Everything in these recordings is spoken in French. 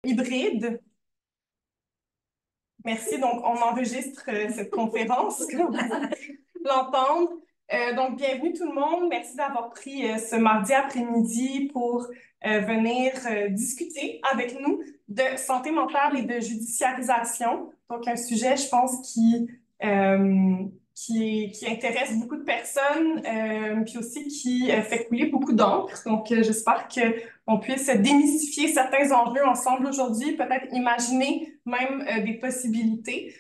Hybride. Merci. Donc, on enregistre cette conférence, comme vous allez l'entendre. Donc, bienvenue tout le monde. Merci d'avoir pris ce mardi après-midi pour venir discuter avec nous de santé mentale et de judiciarisation. Donc, un sujet, je pense, qui intéresse beaucoup de personnes, puis aussi qui fait couler beaucoup d'encre. Donc, j'espère qu'on puisse démystifier certains enjeux ensemble aujourd'hui, peut-être imaginer même des possibilités.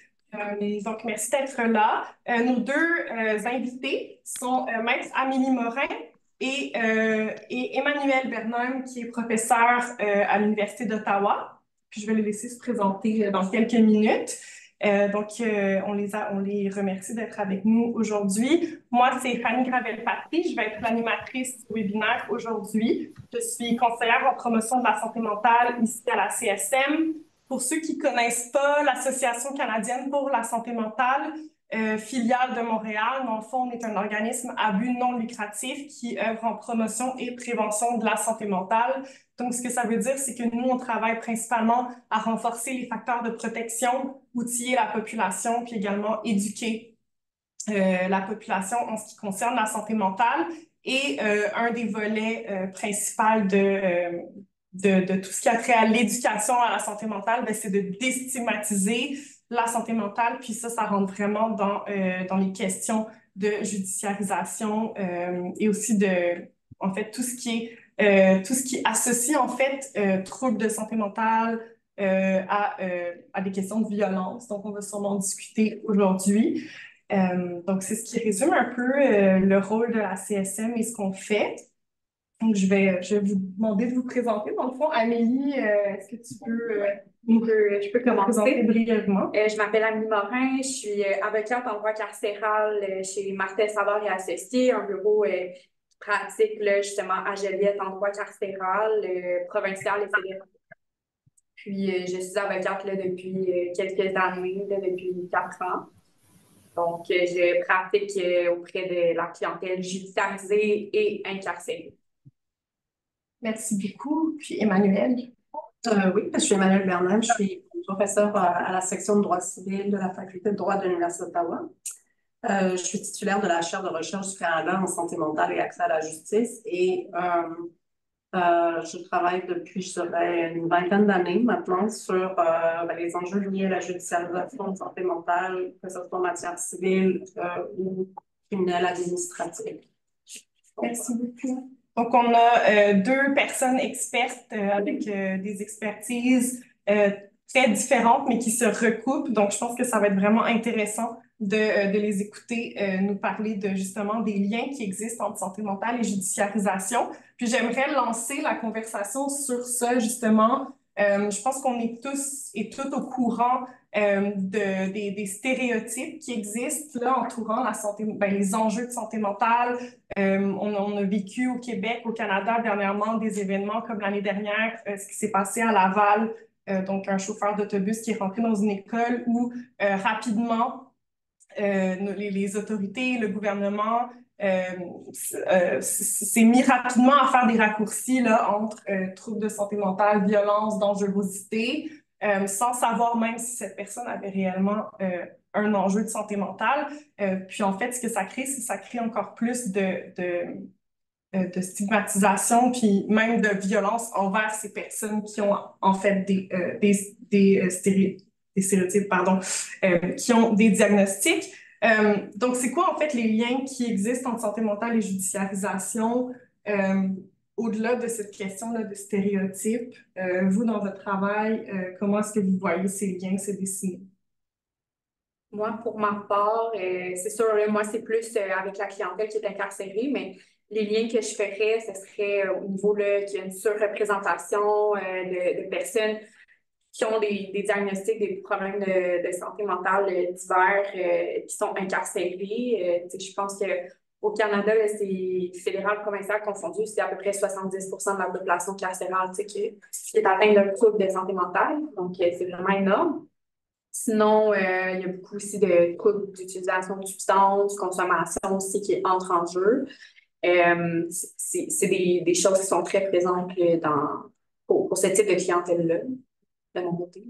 Donc, merci d'être là. Nos deux invités sont Maître Amélie Morin et Emmanuel Bernheim, qui est professeur à l'Université d'Ottawa. Puis je vais les laisser se présenter dans quelques minutes. On les remercie d'être avec nous aujourd'hui. Moi, c'est Fanny Gravel-Patry. Je vais être l'animatrice du webinaire aujourd'hui. Je suis conseillère en promotion de la santé mentale ici à la CSM. Pour ceux qui ne connaissent pas l'Association canadienne pour la santé mentale, filiale de Montréal, dans le fond, on est un organisme à but non lucratif qui œuvre en promotion et prévention de la santé mentale. Donc, ce que ça veut dire, c'est que nous, on travaille principalement à renforcer les facteurs de protection, outiller la population, puis également éduquer la population en ce qui concerne la santé mentale. Et un des volets principaux de tout ce qui a trait à l'éducation à la santé mentale, ben, c'est de déstigmatiser la santé mentale, puis ça rentre vraiment dans les questions de judiciarisation et aussi en fait, tout ce qui associe, en fait, troubles de santé mentale à des questions de violence. Donc, on va sûrement discuter aujourd'hui. Donc, c'est ce qui résume un peu le rôle de la CSM et ce qu'on fait. Donc, je vais vous demander de vous présenter. Dans le fond, Amélie, est-ce que tu peux, Je peux te présenter commencer. brièvement? Je m'appelle Amélie Morin, je suis avocate en droit carcéral chez Martel Savard et Associés, un bureau qui pratique là, justement à Joliette en droit carcéral, provincial et fédéral. Puis je suis avocate là, depuis quelques années, là, depuis 4 ans. Donc, je pratique auprès de la clientèle judiciarisée et incarcérée. Merci beaucoup. Puis Emmanuel. Oui, je suis Emmanuel Bernheim, je suis professeure à la section de droit civil de la Faculté de droit de l'Université d'Ottawa. Je suis titulaire de la chaire de recherche du Canada en santé mentale et accès à la justice et je travaille depuis, je dirais, une vingtaine d'années maintenant sur les enjeux liés à la judiciarisation de santé mentale, que ce soit en matière civile ou criminelle administrative. Merci beaucoup. Donc, on a deux personnes expertes avec des expertises très différentes, mais qui se recoupent. Donc, je pense que ça va être vraiment intéressant de les écouter nous parler de justement des liens qui existent entre santé mentale et judiciarisation. Puis, j'aimerais lancer la conversation sur ça, justement. Je pense qu'on est tous et toutes au courant des stéréotypes qui existent là entourant la santé, les enjeux de santé mentale. On a vécu au Québec, au Canada dernièrement des événements comme l'année dernière, ce qui s'est passé à Laval, donc un chauffeur d'autobus qui est rentré dans une école où rapidement les autorités, le gouvernement s'est mis rapidement à faire des raccourcis là, entre troubles de santé mentale, violence, dangerosité, sans savoir même si cette personne avait réellement un enjeu de santé mentale. Puis en fait, ce que ça crée, c'est que ça crée encore plus de stigmatisation, puis même de violence envers ces personnes qui ont en fait des stéréotypes, pardon, qui ont des diagnostics. Donc, c'est quoi en fait les liens qui existent entre santé mentale et judiciarisation au-delà de cette question-là de stéréotypes? Vous, dans votre travail, comment est-ce que vous voyez ces liens se dessiner? Moi, pour ma part, c'est sûr, là, moi, c'est plus avec la clientèle qui est incarcérée, mais les liens que je ferais, ce serait au niveau là, qu'il y a une surreprésentation de personnes qui ont des diagnostics, des problèmes de santé mentale divers qui sont incarcérés. Je pense qu'au Canada, là, c'est fédéral, provincial confondu, c'est à peu près 70% de la population carcérale qui est atteinte d'un trouble de santé mentale. Donc, c'est vraiment énorme. Sinon, il y a beaucoup aussi de troubles d'utilisation de substances, consommation aussi qui entrent en jeu. C'est des choses qui sont très présentes pour ce type de clientèle-là. de mon côté.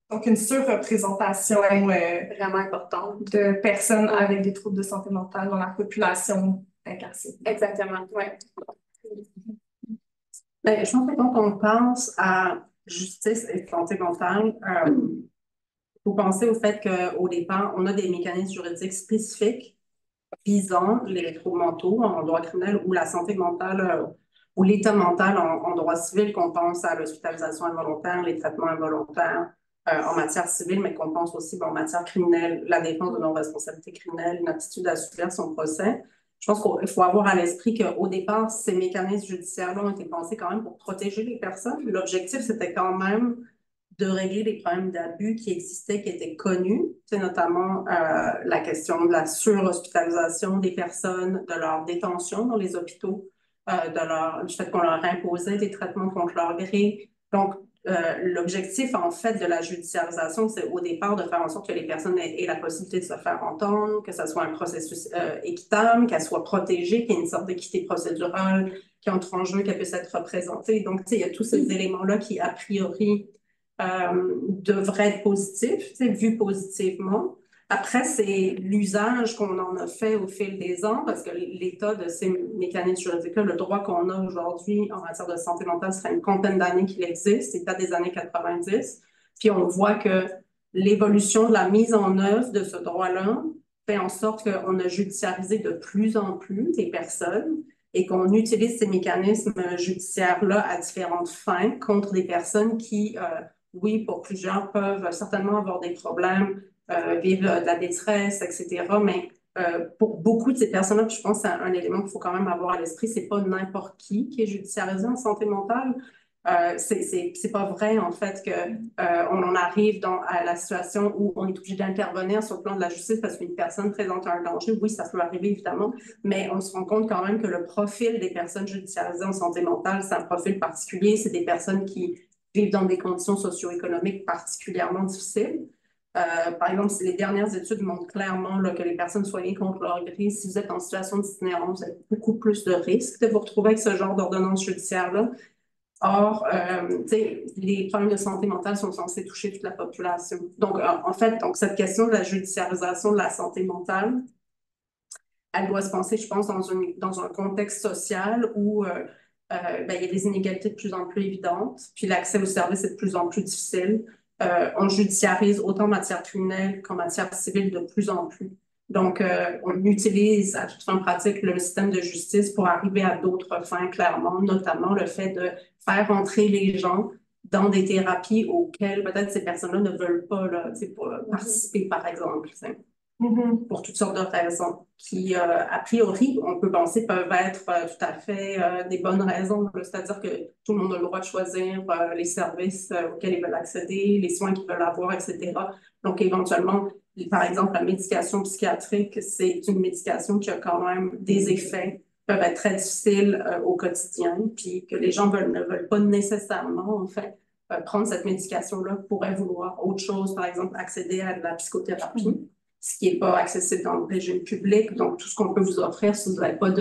Donc, une surreprésentation Vraiment importante. de personnes avec des troubles de santé mentale dans la population incarcérée. Exactement, oui. Ben, je pense que quand on pense à justice et santé mentale, il faut penser au fait qu'au départ, on a des mécanismes juridiques spécifiques visant les troubles mentaux en droit criminel ou la santé mentale ou l'état mental en droit civil, qu'on pense à l'hospitalisation involontaire, les traitements involontaires en matière civile, mais qu'on pense aussi en matière criminelle, la défense de non-responsabilité criminelle, une aptitude à subir son procès. Je pense qu'il faut avoir à l'esprit qu'au départ, ces mécanismes judiciaires-là ont été pensés quand même pour protéger les personnes. L'objectif, c'était quand même de régler les problèmes d'abus qui existaient, qui étaient connus. C'est notamment la question de la surhospitalisation des personnes, de leur détention dans les hôpitaux, du fait qu'on leur imposait des traitements contre leur gré. Donc, l'objectif, en fait, de la judiciarisation, c'est au départ de faire en sorte que les personnes aient la possibilité de se faire entendre, que ce soit un processus équitable, qu'elles soient protégées, qu'il y ait une sorte d'équité procédurale qui entre en jeu, qu'elles puissent être représentées. Donc, il y a tous ces éléments-là qui, a priori, devrait être positif, vu positivement. Après, c'est l'usage qu'on en a fait au fil des ans, parce que l'état de ces mécanismes juridiques-là, le droit qu'on a aujourd'hui en matière de santé mentale, ça fait une quinzaine d'années qu'il existe, c'est pas des années 90. Puis on voit que l'évolution de la mise en œuvre de ce droit-là fait en sorte qu'on a judiciarisé de plus en plus des personnes et qu'on utilise ces mécanismes judiciaires-là à différentes fins contre des personnes qui oui, pour plusieurs, peuvent certainement avoir des problèmes, vivre de la détresse, etc. Mais pour beaucoup de ces personnes-là, je pense que c'est un élément qu'il faut quand même avoir à l'esprit, c'est pas n'importe qui est judiciarisé en santé mentale. C'est pas vrai, en fait, on en arrive à la situation où on est obligé d'intervenir sur le plan de la justice parce qu'une personne présente un danger. Oui, ça peut arriver, évidemment, mais on se rend compte quand même que le profil des personnes judiciarisées en santé mentale, c'est un profil particulier. C'est des personnes qui vivent dans des conditions socio-économiques particulièrement difficiles. Par exemple, si les dernières études montrent clairement là, que les personnes soignées contre leur gré, si vous êtes en situation d'itinérance, vous avez beaucoup plus de risques de vous retrouver avec ce genre d'ordonnance judiciaire-là. Or, les problèmes de santé mentale sont censés toucher toute la population. Donc, en fait, cette question de la judiciarisation de la santé mentale, elle doit se penser, je pense, dans un contexte social où il y a des inégalités de plus en plus évidentes, puis l'accès aux services est de plus en plus difficile. On judiciarise autant en matière criminelle qu'en matière civile de plus en plus. Donc, on utilise à toute fin pratique le système de justice pour arriver à d'autres fins, clairement, notamment le fait de faire entrer les gens dans des thérapies auxquelles peut-être ces personnes-là ne veulent pas là, pour participer, par exemple. Pour toutes sortes de raisons qui, a priori, on peut penser peuvent être tout à fait des bonnes raisons. C'est-à-dire que tout le monde a le droit de choisir les services auxquels ils veulent accéder, les soins qu'ils veulent avoir, etc. Donc, éventuellement, par exemple, la médication psychiatrique, c'est une médication qui a quand même des effets peuvent être très difficiles au quotidien, puis que les gens ne veulent pas nécessairement, en fait, prendre cette médication-là, pourraient vouloir autre chose, par exemple, accéder à de la psychothérapie. Ce qui n'est pas accessible dans le régime public. Donc, tout ce qu'on peut vous offrir, si vous n'avez pas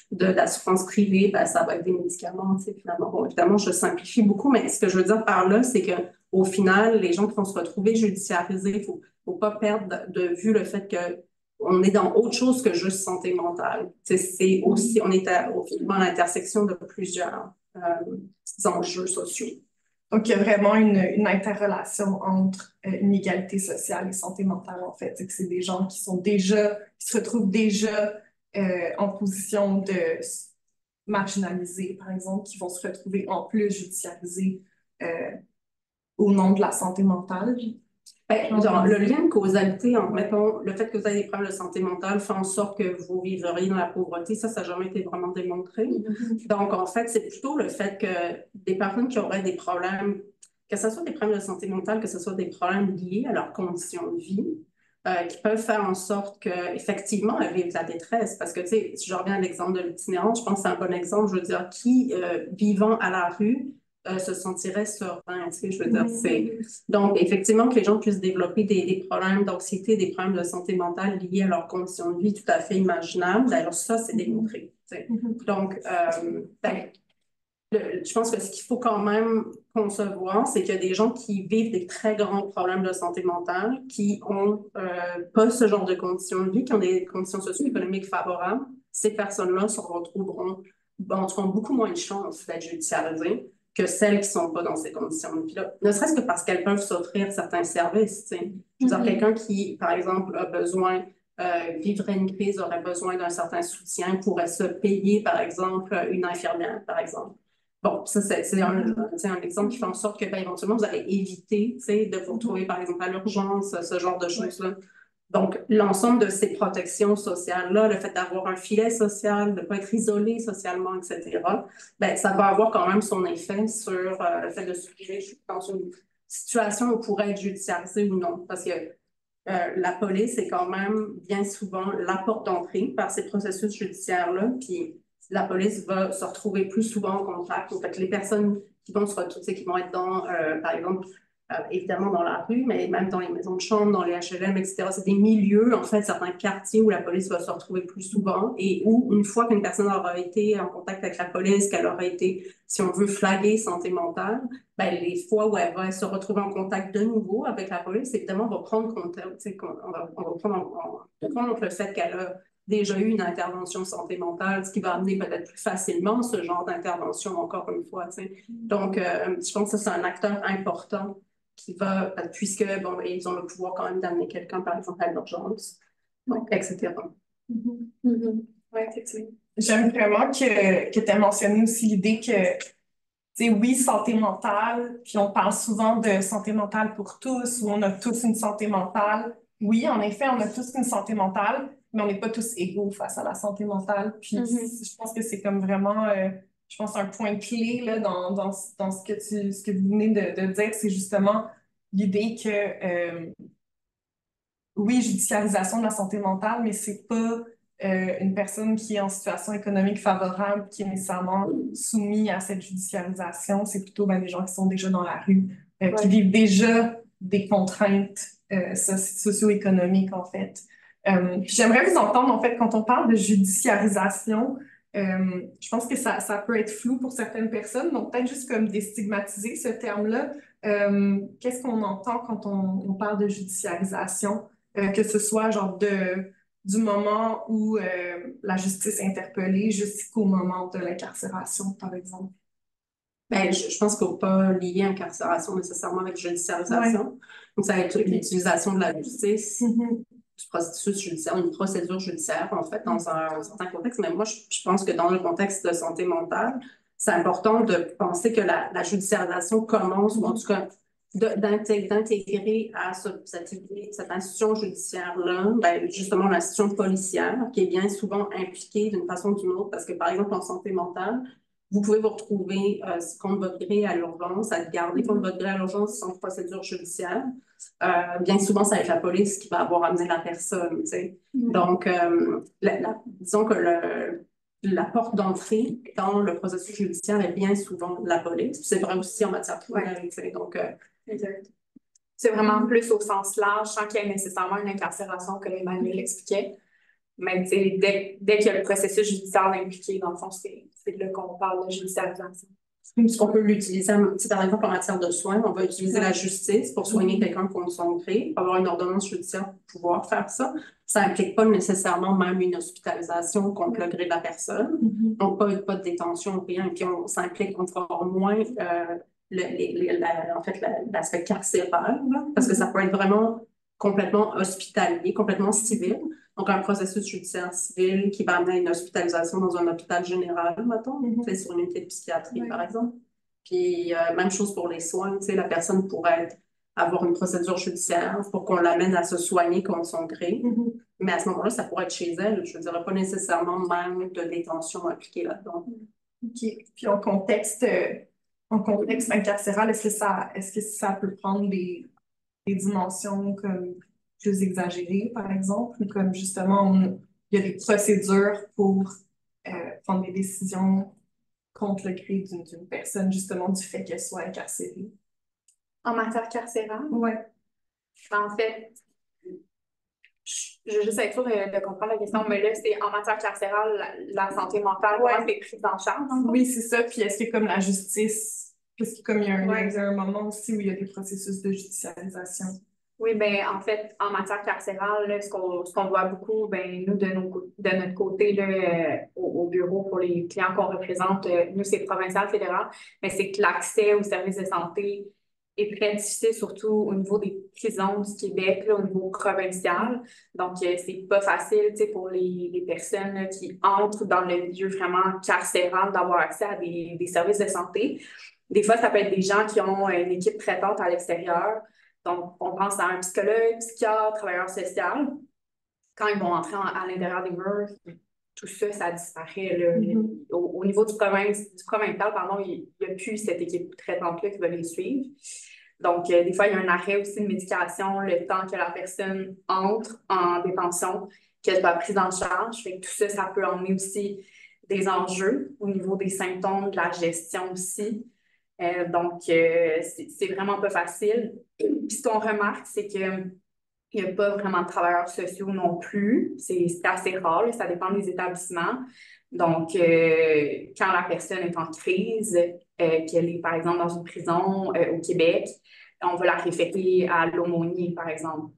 d'assurance privée, ben, ça va être des médicaments, finalement. Bon, évidemment, je simplifie beaucoup, mais ce que je veux dire par là, c'est qu'au final, les gens qui vont se retrouver judiciarisés, il ne faut pas perdre de vue le fait qu'on est dans autre chose que juste santé mentale. C'est aussi, on est au finalement à l'intersection de plusieurs enjeux sociaux. Donc, il y a vraiment une interrelation entre inégalité sociale et santé mentale, en fait. C'est des gens qui se retrouvent déjà en position de marginaliser, par exemple, qui vont se retrouver en plus judiciarisés au nom de la santé mentale. Le lien de causalité, mettons, le fait que vous avez des problèmes de santé mentale fait en sorte que vous vivriez dans la pauvreté, ça n'a jamais été vraiment démontré. Donc, en fait, c'est plutôt le fait que des personnes qui auraient des problèmes, que ce soit des problèmes de santé mentale, que ce soit des problèmes liés à leurs conditions de vie, qui peuvent faire en sorte qu'effectivement, elles vivent de la détresse. Parce que, tu sais, si je reviens à l'exemple de l'itinérance, je pense que c'est un bon exemple. Je veux dire, qui, vivant à la rue, se sentirait serein, tu sais, je veux dire, donc, effectivement, que les gens puissent développer des problèmes d'anxiété, des problèmes de santé mentale liés à leurs conditions de vie tout à fait imaginables. D'ailleurs, ça, c'est démontré, tu sais. Donc, je pense que ce qu'il faut quand même concevoir, c'est qu'il y a des gens qui vivent des très grands problèmes de santé mentale, qui ont pas ce genre de conditions de vie, qui ont des conditions socio-économiques favorables. Ces personnes-là se retrouveront, bon, auront beaucoup moins de chances d'être judiciarisées que celles qui sont pas dans ces conditions de vie-là. Ne serait-ce que parce qu'elles peuvent s'offrir certains services, tu sais. Je veux dire, quelqu'un qui, par exemple, a besoin vivrait une crise, aurait besoin d'un certain soutien, pourrait se payer, par exemple, une infirmière, par exemple. Bon, ça, c'est un exemple qui fait en sorte que, ben, éventuellement, vous allez éviter, tu sais, de vous retrouver, par exemple, à l'urgence, ce genre de choses-là. Donc, l'ensemble de ces protections sociales-là, le fait d'avoir un filet social, de ne pas être isolé socialement, etc., ben, ça va avoir quand même son effet sur le fait de se trouver dans une situation où on pourrait être judiciarisé ou non. Parce que la police est quand même bien souvent la porte d'entrée par ces processus judiciaires-là. Puis la police va se retrouver plus souvent en contact. En fait, les personnes qui vont se retrouver, qui vont être dans, par exemple, évidemment dans la rue, mais même dans les maisons de chambre, dans les HLM, etc. C'est des milieux, en fait, certains quartiers où la police va se retrouver plus souvent et où, une fois qu'une personne aura été en contact avec la police, qu'elle aura été, si on veut, flaguée santé mentale, ben, les fois où elle va se retrouver en contact de nouveau avec la police, évidemment, on va prendre compte, on va prendre en compte le fait qu'elle a déjà eu une intervention santé mentale, ce qui va amener peut-être plus facilement ce genre d'intervention, encore une fois. Donc, je pense que c'est un acteur important qui va, puisque, bon, ils ont le pouvoir quand même d'amener quelqu'un, par exemple, à l'urgence, donc, etc. Oui, effectivement. J'aime vraiment que tu aies mentionné aussi l'idée que, tu sais, oui, santé mentale, puis on parle souvent de santé mentale pour tous, ou on a tous une santé mentale. Oui, en effet, on a tous une santé mentale, mais on n'est pas tous égaux face à la santé mentale. Puis je pense que c'est comme vraiment, je pense, un point clé là, dans ce que vous venez de dire, c'est justement l'idée que, oui, judiciarisation de la santé mentale, mais c'est pas une personne qui est en situation économique favorable qui est nécessairement soumise à cette judiciarisation. C'est plutôt ben, des gens qui sont déjà dans la rue, qui vivent déjà des contraintes socio-économiques, en fait. J'aimerais vous entendre, en fait, quand on parle de judiciarisation, je pense que ça peut être flou pour certaines personnes, donc peut-être juste comme déstigmatiser ce terme-là. Qu'est-ce qu'on entend quand on parle de judiciarisation? Que ce soit genre du moment où la justice est interpellée jusqu'au moment de l'incarcération, par exemple. Ben, je pense qu'il ne faut pas lier incarcération nécessairement avec judiciarisation. Donc, ça va être l'utilisation de la justice, du processus judiciaire, une procédure judiciaire, en fait, dans un certain contexte. Mais moi, je pense que dans le contexte de santé mentale, c'est important de penser que la judiciarisation commence, ou en tout cas, d'intégrer à cette institution judiciaire-là, ben, justement l'institution policière, qui est bien souvent impliquée d'une façon ou d'une autre, parce que, par exemple, en santé mentale, vous pouvez vous retrouver contre votre gré à l'urgence, à être gardé contre votre gré à l'urgence sans procédure judiciaire. Bien souvent, ça va être la police qui va avoir amené la personne. Tu sais. Donc, disons que la porte d'entrée dans le processus judiciaire est bien souvent la police. C'est vrai aussi en matière criminelle. Tu sais. Donc, exact. C'est vraiment plus au sens large, sans qu'il y ait nécessairement une incarcération, comme Emmanuel l'expliquait. Mais dès qu'il y a le processus judiciaire impliqué, dans le fond, c'est là qu'on parle de judiciarisation. On peut l'utiliser, par exemple, en matière de soins, on va utiliser la justice pour soigner quelqu'un contre son gré, avoir une ordonnance judiciaire pour pouvoir faire ça. Ça n'implique pas nécessairement même une hospitalisation contre le gré de la personne, donc pas de détention, rien. Puis ça implique encore moins en fait, l'aspect carcéral, là, parce que ça peut être vraiment complètement hospitalier, complètement civil. Donc, un processus judiciaire civil qui va amener à une hospitalisation dans un hôpital général, mettons, c'est sur une unité de psychiatrie, par exemple. Puis, même chose pour les soins, tu sais, la personne pourrait avoir une procédure judiciaire pour qu'on l'amène à se soigner contre son gré. Mais à ce moment-là, ça pourrait être chez elle. Je ne dirais pas nécessairement même de détention appliquée là-dedans. OK. Puis, en contexte incarcéral, est-ce que ça peut prendre des dimensions comme plus exagérées, par exemple, ou comme justement, il y a des procédures pour prendre des décisions contre le gré d'une personne, justement, du fait qu'elle soit incarcérée? En matière carcérale? Oui. En fait, Je veux juste être sûre de comprendre la question, mais là, c'est en matière carcérale, la santé mentale, Ouais. comment c'est pris en charge? Oui, c'est ça. Puis est-ce que comme la justice, parce que comme Ouais. il y a un moment aussi où il y a des processus de judiciarisation. Oui, ben en fait, en matière carcérale, là, ce qu'on voit beaucoup, ben nous, de notre côté, là, au bureau pour les clients qu'on représente, nous, c'est provincial, fédéral, mais c'est que l'accès aux services de santé est très difficile, surtout au niveau des prisons du Québec, là, au niveau provincial. Donc, c'est pas facile, tu sais, pour les personnes là, qui entrent dans le milieu vraiment carcéral d'avoir accès à des services de santé. Des fois, ça peut être des gens qui ont une équipe traitante à l'extérieur. Donc, on pense à un psychologue, psychiatre, travailleur social. Quand ils vont entrer à l'intérieur des murs, tout ça, ça disparaît. Là. Au niveau du provincial, pardon, il n'y a plus cette équipe traitante-là qui va les suivre. Donc, des fois, il y a un arrêt aussi de médication le temps que la personne entre en détention, qu'elle soit prise en charge. Fait que tout ça, ça peut emmener aussi des enjeux au niveau des symptômes, de la gestion aussi. Donc, c'est vraiment pas facile. Puis ce qu'on remarque, c'est qu'il n'y a pas vraiment de travailleurs sociaux non plus. C'est assez rare, là, ça dépend des établissements. Donc, quand la personne est en crise, qu'elle est par exemple dans une prison au Québec, on va la référer à l'aumônier, par exemple.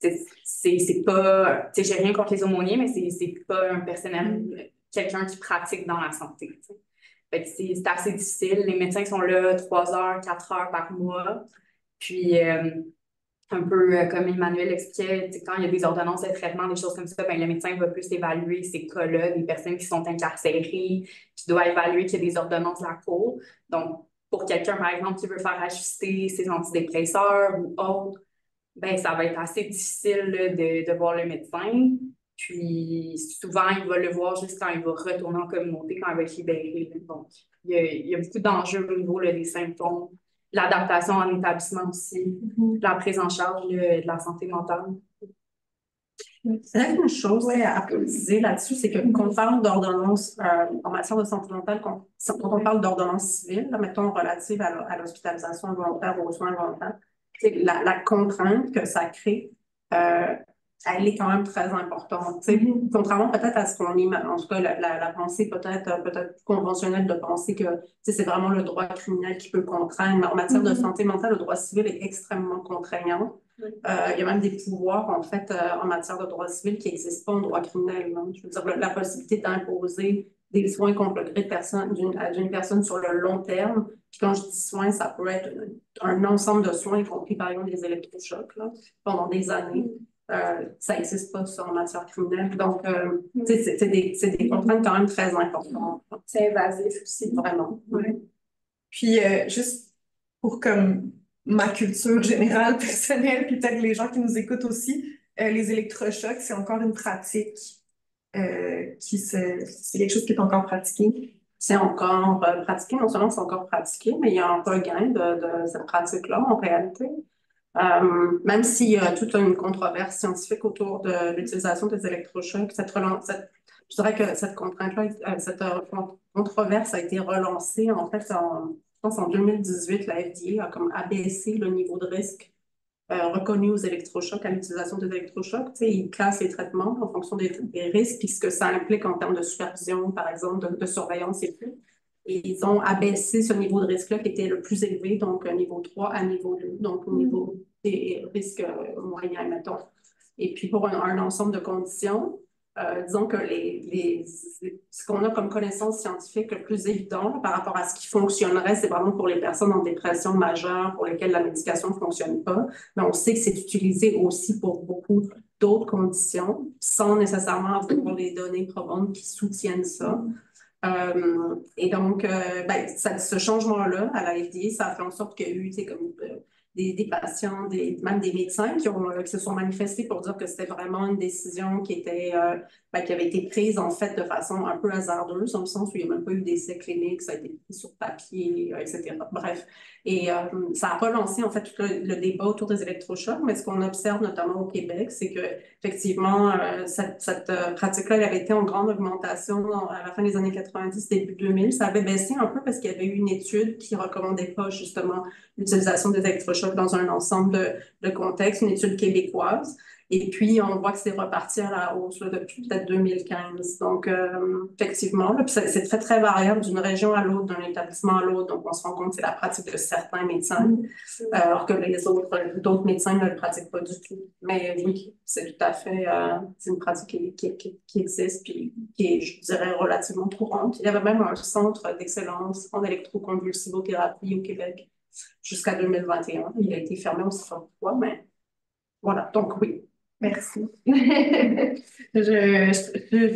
C'est pas, tu sais, j'ai rien contre les aumôniers, mais c'est pas un personnel, quelqu'un qui pratique dans la santé. T'sais. Fait que c'est assez difficile. Les médecins sont là 3 heures, 4 heures par mois. Puis, un peu comme Emmanuel expliquait, quand il y a des ordonnances de traitement, des choses comme ça, ben, le médecin va plus évaluer ces cas-là, des personnes qui sont incarcérées, qui doit évaluer qu'il y a des ordonnances de la cour. Donc, pour quelqu'un, par exemple, qui veut faire ajuster ses antidépresseurs ou autre, ben, ça va être assez difficile là, de voir le médecin. Puis souvent, il va le voir juste quand il va retourner en communauté, quand il va être libéré. Là. Donc, il y a beaucoup d'enjeux au niveau là, des symptômes, l'adaptation en établissement aussi, la prise en charge là, de la santé mentale. C'est vrai qu'une chose à préciser là-dessus, c'est que quand on parle d'ordonnance en matière de santé mentale, quand on parle d'ordonnance civile, là, mettons relative à l'hospitalisation volontaire ou aux soins volontaires, la contrainte que ça crée, elle est quand même très importante. Contrairement peut-être à ce qu'on imagine, en tout cas la pensée peut-être conventionnelle de penser que c'est vraiment le droit criminel qui peut contraindre, mais en matière de santé mentale, le droit civil est extrêmement contraignant. Il y a même des pouvoirs, en fait, en matière de droit civil qui n'existent pas en droit criminel. Hein. Je veux dire, la possibilité d'imposer des soins contre le gré d'une personne sur le long terme. Puis quand je dis soins, ça peut être un ensemble de soins, y compris par exemple des électrochocs, là, pendant des années. Ça n'existe pas, ça, en matière criminelle. Donc, c'est des contraintes quand même très importantes. C'est invasif aussi. Vraiment. Ouais. Puis, juste pour comme ma culture générale, personnelle, puis peut-être les gens qui nous écoutent aussi, les électrochocs, c'est encore une pratique c'est quelque chose qui est encore pratiqué. C'est encore pratiqué, non seulement c'est encore pratiqué, mais il y a un regain de cette pratique-là en réalité. Même s'il y a toute une controverse scientifique autour de l'utilisation des électrochocs, je dirais que cette contrainte-là, cette controverse a été relancée en fait je pense en 2018, la FDA a comme abaissé le niveau de risque reconnu aux électrochocs, à l'utilisation des électrochocs. Ils classent les traitements en fonction des risques puis ce que ça implique en termes de supervision, par exemple, de surveillance et tout. Et ils ont abaissé ce niveau de risque-là qui était le plus élevé, donc niveau 3 à niveau 2, donc au niveau des risques moyens, mettons. Et puis pour un ensemble de conditions, disons que ce qu'on a comme connaissance scientifique le plus évident par rapport à ce qui fonctionnerait, c'est vraiment pour les personnes en dépression majeure pour lesquelles la médication ne fonctionne pas. Mais on sait que c'est utilisé aussi pour beaucoup d'autres conditions, sans nécessairement avoir les données probantes qui soutiennent ça. Et donc, ce changement-là à la FDA, ça a fait en sorte qu'il y a eu comme, des patients, même des médecins qui se sont manifestés pour dire que c'était vraiment une décision qui avait été prise en fait de façon un peu hasardeuse, dans le sens où il n'y a même pas eu d'essais cliniques, ça a été pris sur papier, etc. Bref. Et ça a relancé en fait tout le débat autour des électrochocs, mais ce qu'on observe notamment au Québec, c'est que effectivement, cette pratique-là, elle avait été en grande augmentation à la fin des années 90, début 2000. Ça avait baissé un peu parce qu'il y avait eu une étude qui ne recommandait pas justement l'utilisation des électrochocs choc dans un ensemble de contextes, une étude québécoise. Et puis, on voit que c'est reparti à la hausse là, depuis peut-être 2015. Donc, effectivement, là, puis c'est très, très variable d'une région à l'autre, d'un établissement à l'autre. Donc, on se rend compte que c'est la pratique de certains médecins, alors que d'autres médecins ne le pratiquent pas du tout. Mais oui, c'est tout à fait c'est une pratique qui existe, puis qui est, je dirais, relativement courante. Il y avait même un centre d'excellence en électroconvulsivothérapie au Québec jusqu'à 2021. Il a été fermé aussi fois, mais voilà. Donc, oui. Merci. Je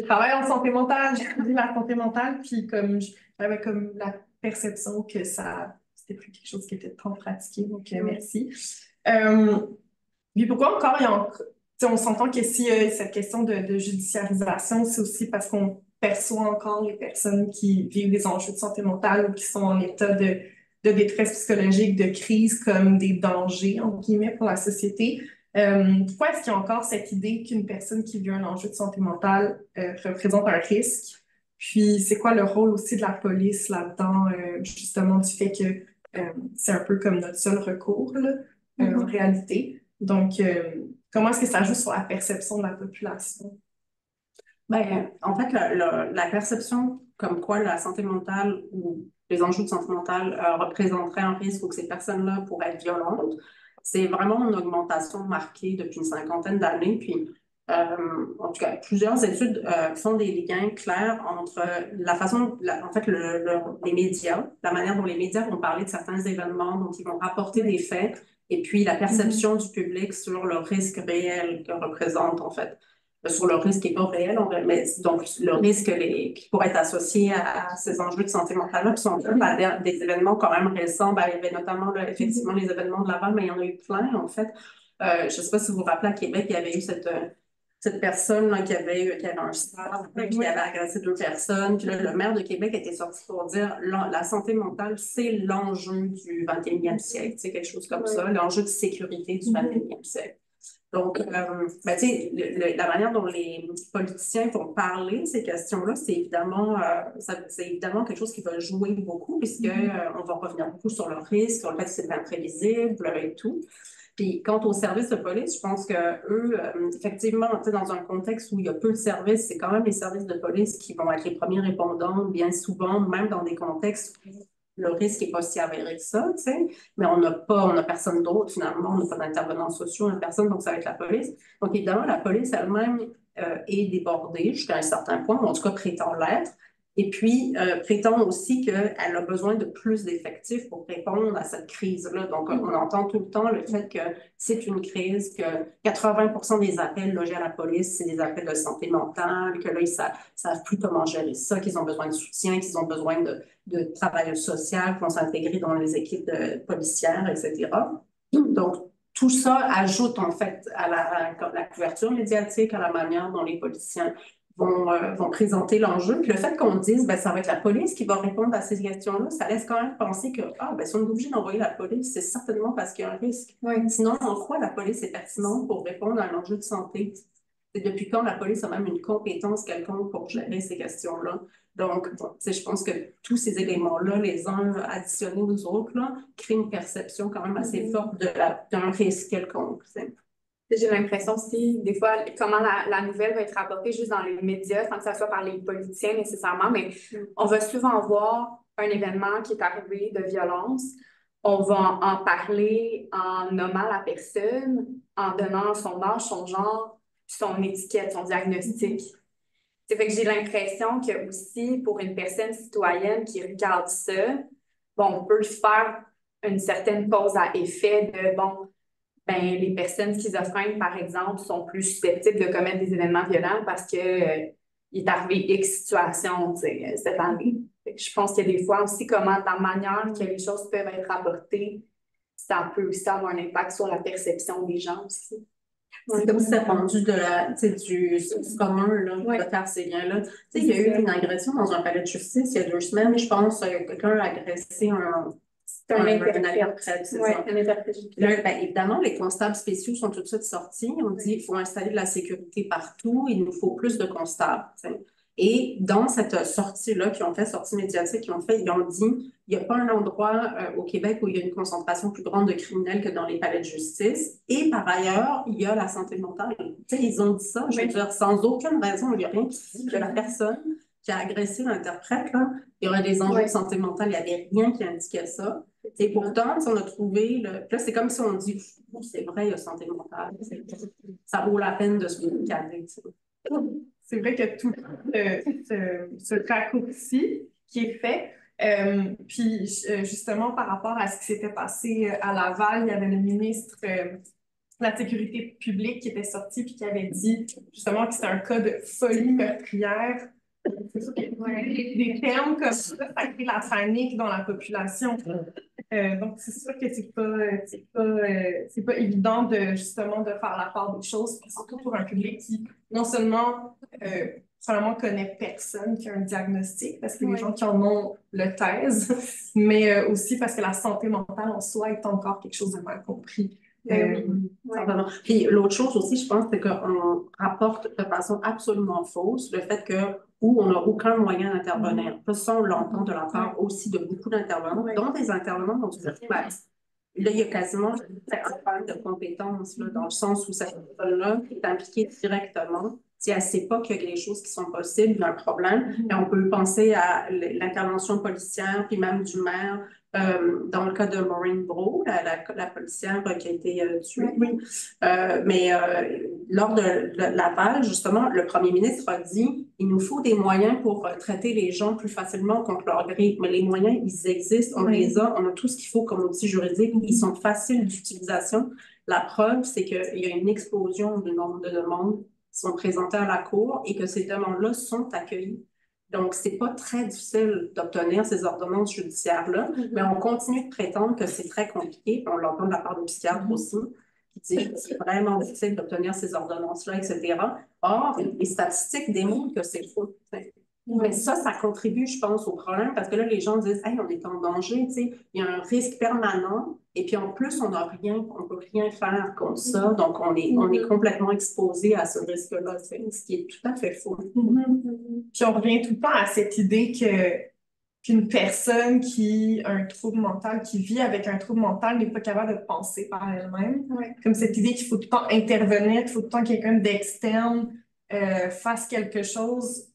travaille en santé mentale, j'étudie la santé mentale, puis comme j'avais comme la perception que c'était plus quelque chose qui était tant pratiqué, donc merci. Puis pourquoi encore, on s'entend que s'il y a cette question de judiciarisation, c'est aussi parce qu'on perçoit encore les personnes qui vivent des enjeux de santé mentale ou qui sont en état de détresse psychologique, de crise, comme des dangers, entre guillemets, pour la société. Pourquoi est-ce qu'il y a encore cette idée qu'une personne qui vit un enjeu de santé mentale représente un risque? Puis, c'est quoi le rôle aussi de la police là-dedans, justement, du fait que c'est un peu comme notre seul recours, là, en réalité. Donc, comment est-ce que ça joue sur la perception de la population? Ben, en fait, la perception comme quoi la santé mentale ou les enjeux de santé mentale représenteraient un risque ou que ces personnes-là pourraient être violentes, c'est vraiment une augmentation marquée depuis une cinquantaine d'années. Puis, en tout cas, plusieurs études font des liens clairs entre la façon, en fait, les médias, la manière dont les médias vont parler de certains événements, dont ils vont rapporter des faits, et puis la perception du public sur le risque réel que représente, en fait. Sur le risque qui n'est pas réel, mais donc le risque qui pourrait être associé à ces enjeux de santé mentale-là, qui sont des événements quand même récents. Ben, il y avait notamment là, effectivement les événements de Laval, mais il y en a eu plein, en fait. Je ne sais pas si vous vous rappelez, à Québec, il y avait eu cette personne là, qui avait un star, qui avait agressé 2 personnes. Puis là, le maire de Québec était sorti pour dire la santé mentale, c'est l'enjeu du 21e siècle. C'est quelque chose comme ça, l'enjeu de sécurité du 21e siècle. Donc, ben, tu sais, la manière dont les politiciens vont parler de ces questions-là, c'est évidemment quelque chose qui va jouer beaucoup, puisque on va revenir beaucoup sur le risque, sur le fait que c'est imprévisible et tout. Puis, quant aux services de police, je pense que eux, effectivement, tu sais, dans un contexte où il y a peu de services, c'est quand même les services de police qui vont être les premiers répondants, bien souvent, même dans des contextes où le risque n'est pas si avéré que ça, tu sais, mais on n'a personne d'autre finalement, on n'a pas d'intervenants sociaux, on n'a personne, donc ça va être la police. Donc évidemment, la police elle-même est débordée jusqu'à un certain point, ou en tout cas prétend l'être, et puis prétend aussi qu'elle a besoin de plus d'effectifs pour répondre à cette crise-là. Donc on entend tout le temps le fait que c'est une crise, que 80% des appels logés à la police, c'est des appels de santé mentale, que là, ils savent plus comment gérer ça, qu'ils ont besoin de soutien, qu'ils ont besoin de travail social, qui vont s'intégrer dans les équipes policières, etc. Donc, tout ça ajoute en fait à la couverture médiatique, à la manière dont les politiciens vont présenter l'enjeu. Puis le fait qu'on dise ben, ça va être la police qui va répondre à ces questions-là, ça laisse quand même penser que ben, si on est obligé d'envoyer la police, c'est certainement parce qu'il y a un risque. Sinon, en quoi la police est pertinente pour répondre à un enjeu de santé? Et depuis quand la police a même une compétence quelconque pour gérer ces questions-là? Donc, bon, je pense que tous ces éléments-là, les uns additionnés aux autres, là, créent une perception quand même assez forte d'un risque quelconque. J'ai l'impression aussi, des fois, comment la nouvelle va être rapportée juste dans les médias, sans que ça soit par les politiciens nécessairement, mais on va souvent voir un événement qui est arrivé de violence. On va en parler en nommant la personne, en donnant son âge, son genre, son étiquette, son diagnostic. C'est fait que j'ai l'impression que aussi, pour une personne citoyenne qui regarde ça, bon, on peut le faire une certaine cause à effet de, bon, ben, les personnes schizophrènes, par exemple, sont plus susceptibles de commettre des événements violents parce que, il est arrivé X situation, cette année. Je pense qu'il y a des fois aussi comment, la manière que les choses peuvent être rapportées, ça peut aussi avoir un impact sur la perception des gens aussi. C'est comme si c'est rendu du commun, là, de faire ces liens-là. Il y a eu une agression dans un palais de justice il y a 2 semaines, je pense, quelqu'un a agressé un interprète, c'est ça. Un interprète. Là, ben, évidemment, les constables spéciaux sont tout de suite sortis. On dit qu'il faut installer de la sécurité partout, il nous faut plus de constables. T'sais. Et dans cette sortie-là qu'ils ont fait, sortie médiatique qu'ils ont fait, ils ont dit, il n'y a pas un endroit au Québec où il y a une concentration plus grande de criminels que dans les palais de justice. Et par ailleurs, il y a la santé mentale. Tu sais, ils ont dit ça, je veux dire, sans aucune raison, il n'y a rien qui dit que la personne qui a agressé l'interprète, là, il y aurait des enjeux de santé mentale, il n'y avait rien qui indiquait ça. Et pourtant, on a trouvé, là, c'est comme si on dit, c'est vrai, il y a santé mentale, ça vaut la peine de se regarder. C'est vrai que tout ce raccourci qui est fait, puis justement par rapport à ce qui s'était passé à Laval, il y avait le ministre de la Sécurité publique qui était sorti puis qui avait dit justement que c'était un cas de folie meurtrière. C'est sûr que des termes comme ça crée la panique dans la population. Donc, c'est sûr que c'est pas évident de, justement, de faire la part des choses, surtout pour un public qui, non seulement, probablement connaît personne qui a un diagnostic, parce que les gens qui en ont le taisent, mais aussi parce que la santé mentale en soi est encore quelque chose de mal compris. Puis l'autre chose aussi, je pense, c'est qu'on rapporte de façon absolument fausse le fait que où on n'a aucun moyen d'intervenir. Ça, on l'entend de la part aussi de beaucoup d'intervenants, dont des intervenants dont tu dis, ben, là, il y a quasiment un problème de compétence, là, dans le sens où cette personne-là est impliquée directement. Si elle ne sait pas qu'il y a des choses qui sont possibles, il y a un problème. Et on peut penser à l'intervention policière, puis même du maire, dans le cas de Maureen Brault, la policière qui a été tuée. Mais lors de Laval, justement, le premier ministre a dit il nous faut des moyens pour traiter les gens plus facilement contre leur gré. Mais les moyens, ils existent, on les a, on a tout ce qu'il faut comme outil juridique, ils sont faciles d'utilisation. La preuve, c'est qu'il y a une explosion du nombre de demandes qui sont présentées à la Cour et que ces demandes-là sont accueillies. Donc, c'est pas très difficile d'obtenir ces ordonnances judiciaires-là, mais on continue de prétendre que c'est très compliqué. On l'entend de la part des psychiatres aussi, qui disent que c'est vraiment difficile d'obtenir ces ordonnances-là, etc. Or, les statistiques démontrent que c'est faux. Mais ça contribue, je pense, au problème parce que là, les gens disent, hey, on est en danger, tu sais, il y a un risque permanent et puis en plus, on n'a rien, on ne peut rien faire contre ça. Donc, on est complètement exposé à ce risque-là, ce qui est tout à fait faux. Puis on revient tout le temps à cette idée qu'une personne qui a un trouble mental, qui vit avec un trouble mental, n'est pas capable de penser par elle-même. Comme cette idée qu'il faut tout le temps intervenir, qu'il faut tout le temps que quelqu'un d'externe fasse quelque chose.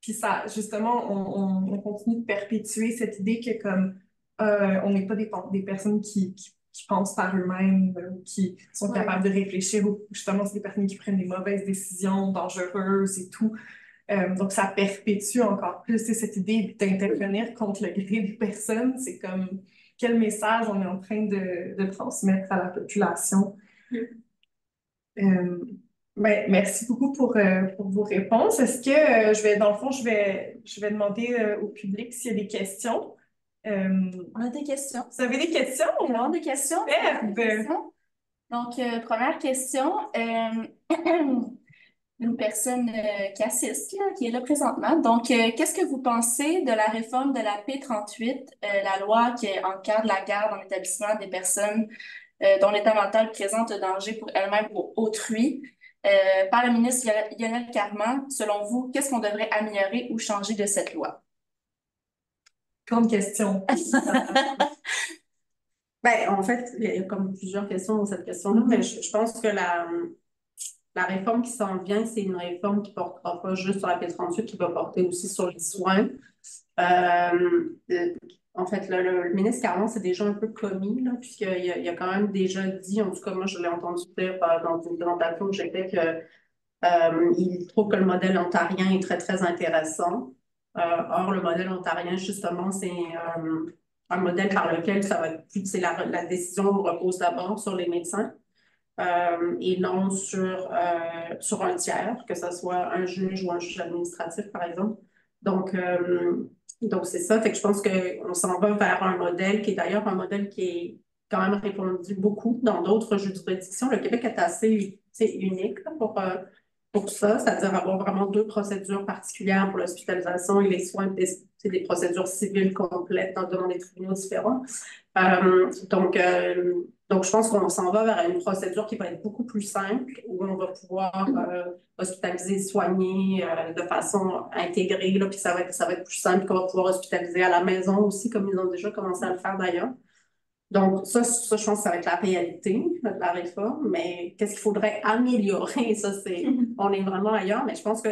Puis ça, justement, on continue de perpétuer cette idée que comme on n'est pas des personnes qui pensent par eux-mêmes, qui sont capables de réfléchir, ou justement, c'est des personnes qui prennent des mauvaises décisions, dangereuses et tout. Donc, ça perpétue encore plus cette idée d'intervenir contre le gré des personnes. C'est comme quel message on est en train de transmettre à la population. Ben, merci beaucoup pour vos réponses. Est-ce que dans le fond, je vais demander au public s'il y a des questions. On a des questions. Vous avez des questions? On a des questions. Donc, première question. Une personne qui assiste, là, qui est là présentement. Donc, qu'est-ce que vous pensez de la réforme de la P38, la loi qui encadre la garde en établissement des personnes dont l'état mental présente un danger pour elles-mêmes ou pour autrui, par le ministre Lionel Carman? Selon vous, qu'est-ce qu'on devrait améliorer ou changer de cette loi? Grande question. Ben, en fait, il y a comme plusieurs questions dans cette question-là, mais je pense que la réforme qui s'en vient, c'est une réforme qui ne portera pas juste sur la P38, qui va porter aussi sur les soins. En fait, le ministre Carman s'est déjà un peu commis, là, puisqu'il a quand même déjà dit, en tout cas, moi, je l'ai entendu dire dans une présentation que j'ai faite, qu'il trouve que le modèle ontarien est très, très intéressant. Or, le modèle ontarien, justement, c'est un modèle par lequel la décision repose d'abord sur les médecins. Et non sur un tiers, que ce soit un juge ou un juge administratif, par exemple. Donc c'est ça. Fait que je pense qu'on s'en va vers un modèle qui est d'ailleurs un modèle qui est quand même répandu beaucoup dans d'autres juridictions. Le Québec est assez unique là, pour ça, c'est-à-dire avoir vraiment deux procédures particulières pour l'hospitalisation et les soins, c'est des procédures civiles complètes devant des tribunaux différents. Donc, je pense qu'on s'en va vers une procédure qui va être beaucoup plus simple, où on va pouvoir hospitaliser, soigner de façon intégrée, là, puis ça va être plus simple qu'on va pouvoir hospitaliser à la maison aussi, comme ils ont déjà commencé à le faire d'ailleurs. Donc, je pense que ça va être la réalité de la réforme, mais qu'est-ce qu'il faudrait améliorer? Ça, on est vraiment ailleurs, mais je pense que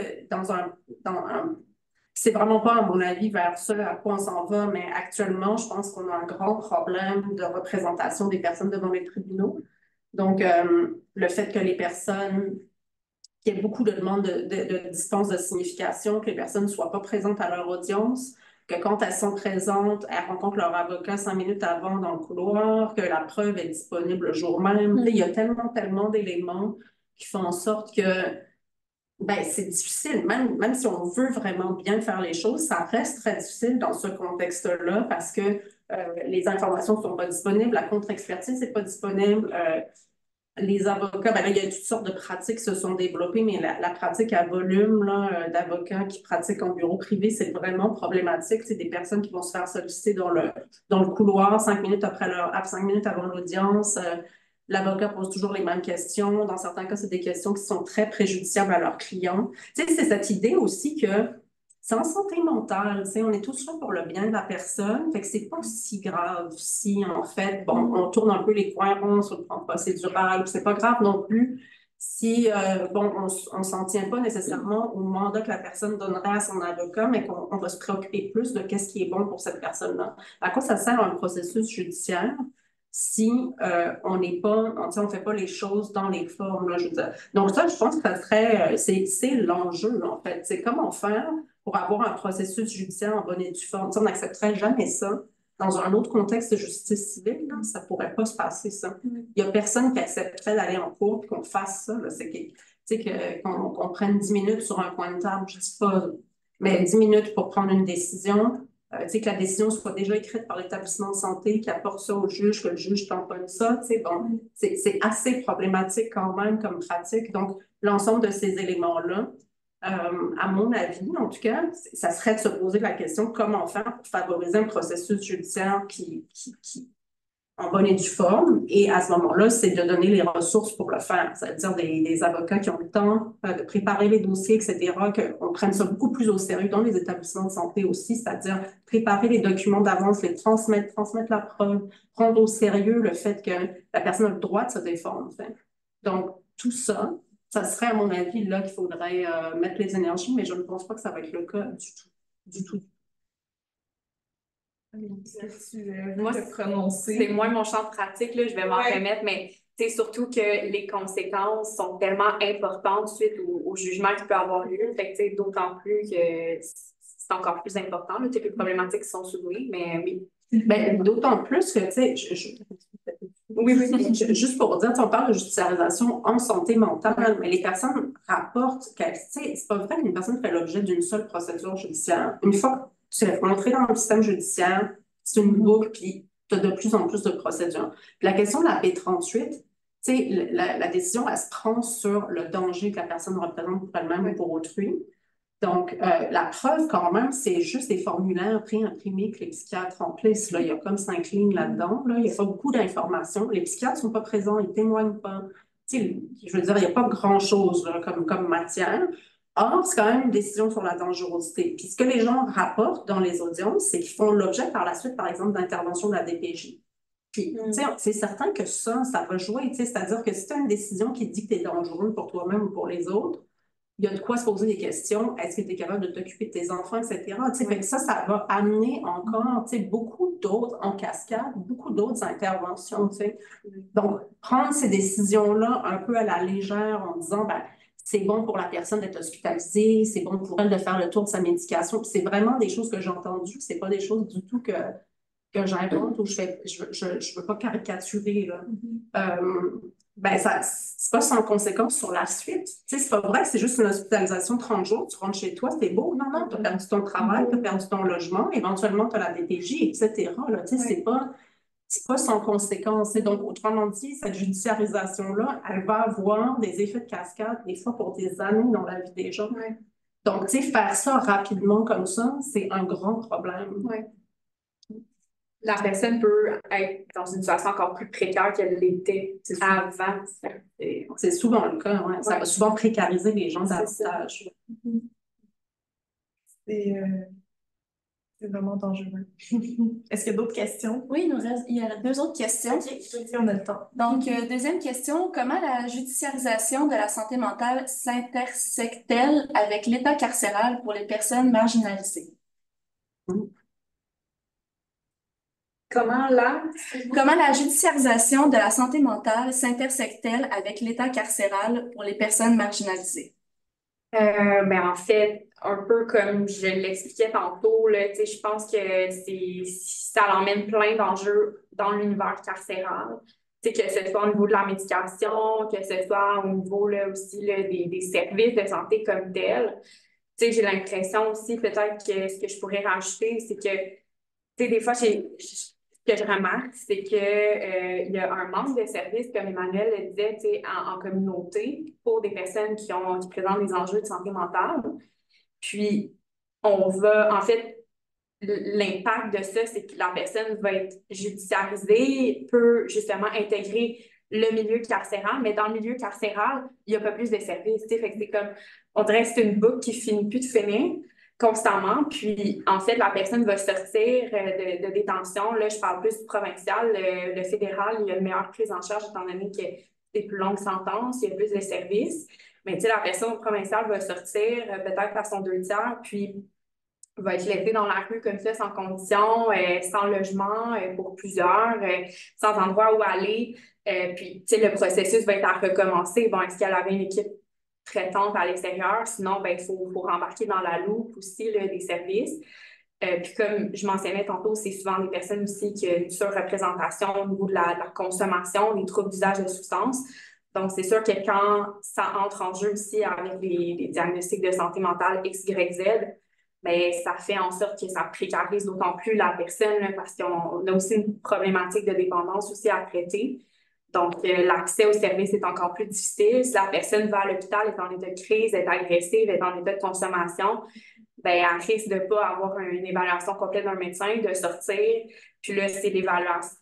c'est vraiment pas, à mon avis, vers ce à quoi on s'en va, mais actuellement, je pense qu'on a un grand problème de représentation des personnes devant les tribunaux. Donc, le fait que les personnes, qu'il y ait beaucoup de demandes de distance de signification, que les personnes ne soient pas présentes à leur audience, que quand elles sont présentes, elles rencontrent leur avocat 5 minutes avant dans le couloir, que la preuve est disponible le jour même. Il y a tellement d'éléments qui font en sorte que c'est difficile. Même si on veut vraiment bien faire les choses, ça reste très difficile dans ce contexte-là parce que les informations ne sont pas disponibles, la contre-expertise n'est pas disponible. Les avocats, là, il y a toutes sortes de pratiques qui se sont développées, mais la pratique à volume d'avocats qui pratiquent en bureau privé, c'est vraiment problématique. C'est des personnes qui vont se faire solliciter dans le couloir 5 minutes après 5 minutes avant l'audience. L'avocat pose toujours les mêmes questions. Dans certains cas, c'est des questions qui sont très préjudiciables à leurs clients. Tu sais, c'est cette idée aussi que c'est en santé mentale, tu sais, on est tous là pour le bien de la personne, fait que c'est pas si grave si, en fait, on tourne un peu les coins ronds sur le plan procédural, c'est pas grave non plus si, on s'en tient pas nécessairement au mandat que la personne donnerait à son avocat, mais qu'on va se préoccuper plus de qu'est-ce qui est bon pour cette personne-là. À quoi ça sert un processus judiciaire si on n'est pas, on fait pas les choses dans les formes, là, je veux dire. Donc ça, je pense que ça serait, c'est l'enjeu, en fait. C'est comment faire pour avoir un processus judiciaire en bonne et due forme. On n'accepterait jamais ça. Dans un autre contexte de justice civile, là, ça ne pourrait pas se passer, ça. Il n'y a personne qui accepterait d'aller en cours et qu'on fasse ça. Qu'on prenne 10 minutes sur un coin de table, je ne sais pas, mais 10 minutes pour prendre une décision. Que la décision soit déjà écrite par l'établissement de santé, qui apporte ça au juge, que le juge tamponne ça. C'est assez problématique quand même comme pratique. Donc, l'ensemble de ces éléments-là, à mon avis, en tout cas, ça serait de se poser la question comment faire pour favoriser un processus judiciaire qui en bonne et due forme. Et à ce moment-là, c'est de donner les ressources pour le faire. C'est-à-dire des avocats qui ont le temps de préparer les dossiers, etc., qu'on prenne ça beaucoup plus au sérieux dans les établissements de santé aussi, c'est-à-dire préparer les documents d'avance, les transmettre la preuve, prendre au sérieux le fait que la personne a le droit de se défendre. En fait. Donc, tout ça, ça serait, à mon avis, là qu'il faudrait mettre les énergies, mais je ne pense pas que ça va être le cas du tout. Du tout. Moi, c'est moins mon champ de pratique, là, je vais m'en remettre, mais c'est surtout que les conséquences sont tellement importantes suite au jugement qui peut avoir lieu. Fait que d'autant plus que c'est encore plus important, là, les problématiques qui sont soulevées, mais oui. Ben, d'autant plus que, tu sais, oui. Juste pour dire, on parle de judiciarisation en santé mentale, mais les personnes rapportent que, tu sais, c'est pas vrai qu'une personne fait l'objet d'une seule procédure judiciaire. Une fois que tu es rentré dans le système judiciaire, c'est une boucle, puis tu as de plus en plus de procédures. Puis la question de la P38, tu sais, la décision, elle se prend sur le danger que la personne représente pour elle-même ou pour autrui. Donc, la preuve, quand même, c'est juste des formulaires pré-imprimés que les psychiatres remplissent. Là. Il y a comme 5 lignes là-dedans. Là. Il n'y a pas beaucoup d'informations. Les psychiatres ne sont pas présents, ils ne témoignent pas. Tu sais, je veux dire, il n'y a pas grand-chose là, comme matière. Or, c'est quand même une décision sur la dangerosité. Puis, ce que les gens rapportent dans les audiences, c'est qu'ils font l'objet par la suite, par exemple, d'intervention de la DPJ. Puis, tu sais, c'est certain que ça va jouer. Tu sais, c'est-à-dire que si tu as une décision qui dit que tu es dangereux pour toi-même ou pour les autres, il y a de quoi se poser des questions. Est-ce que tu es capable de t'occuper de tes enfants, etc. Fait que ça va amener encore beaucoup d'autres en cascade, beaucoup d'autres interventions. T'sais. Donc, prendre ces décisions-là un peu à la légère en disant, c'est bon pour la personne d'être hospitalisée, c'est bon pour elle de faire le tour de sa médication. C'est vraiment des choses que j'ai entendues. C'est pas des choses du tout que j'invente ou je veux pas caricaturer. Là. C'est pas sans conséquence sur la suite. Tu sais, c'est pas vrai que c'est juste une hospitalisation de 30 jours, tu rentres chez toi, c'est beau. Non, tu as perdu ton travail, tu as perdu ton logement, éventuellement tu as la DPJ, etc. Là, tu sais, c'est pas... c'est pas sans conséquence. Et donc, autrement dit, cette judiciarisation-là, elle va avoir des effets de cascade, des fois pour des années dans la vie des gens. Ouais. Donc, tu sais, faire ça rapidement comme ça, c'est un grand problème. Ouais. La personne peut être dans une situation encore plus précaire qu'elle l'était avant. C'est souvent le cas, ouais. Ça va souvent précariser les gens davantage. C'est vraiment dangereux. Est-ce qu'il y a d'autres questions? Oui, il y a deux autres questions. OK, on a le temps. Donc, deuxième question, comment la judiciarisation de la santé mentale s'intersecte-t-elle avec l'état carcéral pour les personnes marginalisées? Comment la judiciarisation de la santé mentale s'intersecte-t-elle avec l'état carcéral pour les personnes marginalisées? Ben en fait, un peu comme je l'expliquais tantôt, là, je pense que ça l'emmène plein d'enjeux dans l'univers carcéral. Que ce soit au niveau de la médication, que ce soit au niveau là, aussi là, des services de santé comme tels. J'ai l'impression aussi, peut-être que ce que je pourrais rajouter, c'est que des fois, ce que je remarque, c'est que il y a un manque de services, comme Emmanuel le disait, en communauté pour des personnes qui présentent des enjeux de santé mentale. Puis, en fait, l'impact de ça, c'est que la personne va être judiciarisée, peut justement intégrer le milieu carcéral, mais dans le milieu carcéral, il n'y a pas plus de services. Fait que c'est comme, on dirait que c'est une boucle qui finit plus de finir constamment. Puis, en fait, la personne va sortir de détention. Là, je parle plus du provincial. Le fédéral, il y a une meilleure prise en charge étant donné que c'est plus longue sentence, il y a plus de services. Mais tu sais, la personne provinciale va sortir peut-être à son 2 tiers, puis va être laissée dans la rue comme ça, sans condition, sans logement pour plusieurs, sans endroit où aller. Puis, tu sais, le processus va être à recommencer. Bon, est-ce qu'elle avait une équipe traitante à l'extérieur? Sinon, ben, il faut rembarquer dans la loupe aussi là, des services. Puis comme je mentionnais tantôt, c'est souvent des personnes aussi qui ont une surreprésentation au niveau de la consommation, des troubles d'usage de substances. Donc, c'est sûr que quand ça entre en jeu aussi avec les diagnostics de santé mentale X, Y, Z, bien, ça fait en sorte que ça précarise d'autant plus la personne là, parce qu'on a aussi une problématique de dépendance aussi à traiter. Donc, l'accès aux services est encore plus difficile. Si la personne va à l'hôpital, est en état de crise, est agressive, est en état de consommation, ben, elle risque de ne pas avoir une évaluation complète d'un médecin, de sortir. Puis là, c'est l'évaluation.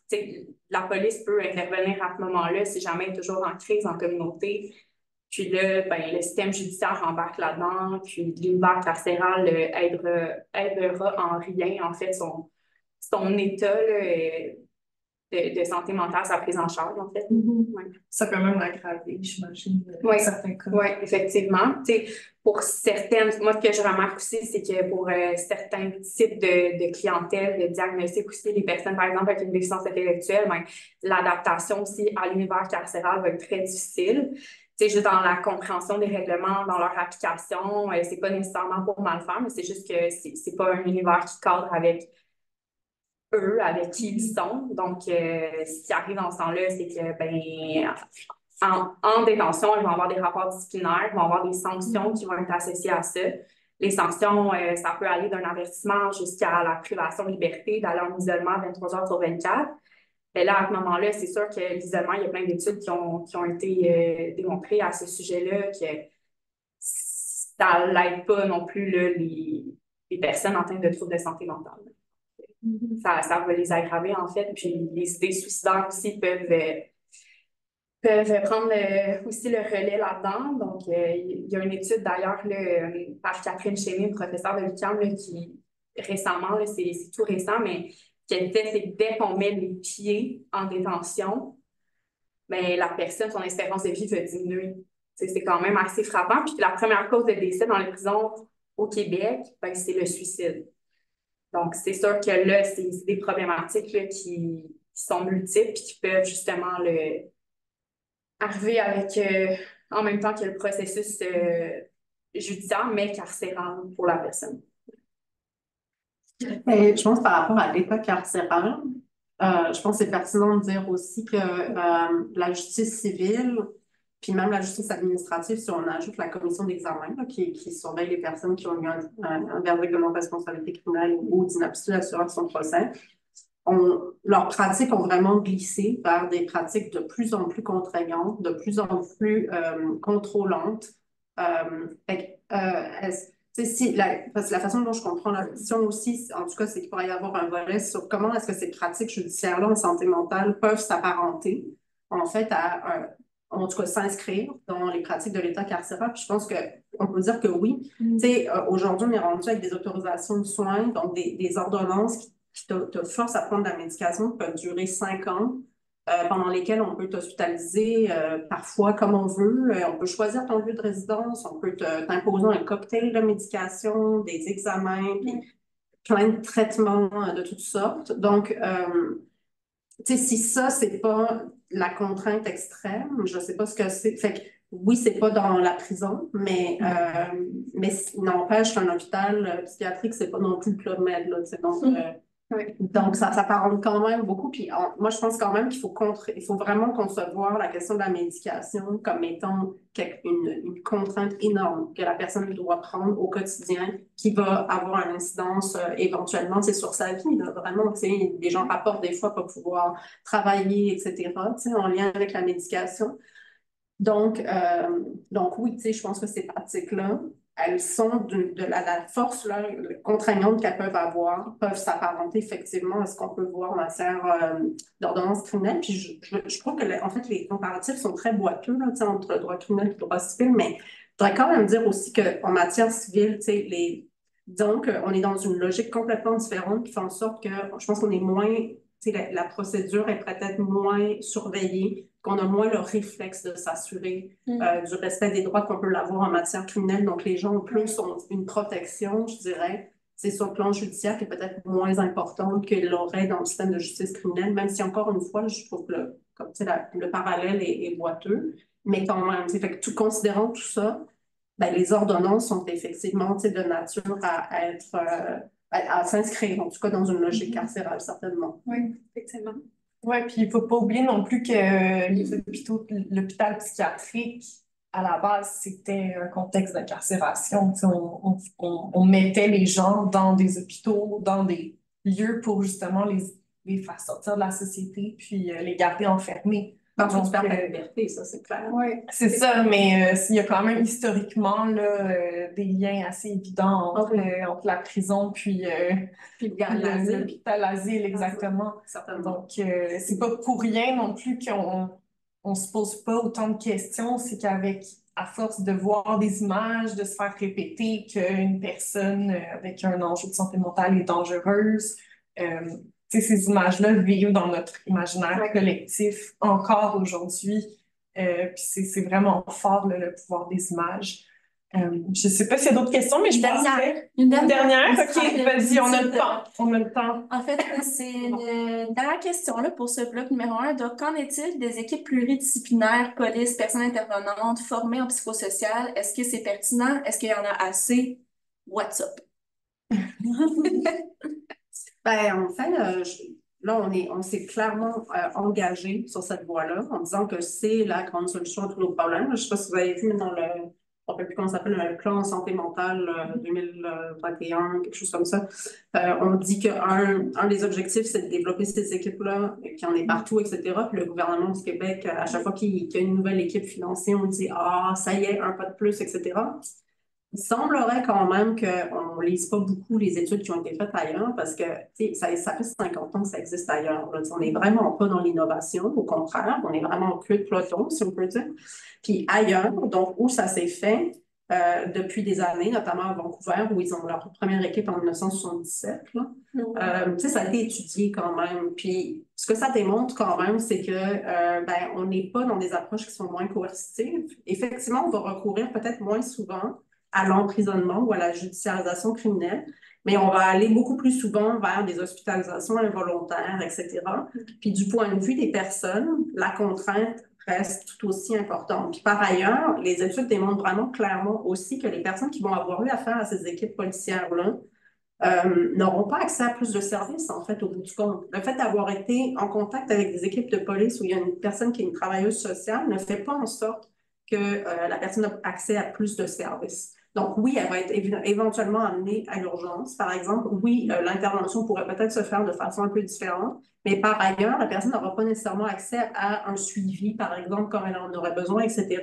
La police peut intervenir à ce moment-là si jamais elle est toujours en crise en communauté. Puis là, ben, le système judiciaire embarque là-dedans. Puis l'univers carcéral aidera en rien, en fait, son état là, de santé mentale, sa prise en charge, en fait. Ouais. Ça peut même l'aggraver, j'imagine, dans certains cas. Oui, effectivement. Pour certaines, moi, ce que je remarque aussi, c'est que pour certains types de clientèle, de diagnostic aussi, les personnes, par exemple, avec une déficience intellectuelle, ben, l'adaptation aussi à l'univers carcéral va être très difficile. Juste dans la compréhension des règlements, dans leur application, c'est pas nécessairement pour mal faire, mais c'est juste que c'est pas un univers qui cadre avec eux, avec qui ils sont. Donc, ce qui arrive dans ce temps-là, c'est que, ben, en détention, ils vont avoir des rapports disciplinaires, ils vont avoir des sanctions qui vont être associées à ça. Les sanctions, ça peut aller d'un avertissement jusqu'à la privation de liberté, d'aller en isolement 23 heures sur 24. Mais là, à ce moment-là, c'est sûr que l'isolement, il y a plein d'études qui ont été démontrées à ce sujet-là, que ça n'aide pas non plus là, les personnes atteintes de troubles de santé mentale. Ça va les aggraver, en fait. Puis les idées suicidaires aussi peuvent prendre aussi le relais là-dedans. Donc, il y a une étude d'ailleurs par Catherine Chénier, professeure de l'UQAM, qui récemment, c'est tout récent, mais qu'elle fait, c'est que dès qu'on met les pieds en détention, bien, la personne, son espérance de vie va diminuer. C'est quand même assez frappant. Puis la première cause de décès dans les prisons au Québec, ben, c'est le suicide. Donc, c'est sûr que là, c'est des problématiques là, qui sont multiples et qui peuvent justement arriver avec, en même temps que le processus judiciaire, mais carcéral pour la personne. Mais je pense par rapport à l'état carcéral, je pense que c'est pertinent de dire aussi que la justice civile, puis même la justice administrative, si on ajoute la commission d'examen qui surveille les personnes qui ont eu un verdict de non-responsabilité criminelle ou d'inaptitude à assurer son procès, leurs pratiques ont vraiment glissé vers des pratiques de plus en plus contraignantes, de plus en plus contrôlantes. Parce que la façon dont je comprends la question aussi, en tout cas, c'est qu'il pourrait y avoir un volet sur comment est-ce que ces pratiques judiciaires-là en santé mentale peuvent s'apparenter, en fait, en tout cas, s'inscrire dans les pratiques de l'État carcéral. Puis je pense qu'on peut dire que oui. Tu sais, aujourd'hui, on est rendu avec des autorisations de soins, donc des ordonnances qui te forcent à prendre de la médication qui peuvent durer 5 ans, pendant lesquelles on peut t'hospitaliser parfois comme on veut. On peut choisir ton lieu de résidence, on peut t'imposer un cocktail de médication, des examens, puis plein de traitements de toutes sortes. Donc, tu sais, si ça, c'est pas la contrainte extrême, je sais pas ce que c'est. Fait que oui, c'est pas dans la prison, mais n'empêche qu'un hôpital psychiatrique, c'est pas non plus le Club Med, là, tu sais. Donc, ça s'apparente quand même beaucoup. Puis, moi, je pense quand même qu'il il faut vraiment concevoir la question de la médication comme étant une contrainte énorme que la personne doit prendre au quotidien, qui va avoir une incidence éventuellement, c'est sur sa vie. Là, vraiment, tu sais, des gens rapportent des fois pas pouvoir travailler, etc., tu sais, en lien avec la médication. Donc oui, tu sais, je pense que ces pratiques-là, elles sont de la force là, contraignante qu'elles peuvent avoir, peuvent s'apparenter effectivement à ce qu'on peut voir en matière d'ordonnance criminelle. Puis je trouve que, en fait, les comparatifs sont très boiteux là, tu sais, entre le droit criminel et le droit civil, mais je voudrais quand même dire aussi qu'en matière civile, tu sais, disons qu'on est dans une logique complètement différente qui fait en sorte que je pense qu'on est moins, tu sais, la procédure est peut-être moins surveillée, qu'on a moins le réflexe de s'assurer du respect des droits qu'on peut l'avoir en matière criminelle. Donc, les gens, en plus, ont une protection, je dirais, c'est sur le plan judiciaire qui est peut-être moins importante qu'ils l'auraient dans le système de justice criminelle, même si, encore une fois, je trouve que comme, le parallèle est boiteux, mais quand même, fait que considérant tout ça, ben, les ordonnances sont effectivement de nature à être à s'inscrire, en tout cas, dans une logique carcérale, certainement. Oui, effectivement. Oui, puis il ne faut pas oublier non plus que l'hôpital psychiatrique, à la base, c'était un contexte d'incarcération. On mettait les gens dans des hôpitaux, dans des lieux pour justement les faire sortir de la société, puis les garder enfermés. Donc, tu perds ta liberté, ça, c'est clair. Oui, c'est ça, mais il y a quand même historiquement là, des liens assez évidents entre la prison puis l'hôpital, l'asile, exactement. Donc, c'est pas pour rien non plus qu'on se pose pas autant de questions, c'est qu'avec, à force de voir des images, de se faire répéter qu'une personne avec un enjeu de santé mentale est dangereuse, ces images-là vivent dans notre imaginaire collectif encore aujourd'hui. Puis c'est vraiment fort le pouvoir des images. Je ne sais pas s'il y a d'autres questions, mais je pense que... Une dernière? OK, vas-y, on a le temps. On a le temps. En fait, c'est une dernière question là, pour ce bloc numéro 1. Donc, qu'en est-il des équipes pluridisciplinaires, police, personnes intervenantes, formées en psychosocial? Est-ce que c'est pertinent? Est-ce qu'il y en a assez? What's up? Ben, en fait, là, on s'est clairement engagé sur cette voie-là en disant que c'est la grande solution à tous nos problèmes. Je ne sais pas si vous avez vu dans je ne sais plus comment ça s'appelle, le plan santé mentale 2021, quelque chose comme ça. On dit qu'un des objectifs, c'est de développer ces équipes-là, qu'il y en ait partout, etc. Puis le gouvernement du Québec, à chaque fois qu'il y a une nouvelle équipe financée, on dit « Ah, ça y est, un pas de plus, etc. » Il semblerait quand même qu'on ne lise pas beaucoup les études qui ont été faites ailleurs parce que ça fait 50 ans que ça existe ailleurs. Là. On n'est vraiment pas dans l'innovation, au contraire, on est vraiment au cul de peloton, si on peut dire. Puis ailleurs, donc où ça s'est fait depuis des années, notamment à Vancouver, où ils ont leur première équipe en 1977, là. Ça a été étudié quand même. Puis ce que ça démontre quand même, c'est que on n'est pas dans des approches qui sont moins coercitives. Effectivement, on va recourir peut-être moins souvent à l'emprisonnement ou à la judiciarisation criminelle, mais on va aller beaucoup plus souvent vers des hospitalisations involontaires, etc. Puis du point de vue des personnes, la contrainte reste tout aussi importante. Puis par ailleurs, les études démontrent vraiment clairement aussi que les personnes qui vont avoir eu affaire à ces équipes policières-là n'auront pas accès à plus de services, en fait, au bout du compte. Le fait d'avoir été en contact avec des équipes de police où il y a une personne qui est une travailleuse sociale ne fait pas en sorte que la personne a accès à plus de services. Donc, oui, elle va être éventuellement amenée à l'urgence. Par exemple, oui, l'intervention pourrait peut-être se faire de façon un peu différente, mais par ailleurs, la personne n'aura pas nécessairement accès à un suivi, par exemple, comme elle en aurait besoin, etc.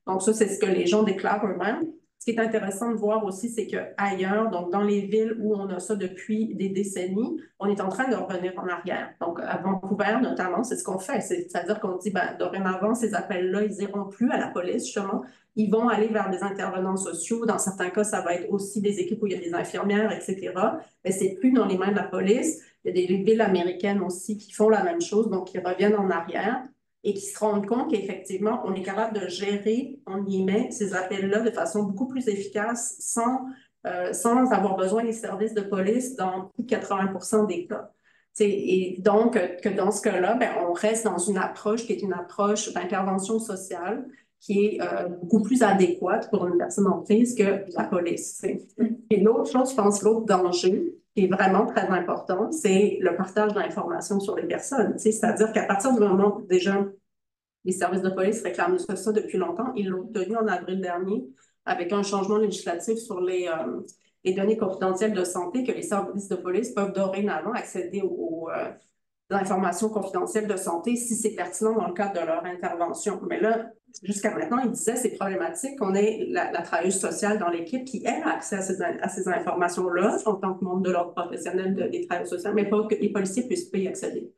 Donc, ça, c'est ce que les gens déclarent eux-mêmes. Ce qui est intéressant de voir aussi, c'est qu'ailleurs, donc dans les villes où on a ça depuis des décennies, on est en train de revenir en arrière. Donc, à Vancouver, notamment, c'est ce qu'on fait. C'est-à-dire qu'on dit, ben, dorénavant, ces appels-là, ils n'iront plus à la police, justement. Ils vont aller vers des intervenants sociaux. Dans certains cas, ça va être aussi des équipes où il y a des infirmières, etc. Mais c'est plus dans les mains de la police. Il y a des villes américaines aussi qui font la même chose, donc qui reviennent en arrière et qui se rendent compte qu'effectivement, on est capable de gérer, on y met ces appels-là de façon beaucoup plus efficace sans avoir besoin des services de police dans plus de 80% des cas. Et donc, que dans ce cas-là, ben, on reste dans une approche qui est une approche d'intervention sociale qui est beaucoup plus adéquate pour une personne en crise que la police. T'sais. Et l'autre chose, je pense, l'autre danger, qui est vraiment très important, c'est le partage d'informations sur les personnes. C'est-à-dire qu'à partir du moment où déjà les services de police réclament ça depuis longtemps, ils l'ont obtenu en avril dernier avec un changement législatif sur les données confidentielles de santé que les services de police peuvent dorénavant accéder aux informations confidentielles de santé si c'est pertinent dans le cadre de leur intervention. Mais là, jusqu'à maintenant, ils disaient c'est problématique qu'on ait la travailleuse sociale dans l'équipe qui, elle, a accès à ces informations-là en tant que membre de l'ordre professionnel des travailleurs sociaux, mais pas que les policiers puissent pas y accéder.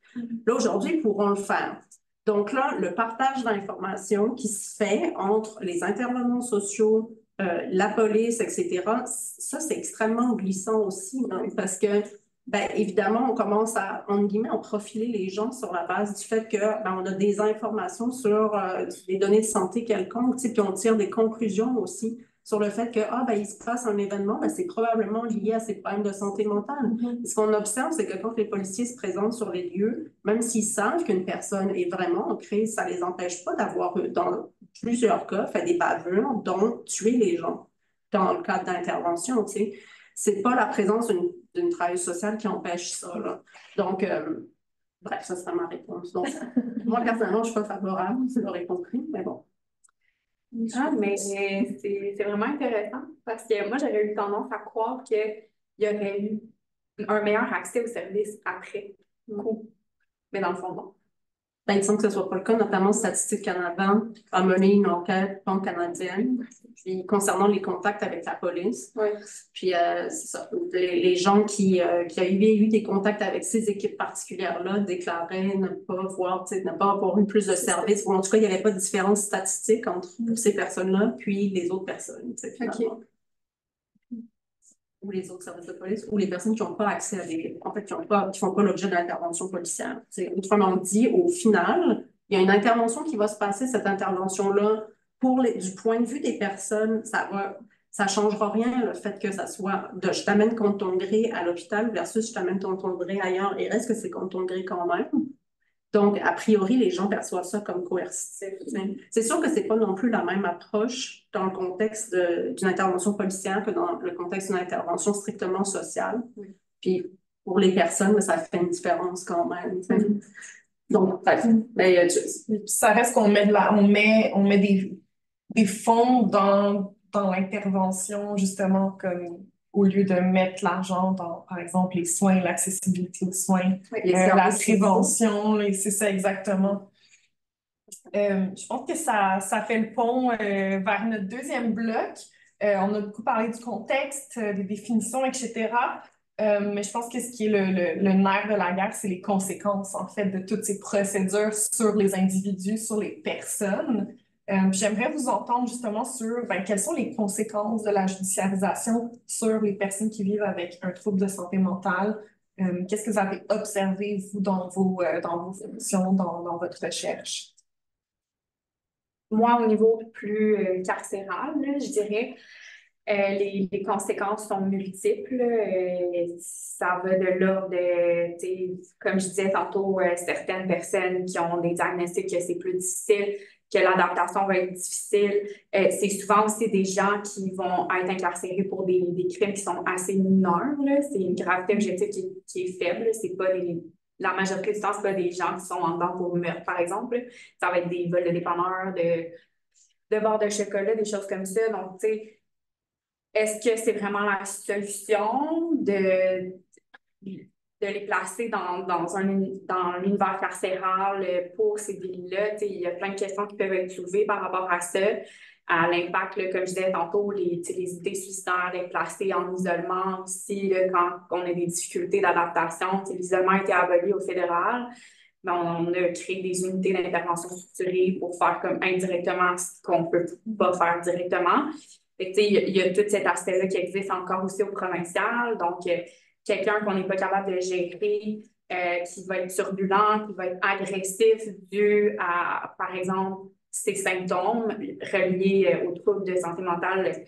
Là, aujourd'hui, ils pourront le faire. Donc là, le partage d'informations qui se fait entre les intervenants sociaux, la police, etc., ça, c'est extrêmement glissant aussi, hein, parce que bien, évidemment, on commence à, entre guillemets, à profiler les gens sur la base du fait que ben, on a des informations sur des données de santé quelconques, puis on tire des conclusions aussi sur le fait que ben, il se passe un événement, ben, c'est probablement lié à ces problèmes de santé mentale. Ce qu'on observe, c'est que quand les policiers se présentent sur les lieux, même s'ils savent qu'une personne est vraiment en crise, ça ne les empêche pas d'avoir, dans plusieurs cas, fait des bavures, dont tuer les gens dans le cadre d'intervention, tu sais. C'est pas la présence d'une travailleuse sociale qui empêche ça, là. Donc, bref, ça sera ma réponse. Donc, moi, personnellement, je ne suis pas favorable, vous l'aurez compris, mais bon. Ah, mais c'est vraiment intéressant parce que moi, j'aurais eu tendance à croire qu'il y aurait eu un meilleur accès aux services après coup. Mais dans le fond, non. Ben, il me semble que ce ne soit pas le cas, notamment Statistique Canada a mené une enquête pan-canadienne puis concernant les contacts avec la police. Oui. Puis c'est ça, les gens qui avaient eu des contacts avec ces équipes particulières-là déclaraient ne pas voir, ne pas avoir eu plus de services, ou en tout cas, il n'y avait pas de différence statistique entre ces personnes-là puis les autres personnes, finalement. OK. Ou les autres services de police, ou les personnes qui n'ont pas accès à des... En fait, qui ne font pas l'objet d'intervention policière. Autrement dit, au final, il y a une intervention qui va se passer, cette intervention-là, du point de vue des personnes, ça changera rien, le fait que ça soit de je t'amène contre ton gré à l'hôpital versus je t'amène contre ton gré ailleurs. Il reste que c'est contre ton gré quand même. Donc, a priori, les gens perçoivent ça comme coercitif. C'est sûr que c'est pas non plus la même approche dans le contexte d'une intervention policière que dans le contexte d'une intervention strictement sociale. Puis, pour les personnes, ça fait une différence quand même. Donc, bref. Mais, ça reste qu'on met on met des fonds dans l'intervention, justement, comme au lieu de mettre l'argent dans, par exemple, les soins, l'accessibilité aux soins, la prévention, c'est ça exactement. Je pense que ça fait le pont vers notre deuxième bloc. On a beaucoup parlé du contexte, des définitions, etc. Mais je pense que ce qui est le nerf de la guerre, c'est les conséquences, en fait, de toutes ces procédures sur les individus, sur les personnes. J'aimerais vous entendre justement sur quelles sont les conséquences de la judiciarisation sur les personnes qui vivent avec un trouble de santé mentale. Qu'est-ce que vous avez observé, vous, dans vos fonctions, dans votre recherche? Moi, au niveau plus carcéral, là, je dirais, les conséquences sont multiples. Ça va de l'ordre de, comme je disais tantôt, certaines personnes qui ont des diagnostics que c'est plus difficile, que l'adaptation va être difficile. C'est souvent aussi des gens qui vont être incarcérés pour des crimes qui sont assez mineurs. C'est une gravité objective qui est faible. C'est pas la majorité du temps, ce pas des gens qui sont en dedans pour meurtre, par exemple. Ça va être des vols de dépanneurs, de barres de chocolat, des choses comme ça. Donc, tu sais, est-ce que c'est vraiment la solution de les placer dans l'univers carcéral pour ces délits-là? Tu sais, il y a plein de questions qui peuvent être soulevées par rapport à ça, à l'impact, là, comme je disais tantôt, tu sais, les idées suicidaires, d'être placés en isolement aussi, là, quand on a des difficultés d'adaptation. Tu sais, l'isolement a été aboli au fédéral. Mais on a créé des unités d'intervention structurée pour faire comme indirectement ce qu'on peut pas faire directement. Fait que, tu sais, il y a tout cet aspect-là qui existe encore aussi au provincial. Donc, quelqu'un qu'on n'est pas capable de gérer, qui va être turbulent, qui va être agressif dû à, par exemple, ses symptômes reliés aux troubles de santé mentale,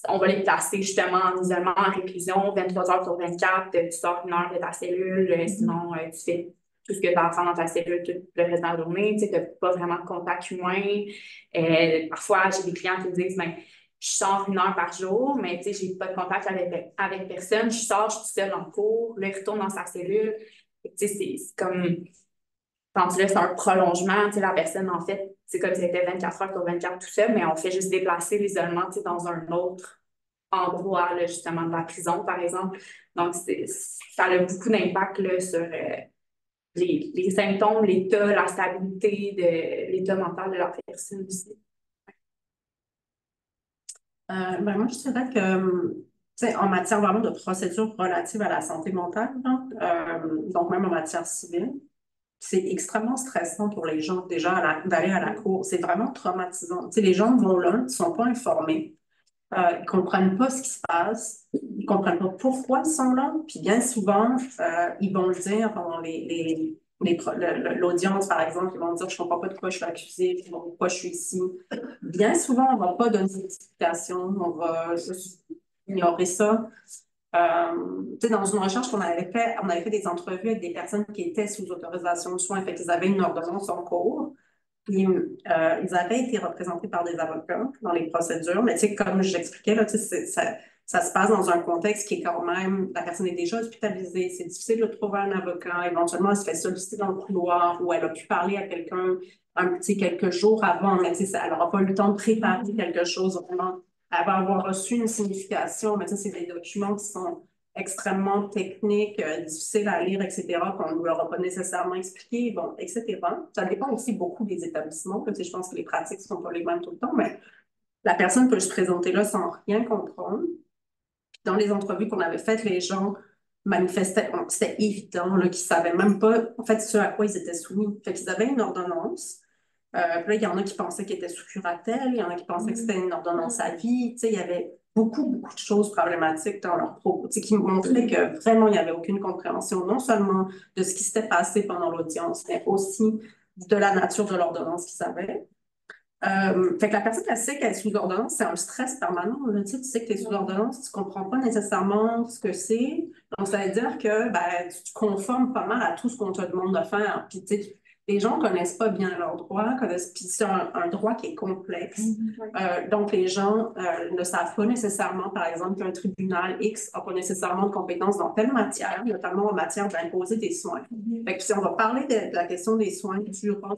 on va les placer justement en isolement, en réclusion, 23 heures sur 24, tu sors 1 heure de ta cellule, sinon tu fais tout ce que tu as à faire dans ta cellule tout le reste de la journée, tu n'as pas vraiment de contact humain. Parfois, j'ai des clients qui me disent, ben, je sors 1 heure par jour, mais je n'ai pas de contact avec personne, je sors, je suis seule en cours, là, il retourne dans sa cellule. C'est comme, quand là, c'est un prolongement, la personne, en fait, c'est comme si c'était 24 heures sur 24 tout seul, mais on fait juste déplacer l'isolement dans un autre endroit, là, justement, de la prison, par exemple. Donc, ça a beaucoup d'impact là, sur les symptômes, l'état, la stabilité de l'état mental de la personne aussi. Ben moi, je dirais que, tu sais, en matière vraiment de procédures relatives à la santé mentale, hein, donc même en matière civile, c'est extrêmement stressant pour les gens déjà d'aller à la cour. C'est vraiment traumatisant. Tu sais, les gens vont là, ils ne sont pas informés, ils ne comprennent pas ce qui se passe, ils ne comprennent pas pourquoi ils sont là. Puis bien souvent, ils vont le dire pendant l'audience, par exemple, ils vont dire, je ne comprends pas de quoi je suis accusée, pourquoi je suis ici. Bien souvent, on ne va pas donner d'explication, on va juste ignorer ça. Tu sais, dans une recherche qu'on avait fait, on avait fait des entrevues avec des personnes qui étaient sous autorisation de soins, fait qu'ils avaient une ordonnance en cours. Puis, ils avaient été représentés par des avocats dans les procédures, mais tu sais, comme j'expliquais, là, tu sais, ça se passe dans un contexte qui est quand même, la personne est déjà hospitalisée, c'est difficile de trouver un avocat, éventuellement, elle se fait solliciter dans le couloir ou elle a pu parler à quelqu'un quelques jours avant, mais tu sais, elle n'aura pas eu le temps de préparer quelque chose vraiment. Elle va avoir reçu une signification, mais tu sais, c'est des documents qui sont extrêmement techniques, difficiles à lire, etc., qu'on ne leur a pas nécessairement expliqué, bon, etc. Ça dépend aussi beaucoup des établissements. Tu sais, je pense que les pratiques ne sont pas les mêmes tout le temps, mais la personne peut se présenter là sans rien comprendre. Dans les entrevues qu'on avait faites, les gens manifestaient, c'était évident qu'ils ne savaient même pas, en fait, ce à quoi ils étaient soumis. Fait qu'ils avaient une ordonnance. Puis là, il y en a qui pensaient qu'ils étaient sous curatelle, il y en a qui pensaient que c'était une ordonnance à vie. Tu sais, il y avait beaucoup de choses problématiques dans leur propos, tu sais, qui montraient que vraiment, il n'y avait aucune compréhension, non seulement de ce qui s'était passé pendant l'audience, mais aussi de la nature de l'ordonnance qu'ils avaient. Fait que la personne, elle sait qu'elle est sous ordonnance, c'est un stress permanent. Là. Tu sais que tu es sous ordonnance, tu ne comprends pas nécessairement ce que c'est. Donc, ça veut dire que ben, tu te conformes pas mal à tout ce qu'on te demande de faire. Puis, tu sais, les gens ne connaissent pas bien leurs droits, puis c'est un droit qui est complexe. Donc, les gens ne savent pas nécessairement, par exemple, qu'un tribunal X n'a pas nécessairement de compétences dans telle matière, notamment en matière d'imposer des soins. Fait que si on va parler de la question des soins durant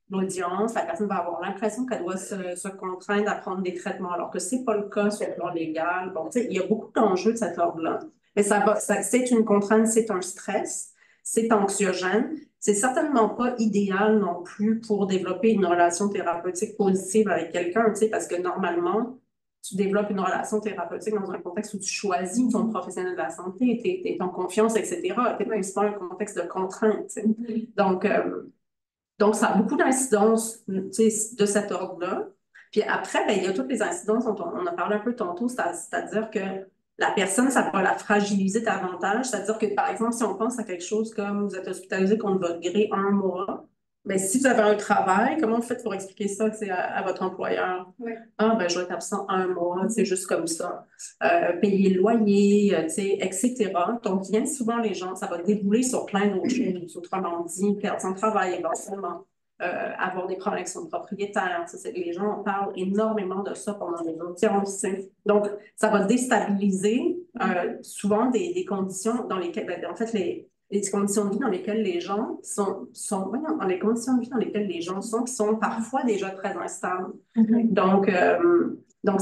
l'audience, la personne va avoir l'impression qu'elle doit se contraindre à prendre des traitements, alors que ce n'est pas le cas sur le plan légal. Bon, tu sais, il y a beaucoup d'enjeux de cet ordre-là. Mais c'est une contrainte, c'est un stress, c'est anxiogène. C'est certainement pas idéal non plus pour développer une relation thérapeutique positive avec quelqu'un, tu sais, parce que normalement, tu développes une relation thérapeutique dans un contexte où tu choisis ton professionnel de la santé, tu es en confiance, etc. Tu n'es pas un contexte de contrainte. Tu sais. Donc, ça a beaucoup d'incidences de cet ordre-là. Puis après, ben, il y a toutes les incidences dont on a parlé un peu tantôt, c'est-à-dire que la personne, ça va la fragiliser davantage. C'est-à-dire que, par exemple, si on pense à quelque chose comme vous êtes hospitalisé contre votre gré 1 mois, bien, si vous avez un travail, comment vous faites pour expliquer ça à votre employeur? Oui. Ah, ben, je vais être absent 1 mois, c'est juste comme ça. Payer le loyer, etc. Donc, bien souvent, les gens, ça va débouler sur plein d'autres choses. Autrement dit, perdre son travail éventuellement. Avoir des problèmes avec son propriétaire. Les gens en parlent énormément de ça pendant les audiences. Donc, ça va déstabiliser souvent des conditions dans lesquelles, en fait, les conditions de vie dans lesquelles les gens voyons, dans les conditions de vie dans lesquelles les gens sont, qui sont parfois déjà très instables. Donc,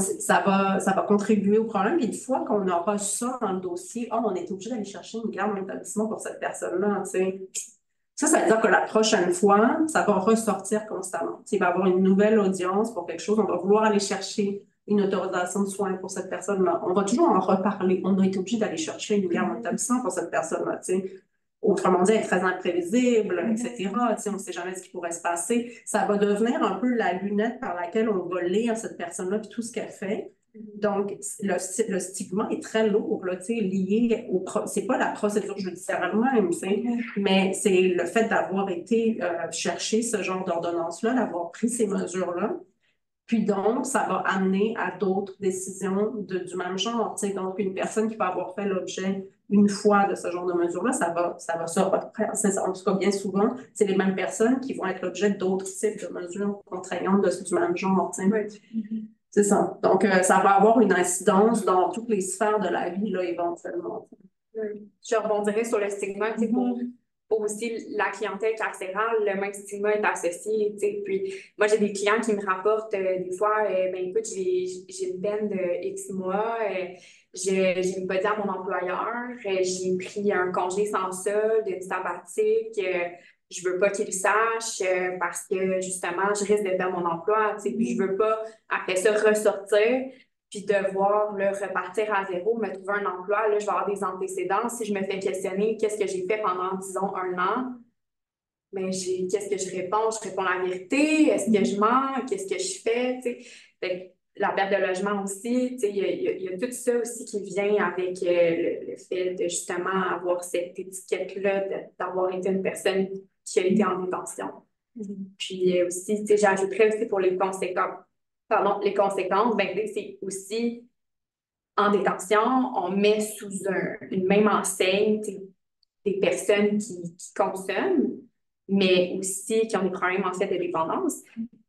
ça va contribuer au problème. Puis une fois qu'on aura ça dans le dossier, on est obligé d'aller chercher une garde d'établissement pour cette personne-là, tu sais. Ça veut dire que la prochaine fois, ça va ressortir constamment. Il va y avoir une nouvelle audience pour quelque chose, on va vouloir aller chercher une autorisation de soins pour cette personne-là. On va toujours en reparler. On a été obligé d'aller chercher une garde d'établissement pour cette personne-là, tu sais. Autrement dit, elle est très imprévisible, etc. On ne sait jamais ce qui pourrait se passer. Ça va devenir un peu la lunette par laquelle on va lire cette personne-là et tout ce qu'elle fait. Donc, le stigma est très lourd, là, lié c'est pas la procédure judiciaire elle-même, mais c'est le fait d'avoir été chercher ce genre d'ordonnance-là, d'avoir pris ces mesures-là. Puis donc, ça va amener à d'autres décisions du même genre. Donc, une personne qui va avoir fait l'objet une fois de ce genre de mesures-là, ça va se représenter. En tout cas, bien souvent, c'est les mêmes personnes qui vont être l'objet d'autres types de mesures contraignantes du même genre. C'est ça. Donc, ça va avoir une incidence dans toutes les sphères de la vie, là, éventuellement. Je rebondirais sur le stigma, pour aussi la clientèle carcérale, le même stigma est associé, Puis, moi, j'ai des clients qui me rapportent des fois, écoute, j'ai une peine de X mois, je n'ai pas dit à mon employeur, j'ai pris un congé sans solde, une sabbatique, je veux pas qu'il le sache parce que, justement, je risque de perdre mon emploi, puis je veux pas, après ça, ressortir puis devoir repartir à zéro, me trouver un emploi. Là, je vais avoir des antécédents. Si je me fais questionner qu'est-ce que j'ai fait pendant, disons, 1 an, mais qu'est-ce que je réponds? Je réponds la vérité. Est-ce que je mens? Qu'est-ce que je fais? Fait, la perte de logement aussi, il y a tout ça aussi qui vient avec le fait de justement avoir cette étiquette-là d'avoir été une personne qui a été en détention. Puis aussi, j'ajouterais aussi pour les conséquences. Les conséquences, c'est aussi en détention, on met sous une même enseigne des personnes qui consomment, mais aussi qui ont des problèmes en fait de dépendance,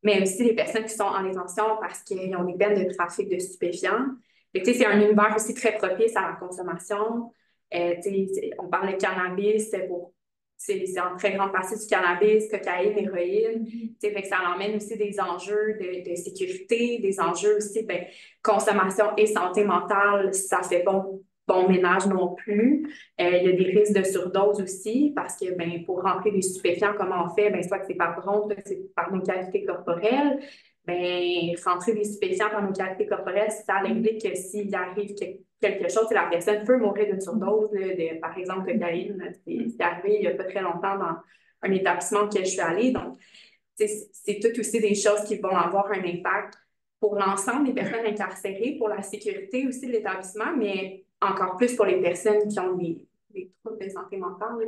mais aussi des personnes qui sont en détention parce qu'ils ont des peines de trafic de stupéfiants. C'est un univers aussi très propice à la consommation. On parle de cannabis c'est en très grande partie du cannabis, cocaïne, héroïne. Fait que ça emmène aussi des enjeux de sécurité, des enjeux aussi, consommation et santé mentale, ça fait bon ménage non plus. Il y a des risques de surdose aussi, parce que pour rentrer des stupéfiants, comment on fait? Soit que c'est par bronche, soit que c'est par nos cavités corporelles. Rentrer des stupéfiants par nos cavités corporelles, ça implique que s'il arrive quelque chose, la personne peut mourir d'une surdose, par exemple, cocaïne. C'est arrivé il n'y a pas très longtemps dans un établissement que je suis allée. Donc, c'est tout aussi des choses qui vont avoir un impact pour l'ensemble des personnes incarcérées, pour la sécurité aussi de l'établissement, mais encore plus pour les personnes qui ont des troubles de santé mentale,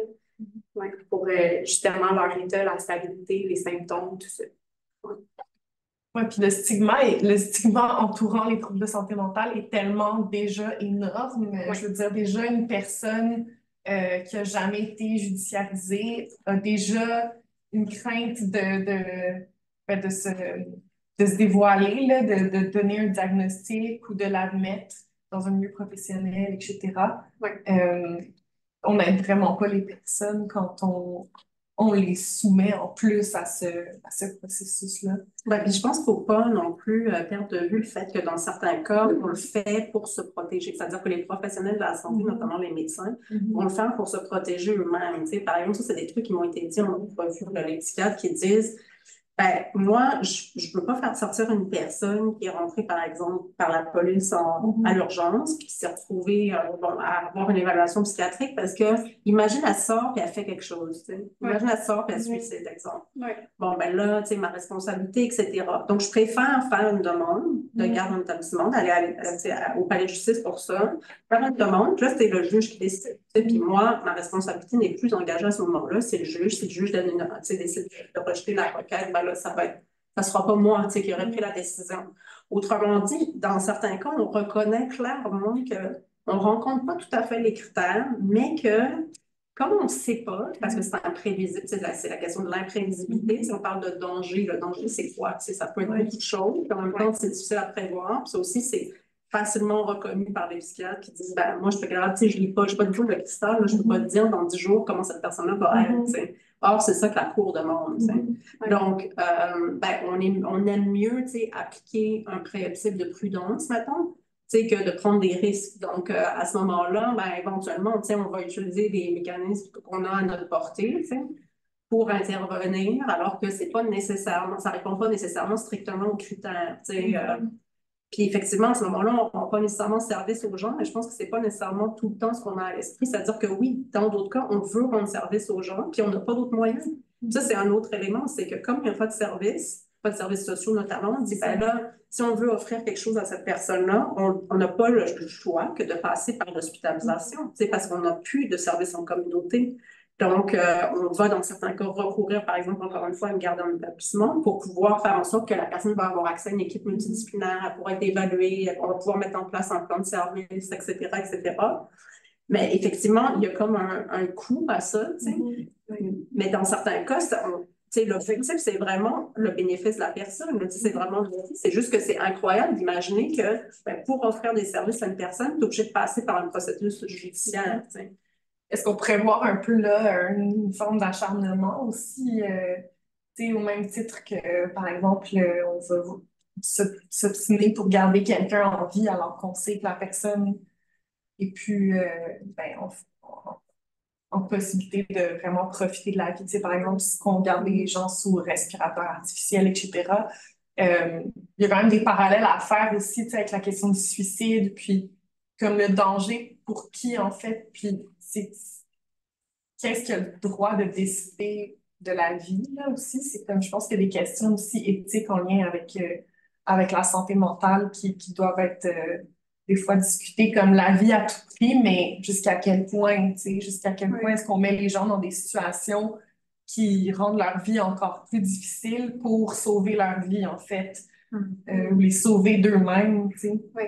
pour justement leur état, la stabilité, les symptômes, tout ça. Oui, puis le stigma entourant les troubles de santé mentale est tellement déjà énorme. Je veux dire, déjà, une personne qui n'a jamais été judiciarisée a déjà une crainte de se dévoiler, là, de donner un diagnostic ou de l'admettre dans un milieu professionnel, etc. On n'aide vraiment pas les personnes quand on les soumet en plus à ce processus-là. Puis je pense qu'il ne faut pas non plus perdre de vue le fait que dans certains cas, on le fait pour se protéger. C'est-à-dire que les professionnels de la santé, notamment les médecins, vont le faire pour se protéger eux-mêmes. Par exemple, ça, c'est des trucs qui m'ont été dit en revue de les psychiatres qui disent moi, je ne peux pas faire sortir une personne qui est rentrée, par exemple, par la police à l'urgence, puis qui s'est retrouvée à avoir une évaluation psychiatrique parce que, imagine, elle sort et elle fait quelque chose. Imagine, elle sort et elle suicide, par exemple. Bon, là, ma responsabilité, etc. Donc, je préfère faire une demande de garde en établissement, d'aller au palais de justice pour ça, faire une demande, là, c'est le juge qui décide. Puis moi, ma responsabilité n'est plus engagée à ce moment-là, c'est le juge. Si le juge décide de rejeter la requête, là, ça sera pas moi qui aurais pris la décision. Autrement dit, dans certains cas, on reconnaît clairement qu'on ne rencontre pas tout à fait les critères, mais que, comme on ne sait pas, parce que c'est imprévisible, c'est la question de l'imprévisibilité, si on parle de danger, le danger, c'est quoi? Ça peut être beaucoup de choses, puis en même temps, c'est difficile à prévoir. Puis ça aussi, c'est facilement reconnus par les psychiatres qui disent, ben, moi, je peux regarder, tu sais, je lis pas, je n'ai pas du tout le cristal, là, je peux pas te dire dans 10 jours comment cette personne-là va être, tu sais. Or, c'est ça que la Cour demande, tu sais. Donc, ben, on aime mieux, tu sais, appliquer un principe de prudence, mettons, tu sais, que de prendre des risques. Donc, à ce moment-là, ben, éventuellement, tu sais, on va utiliser des mécanismes qu'on a à notre portée, tu sais, pour intervenir, alors que c'est pas nécessairement, ça répond pas nécessairement strictement aux critères, tu sais. Puis effectivement, à ce moment-là, on ne rend pas nécessairement service aux gens, mais je pense que c'est pas nécessairement tout le temps ce qu'on a à l'esprit. C'est-à-dire que oui, dans d'autres cas, on veut rendre service aux gens, puis on n'a pas d'autres moyens. Ça, c'est un autre élément, c'est que comme il n'y a pas de services sociaux notamment, on dit, ben là, si on veut offrir quelque chose à cette personne-là, on n'a pas le choix que de passer par l'hospitalisation, tu sais, parce qu'on n'a plus de services en communauté. Donc, on va dans certains cas recourir, par exemple, encore une fois, à une garde en établissement pour pouvoir faire en sorte que la personne va avoir accès à une équipe multidisciplinaire, elle pourra être évaluée, on va pouvoir mettre en place un plan de service, etc., etc. Mais effectivement, il y a comme un coût à ça, tu sais. Mais dans certains cas, tu sais, l'objectif, c'est vraiment le bénéfice de la personne. C'est vraiment c'est juste que c'est incroyable d'imaginer que ben, pour offrir des services à une personne, tu es obligé de passer par un processus judiciaire, tu sais. Est-ce qu'on pourrait voir un peu là une forme d'acharnement aussi, tu sais, au même titre que, par exemple, on va s'obstiner pour garder quelqu'un en vie alors qu'on sait que la personne est plus ben, en possibilité de vraiment profiter de la vie. Tu sais, par exemple, si on garde les gens sous respirateur artificiel, etc., il y a quand même des parallèles à faire aussi, tu sais, avec la question du suicide, puis comme le danger pour qui, en fait, puis c'est qu'est-ce qui a le droit de décider de la vie, là aussi? C'est comme, je pense qu'il y a des questions aussi éthiques en lien avec la santé mentale qui doivent être des fois discutées comme la vie à tout prix, mais jusqu'à quel point, tu sais, jusqu'à quel point est-ce qu'on met les gens dans des situations qui rendent leur vie encore plus difficile pour sauver leur vie, en fait, ou les sauver d'eux-mêmes, tu sais. Oui.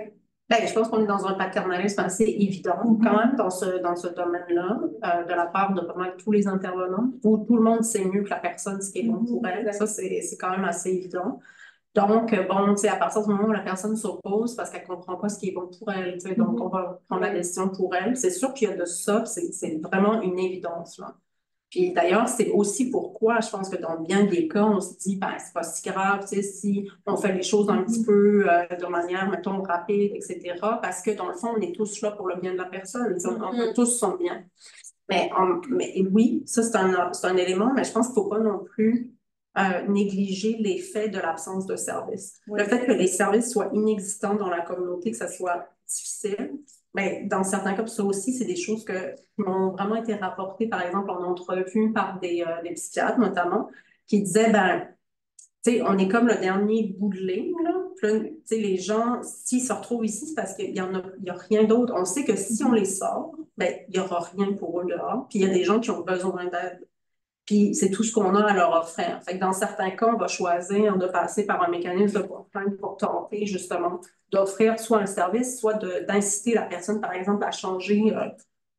Ben, je pense qu'on est dans un paternalisme assez évident quand même dans ce domaine-là, de la part de pas mal tous les intervenants, où tout le monde sait mieux que la personne ce qui est bon pour elle. Ça, c'est quand même assez évident. Donc, bon, tu sais, à partir du moment où la personne s'oppose parce qu'elle comprend pas ce qui est bon pour elle, tu sais, donc on va prendre la décision pour elle. C'est sûr qu'il y a de ça, c'est vraiment une évidence, là. Puis d'ailleurs, c'est aussi pourquoi je pense que dans bien des cas, on se dit, ben, c'est pas si grave, tu sais, si on fait les choses un petit peu de manière, mettons, rapide, etc. Parce que dans le fond, on est tous là pour le bien de la personne. On veut tous son bien. Mais oui, ça, c'est un élément, mais je pense qu'il ne faut pas non plus négliger l'effet de l'absence de service. Le fait que les services soient inexistants dans la communauté, que ça soit difficile, mais dans certains cas, ça aussi, c'est des choses qui m'ont vraiment été rapportées, par exemple, en entrevue par des psychiatres, notamment, qui disaient, ben, tu sais, on est comme le dernier bout de ligne, là. Puis là, tu sais, les gens, s'ils se retrouvent ici, c'est parce qu'il y a rien d'autre. On sait que si on les sort, ben, il n'y aura rien pour eux dehors. Puis il y a des gens qui ont besoin d'aide. Puis c'est tout ce qu'on a à leur offrir. Fait que dans certains cas, on va choisir de passer par un mécanisme de contrainte pour tenter justement d'offrir soit un service, soit d'inciter la personne, par exemple, à changer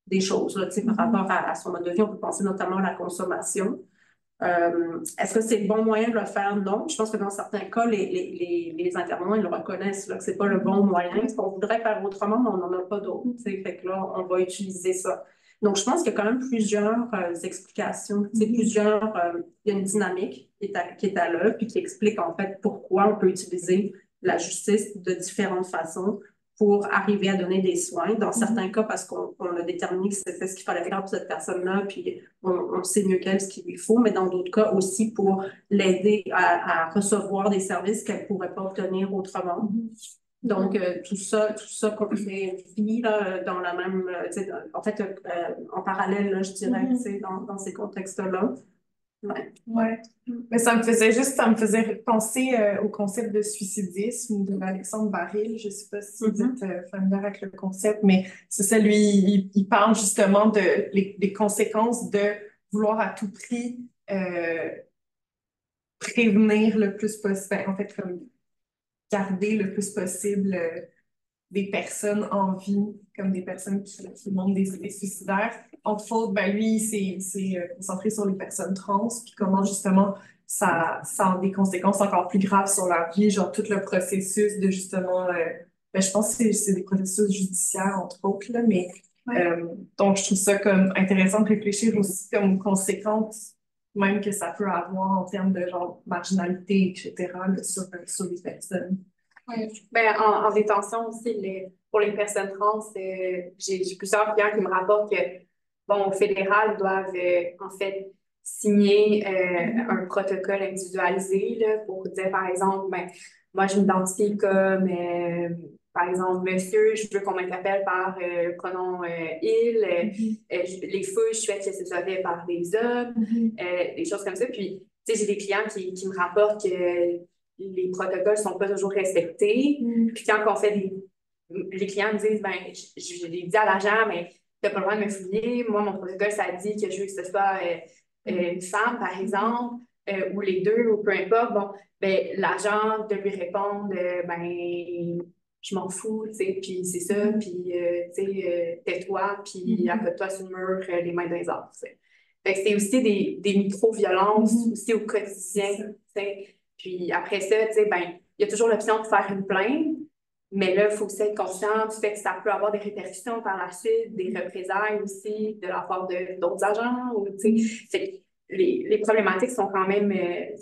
des choses là, par rapport à son mode de vie. On peut penser notamment à la consommation. Est-ce que c'est le bon moyen de le faire? Non. Je pense que dans certains cas, les intervenants, ils le reconnaissent là, que ce n'est pas le bon moyen. Parce qu'on voudrait faire autrement, mais on n'en a pas d'autres. Fait que là, on va utiliser ça. Donc, je pense qu'il y a quand même plusieurs explications. Il y a une dynamique qui est à l'œuvre puis qui explique en fait pourquoi on peut utiliser la justice de différentes façons pour arriver à donner des soins. Dans certains cas, parce qu'on a déterminé que c'était ce qu'il fallait faire pour cette personne-là, puis on sait mieux qu'elle ce qu'il lui faut, mais dans d'autres cas aussi pour l'aider à recevoir des services qu'elle ne pourrait pas obtenir autrement. Donc, tout ça qu'on fait vit là, dans la même, en fait, en parallèle, là, je dirais, dans ces contextes-là. Ouais. Mais ça me faisait penser au concept de suicidisme de Alexandre Baril. Je ne sais pas si vous êtes familière avec le concept, mais c'est ça, lui, il parle justement des conséquences de vouloir à tout prix prévenir le plus possible, en fait, comme garder le plus possible des personnes en vie, comme des personnes qui montrent des idées suicidaires. Entre autres, ben lui, il s'est concentré sur les personnes trans, puis comment justement ça a des conséquences encore plus graves sur leur vie, genre tout le processus de justement Ben, je pense que c'est des processus judiciaires, entre autres, là, mais Ouais. donc je trouve ça comme intéressant de réfléchir aussi comme aux conséquences même que ça peut avoir en termes de genre marginalité, etc., là, sur les personnes. Ouais. Ben, en détention aussi, pour les personnes trans, j'ai plusieurs clients qui me rapportent que, bon, au fédéral, ils doivent en fait signer un protocole individualisé là, pour dire, par exemple, ben, moi, je m'identifie comme, par exemple, monsieur, je veux qu'on m'interpelle par le pronom il, les fouilles, je souhaite que ce soit fait par des hommes, des choses comme ça. Puis, tu sais, j'ai des clients qui me rapportent que les protocoles sont pas toujours respectés. Puis quand on fait les clients me disent, ben, je l'ai dit à l'agent, mais t'as pas le droit de me fouiller. Moi, mon protocole, ça dit que je veux que ce soit une femme, par exemple, ou les deux, ou peu importe. Bon, ben, l'agent de lui répondre, ben, je m'en fous, tu sais, puis c'est ça, puis, tu sais, tais-toi, puis accote-toi sur le mur, les mains dans les arbres, tu sais. Fait que c'est aussi des micro-violences, aussi au quotidien, tu sais. Puis après ça, tu sais, ben, il y a toujours l'option de faire une plainte, mais là, il faut aussi être conscient du fait que ça peut avoir des répercussions par la suite, des représailles aussi de la part d'autres agents. Ou, tu sais, fait que les problématiques sont quand même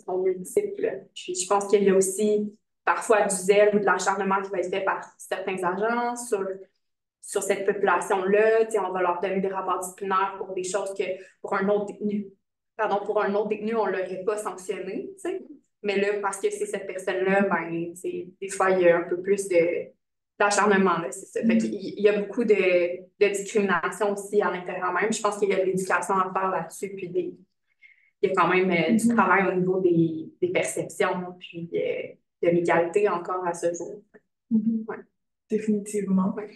sont multiples. Puis je pense qu'il y a aussi parfois du zèle ou de l'acharnement qui va être fait par certains agents sur cette population-là. Tu sais, on va leur donner des rapports disciplinaires pour des choses que pour un autre détenu, pardon, pour un autre détenu, on ne l'aurait pas sanctionné, tu sais. Mais là, parce que c'est cette personne-là, ben, des fois, il y a un peu plus d'acharnement, là, c'est ça. Fait qu'il y a beaucoup de discrimination aussi à l'intérieur même. Je pense qu'il y a de l'éducation à faire là-dessus, puis il y a quand même du travail au niveau des perceptions, puis de l'égalité encore à ce jour. Ouais. Définitivement. Ouais.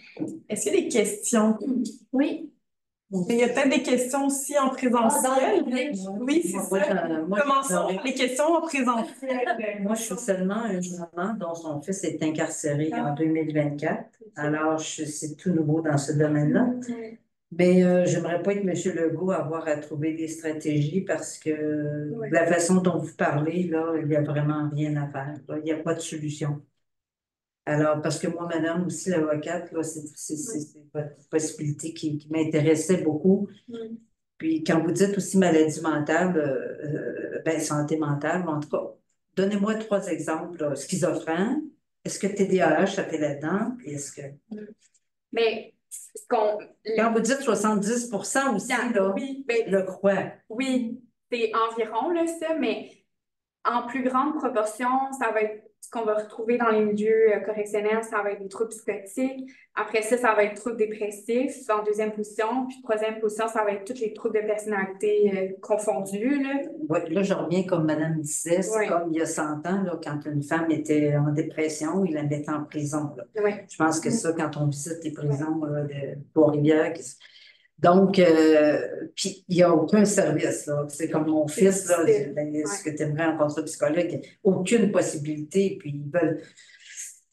Est-ce qu'il y a des questions? Oui. Il y a peut-être des questions aussi en présentiel. Oui, c'est Moi, ça. moi, Commençons par les questions en présentiel. moi, je suis seulement une maman dont son fils est incarcéré en 2024. Alors, c'est tout nouveau dans ce domaine-là. Mais j'aimerais pas être M. Legault à avoir à trouver des stratégies parce que de la façon dont vous parlez, là, il n'y a vraiment rien à faire, là. Il n'y a pas de solution. Alors, parce que moi, madame, aussi, l'avocate, là, c'est votre possibilité qui m'intéressait beaucoup. Puis, quand vous dites aussi maladie mentale, ben, santé mentale, en tout cas, donnez-moi 3 exemples, là. Schizophrène, est-ce que TDAH, ça fait là-dedans? Puis est-ce que... Mais Quand vous dites 70% aussi, là, oui, ben, je le crois. oui, c'est environ là, ça, mais en plus grande proportion, ça va être ce qu'on va retrouver dans les milieux correctionnels, ça va être des troubles psychotiques. Après ça va être troubles dépressifs en deuxième position. Puis troisième position, ça va être tous les troubles de personnalité confondus, là. Ouais, là, je reviens comme Madame disait, c'est comme il y a 100 ans, là, quand une femme était en dépression, ils la mettaient en prison, là. Ouais. Je pense que ça, quand on visite les prisons là, de Trois-Rivières, donc, puis il n'y a aucun service, là. C'est comme mon fils, là, est-ce que tu aimerais rencontrer un psychologue? Aucune possibilité, puis ils veulent,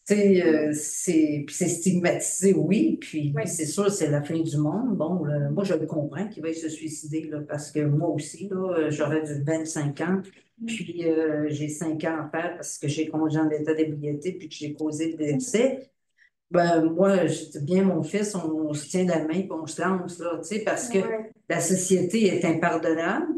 tu sais, c'est stigmatisé, oui, puis oui, c'est sûr, c'est la fin du monde. Bon, là, moi, je le comprends qu'il veuille se suicider, là, parce que moi aussi, là, j'aurais du 25 ans, puis j'ai 5 ans à faire parce que j'ai congé en état d'ébriété, puis que j'ai causé le décès. Ben, moi, je dis bien, mon fils, on se tient la main et on se lance, là, tu sais, parce que la société est impardonnable,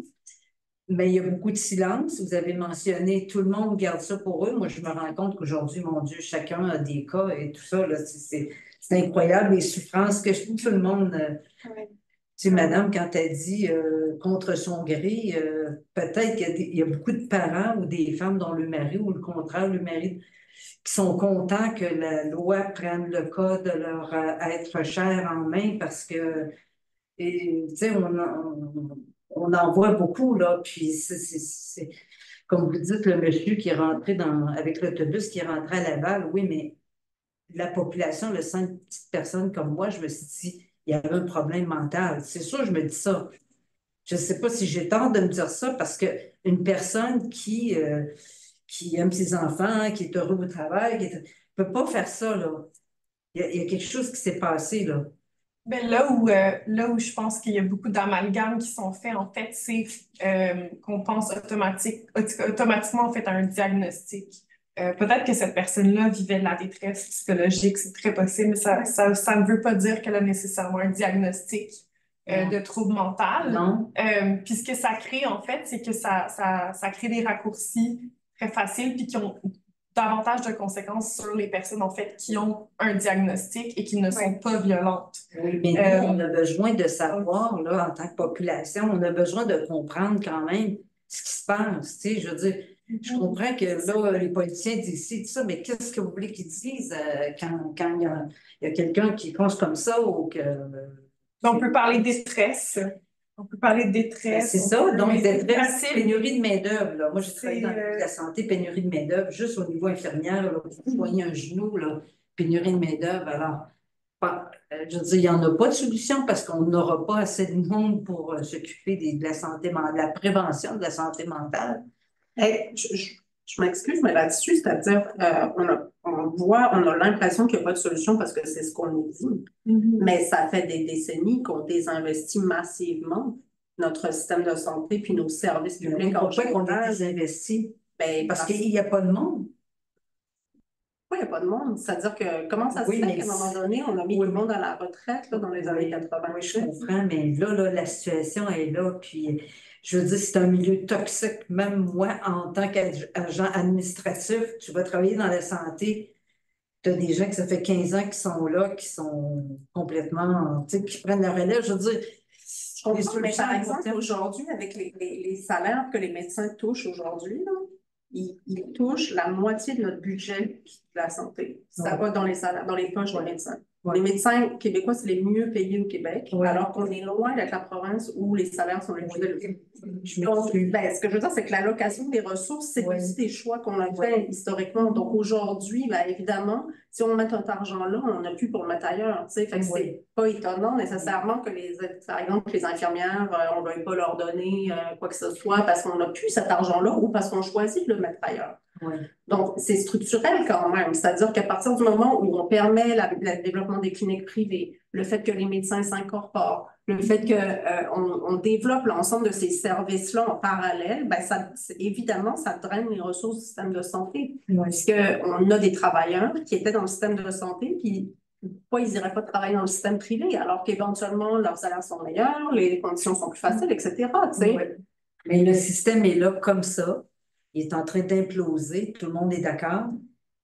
mais il y a beaucoup de silence. Vous avez mentionné, tout le monde garde ça pour eux. Moi, je me rends compte qu'aujourd'hui, mon Dieu, chacun a des cas et tout ça, là, c'est incroyable, les souffrances que tout le monde... Tu sais, madame, quand elle dit contre son gré, peut-être qu'il y a beaucoup de parents ou des femmes dont le mari ou le contraire, le mari qui sont contents que la loi prenne le cas de leur être cher en main parce que, tu sais, on en voit beaucoup, là, puis comme vous dites, le monsieur qui est rentré avec l'autobus qui est rentré à Laval, oui, mais la population, le 5 petites personnes comme moi, je me suis dit, il y avait un problème mental. C'est sûr, je me dis ça. Je ne sais pas si j'ai tort de me dire ça parce qu'une personne qui aime ses enfants, qui est heureux au travail, ne peut pas faire ça, là. Il y a quelque chose qui s'est passé, là. Ben là où je pense qu'il y a beaucoup d'amalgames qui sont faits, en fait, c'est qu'on pense automatiquement en fait, à un diagnostic. peut-être que cette personne-là vivait de la détresse psychologique, c'est très possible, mais ça ne veut pas dire qu'elle a nécessairement un diagnostic de trouble mental. Non. Puis ce que ça crée, en fait, c'est que ça crée des raccourcis très faciles puis qui ont davantage de conséquences sur les personnes, en fait, qui ont un diagnostic et qui ne sont pas violentes. Oui, mais nous, on a besoin de savoir, là, en tant que population, on a besoin de comprendre quand même ce qui se passe, tu sais, je veux dire, je comprends que là, les politiciens disent ci, ça, mais qu'est-ce que vous voulez qu'ils disent quand il y a quelqu'un qui pense comme ça ou que... On peut parler de détresse. On peut parler de détresse. C'est ça, donc détresse, facile. pénurie de main-d'œuvre, là. Moi, j'ai travaillé dans la santé, pénurie de main-d'œuvre, juste au niveau infirmière, là, pour soigner un genou, là, pénurie de main-d'œuvre. Alors, je veux dire, il n'y en a pas de solution parce qu'on n'aura pas assez de monde pour s'occuper de la santé mentale, de la prévention de la santé mentale. Hey, je m'excuse, mais là-dessus, c'est-à-dire, on a l'impression qu'il n'y a pas de solution parce que c'est ce qu'on nous dit. Mais ça fait des décennies qu'on désinvestit massivement notre système de santé puis nos services publics. Pourquoi qu'on désinvestit? Ben, parce qu'il n'y a pas de monde. Pourquoi il n'y a pas de monde? C'est-à-dire que comment ça se fait qu'à un moment donné, on a mis tout le monde à la retraite là, dans les années 80? Oui, je comprends, mais là, la situation est là, puis je veux dire, c'est un milieu toxique. Même moi, en tant qu'agent administratif, tu vas travailler dans la santé, tu as des gens qui ça fait 15 ans qui sont là, qui sont complètement, tu sais, qui prennent la relève. Je veux dire, mais par exemple, aujourd'hui, avec les salaires que les médecins touchent aujourd'hui, ils touchent la moitié de notre budget de la santé. Ça va dans les salaires, dans les poches des médecins. Les médecins québécois, c'est les mieux payés au Québec, alors qu'on est loin d'être la province où les salaires sont les plus élevés. Donc, ce que je veux dire, c'est que l'allocation des ressources, c'est aussi des choix qu'on a fait historiquement. Donc, aujourd'hui, évidemment, si on met cet argent-là, on n'a plus pour le mettre ailleurs. Fait que c'est pas étonnant nécessairement que, par exemple, les infirmières, on ne veuille pas leur donner quoi que ce soit parce qu'on n'a plus cet argent-là ou parce qu'on choisit de le mettre ailleurs. Donc, c'est structurel quand même. C'est-à-dire qu'à partir du moment où on permet le développement des cliniques privées, le fait que les médecins s'incorporent, le fait qu'on développe l'ensemble de ces services-là en parallèle, évidemment, ça draine les ressources du système de santé. Puisqu'on a des travailleurs qui étaient dans le système de santé, puis pourquoi ils n'iraient pas travailler dans le système privé alors qu'éventuellement leurs salaires sont meilleurs, les conditions sont plus faciles, etc. Mais le système est là comme ça. Il est en train d'imploser, tout le monde est d'accord,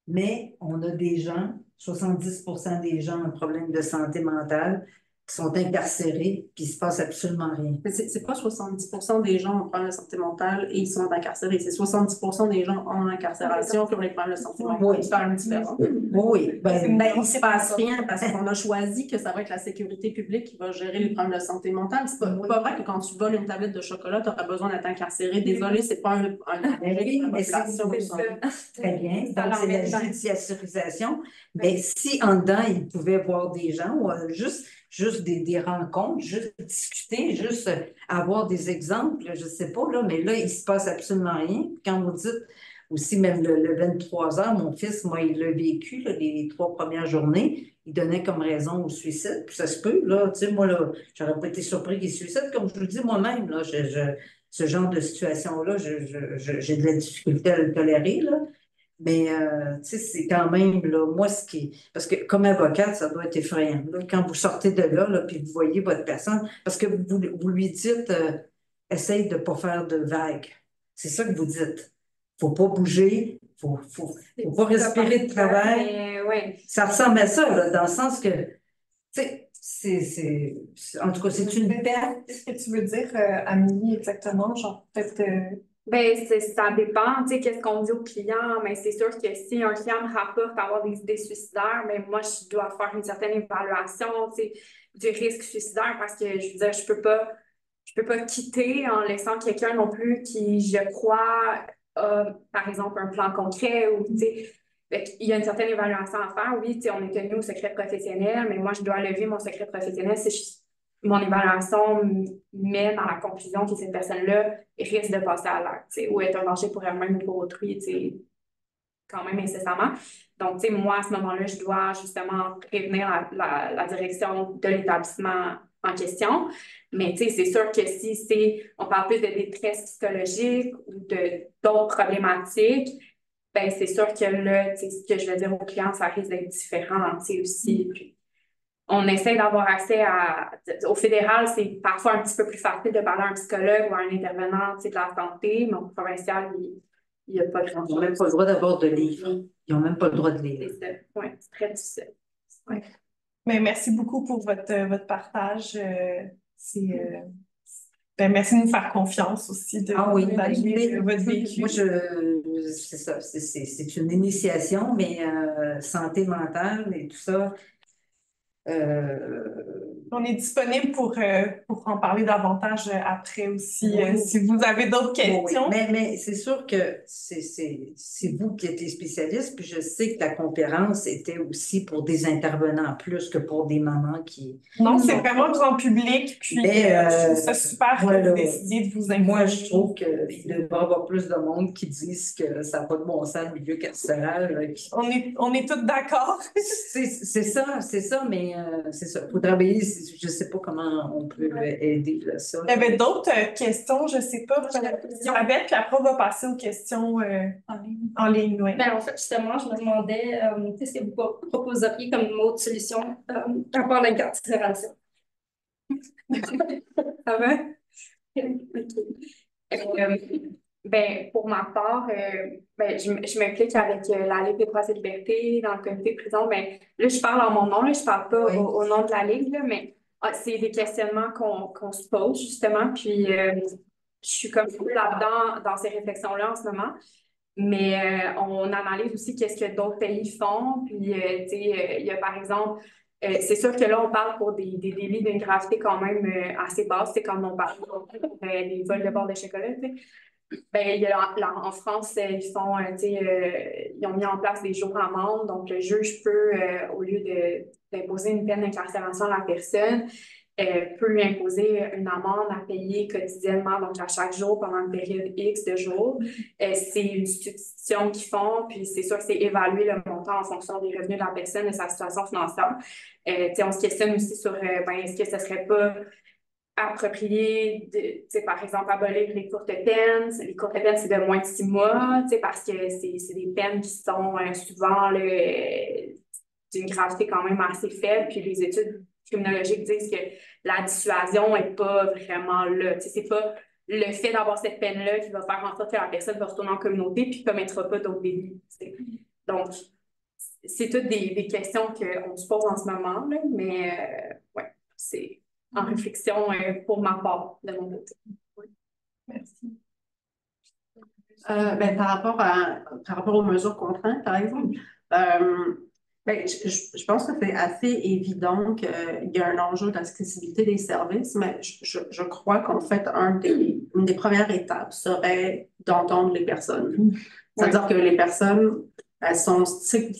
mais on a des gens, 70% des gens ont un problème de santé mentale, qui sont incarcérés, puis il ne se passe absolument rien. C'est pas 70% des gens ont un problème de santé mentale et ils sont incarcérés. C'est 70% des gens en incarcération qui ont des problèmes de santé mentale. C'est quand même différent. Oui. Il ne se passe rien parce qu'on a choisi que ça va être la sécurité publique qui va gérer les problèmes de santé mentale. C'est pas vrai que quand tu voles une tablette de chocolat, tu auras besoin d'être incarcéré. Désolé, c'est pas un mais c'est très bien. Donc, c'est la judiciarisation. Mais si en dedans, il pouvait y avoir des gens ou juste des rencontres, juste discuter, juste avoir des exemples, je ne sais pas, là, mais là, il ne se passe absolument rien. Quand vous dites aussi, même le 23 heures, mon fils, moi, il l'a vécu, là, les 3 premières journées, il donnait comme raison au suicide, puis ça se peut, là, tu sais, moi, là, j'aurais pas été surpris qu'il suicide, comme je vous le dis moi-même, là, ce genre de situation-là, j'ai de la difficulté à le tolérer, là. Mais, tu sais, c'est quand même, là, moi, parce que comme avocate, ça doit être effrayant. Là, quand vous sortez de là, puis vous voyez votre personne, parce que vous lui dites, essaye de ne pas faire de vagues. C'est ça que vous dites. Faut pas bouger, faut pas respirer de travail. Ça ressemble à ça, là, dans le sens que, tu sais, en tout cas, c'est une perte. Qu'est-ce que tu veux dire, Amélie, exactement? Genre, peut-être... ça dépend, tu sais, qu'est-ce qu'on dit aux clients, mais c'est sûr que si un client me rapporte avoir des idées suicidaires, mais moi, je dois faire une certaine évaluation, tu sais, du risque suicidaire parce que, je veux dire, je peux pas quitter en laissant quelqu'un non plus qui, je crois, a, par exemple, un plan concret ou, tu sais, il y a une certaine évaluation à faire. Oui, tu sais, on est tenu au secret professionnel, mais moi, je dois lever mon secret professionnel si mon évaluation met dans la conclusion que cette personne-là risque de passer à l'acte, ou être un danger pour elle-même ou pour autrui, quand même incessamment. Donc, moi, à ce moment-là, je dois justement prévenir la direction de l'établissement en question. Mais, c'est sûr que si on parle plus de détresse psychologique ou d'autres problématiques, ben c'est sûr que là, tu sais, ce que je vais dire aux clients, ça risque d'être différent, tu sais, aussi. Puis, on essaie d'avoir accès au fédéral, c'est parfois un petit peu plus facile de parler à un psychologue ou à un intervenant, tu sais, de la santé, mais au provincial, il n'y a pas Ils n'ont grand-chose. même pas le droit d'avoir de livres. Ils n'ont même pas le droit de lire. C'est ça, oui, c'est très difficile. Ouais. Mais merci beaucoup pour votre partage. Ben, merci de nous faire confiance aussi, de Ah oui, partager votre vécu. moi, c'est ça, c'est une initiation, mais santé mentale et tout ça, On est disponible pour en parler davantage après aussi, Oui. si vous avez d'autres oui, questions. mais c'est sûr que c'est vous qui êtes les spécialistes, puis je sais que la conférence était aussi pour des intervenants plus que pour des mamans qui... Non, c'est vraiment grand public, puis Mais, je trouve ça super que voilà. vous décidiez de vous informer. Moi, je trouve qu'il devrait y avoir plus de monde qui disent que ça n'a pas de bon sens le milieu carcéral. On est tous d'accord. C'est ça, mais c'est ça. Il faut travailler, je ne sais pas comment on peut aider là, ça. Il y avait d'autres questions, je ne sais pas, Elisabeth, puis après on va passer aux questions en ligne. Ouais. Ben, en fait, justement, je me demandais qu'est-ce que vous proposeriez comme autre solution à part l'incarcération? Ça va? Ben, pour ma part, ben, je m'implique avec la Ligue des droits et libertés dans le comité de prison. Ben, là, je parle en mon nom, là, je parle pas Oui. au nom de la Ligue, là, mais c'est des questionnements qu'on se pose, justement. Puis, je suis comme un peu là-dedans, dans ces réflexions-là en ce moment. Mais on analyse aussi qu'est-ce que d'autres pays font. Puis, tu sais, il y a par exemple, c'est sûr que là, on parle pour des délits d'une gravité quand même assez basse. C'est comme on parle pour les vols de bord de chocolat, tu sais. Ben, il y a, en France, ils font, tu sais, ils ont mis en place des jours d'amende. Donc, le juge peut, au lieu d'imposer une peine d'incarcération à la personne, peut lui imposer une amende à payer quotidiennement, donc à chaque jour pendant une période X de jours. C'est une substitution qu'ils font, puis c'est sûr que c'est évaluer le montant en fonction des revenus de la personne, de sa situation financière. Tu sais, on se questionne aussi sur, ben, est-ce que ce serait pas approprié, par exemple, abolir les courtes peines. Les courtes peines, c'est de moins de 6 mois, parce que c'est des peines qui sont souvent d'une gravité quand même assez faible. Puis les études criminologiques disent que la dissuasion n'est pas vraiment là. C'est pas le fait d'avoir cette peine-là qui va faire en sorte que la personne va retourner en communauté puis ne commettra pas d'autres délits. Donc, c'est toutes des questions qu'on se pose en ce moment, là, mais ouais, c'est en réflexion pour ma part, de mon côté. Oui. Merci. Ben, par rapport aux mesures contraintes, par exemple, ben, je pense que c'est assez évident qu'il y a un enjeu d'accessibilité des services, mais je crois qu'en fait, une des premières étapes serait d'entendre les personnes. C'est-à-dire que les personnes, elles sont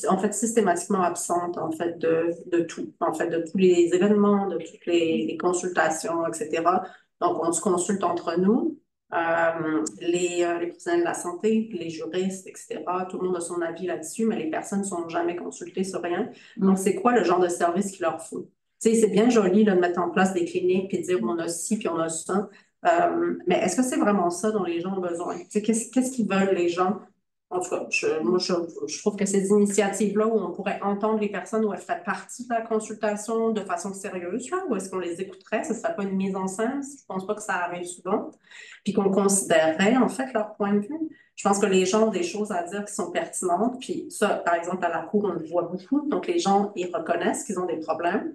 en fait systématiquement absentes en fait de tout, en fait de tous les événements, de toutes les consultations, etc. Donc, on se consulte entre nous. Les professionnels de la santé, les juristes, etc. Tout le monde a son avis là-dessus, mais les personnes ne sont jamais consultées sur rien. Donc, c'est quoi le genre de service qu'il leur faut? Tu sais, c'est bien joli là, de mettre en place des cliniques puis de dire on a ci puis on a ça. Mais est-ce que c'est vraiment ça dont les gens ont besoin? Tu sais, qu'est-ce qu'ils veulent les gens? En tout cas, je trouve que ces initiatives-là où on pourrait entendre les personnes, où elles feraient partie de la consultation de façon sérieuse, là, où est-ce qu'on les écouterait, ce ne serait pas une mise en scène, je ne pense pas que ça arrive souvent, puis qu'on considérerait en fait leur point de vue. Je pense que les gens ont des choses à dire qui sont pertinentes, puis ça, par exemple, à la cour, on le voit beaucoup, donc les gens, ils reconnaissent qu'ils ont des problèmes,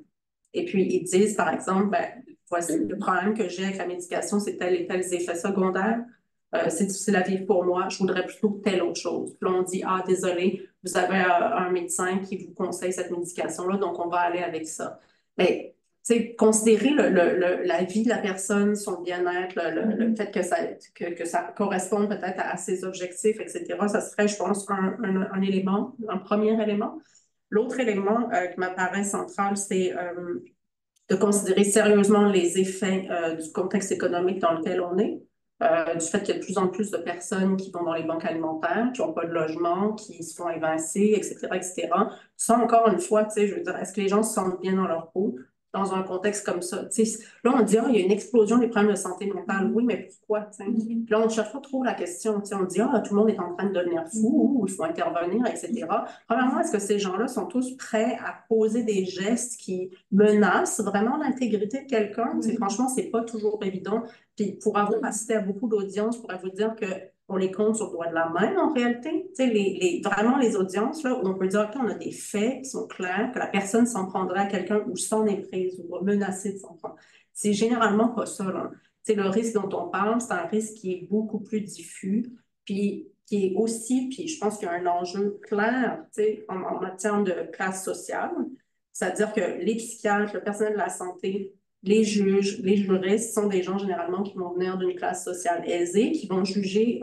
et puis ils disent, par exemple, ben, voici le problème que j'ai avec la médication, c'est tel et tels effets secondaires. C'est difficile à vivre pour moi, je voudrais plutôt telle autre chose. Puis là, on dit, ah, désolé, vous avez un médecin qui vous conseille cette médication-là, donc on va aller avec ça. Mais, tu sais, considérer la vie de la personne, son bien-être, le fait que ça corresponde peut-être à ses objectifs, etc., ça serait, je pense, un élément, un premier élément. L'autre élément qui m'apparaît central, c'est de considérer sérieusement les effets du contexte économique dans lequel on est. Du fait qu'il y a de plus en plus de personnes qui vont dans les banques alimentaires, qui n'ont pas de logement, qui se font évincer, etc., etc. Ça, encore une fois, tu sais, je veux dire, est-ce que les gens se sentent bien dans leur peau? dans un contexte comme ça. Là, on dit, il y a une explosion des problèmes de santé mentale. Oui, mais pourquoi? Puis là, on ne cherche pas trop la question. On dit, tout le monde est en train de devenir fou, ou il faut intervenir, etc. Premièrement, est-ce que ces gens-là sont tous prêts à poser des gestes qui menacent vraiment l'intégrité de quelqu'un? Franchement, c'est pas toujours évident. Puis pour avoir assisté à beaucoup d'audiences, je pourrais vous dire que on les compte sur le doigt de la main, en réalité. Vraiment, les audiences, là, où on peut dire qu'on a des faits qui sont clairs, que la personne s'en prendrait à quelqu'un ou s'en est prise ou va menacer de s'en prendre. C'est généralement pas ça, là. Le risque dont on parle, c'est un risque qui est beaucoup plus diffus, puis qui est aussi, puis je pense qu'il y a un enjeu clair, en matière de classe sociale. C'est-à-dire que les psychiatres, le personnel de la santé, les juges, les juristes sont des gens généralement qui vont venir d'une classe sociale aisée, qui vont juger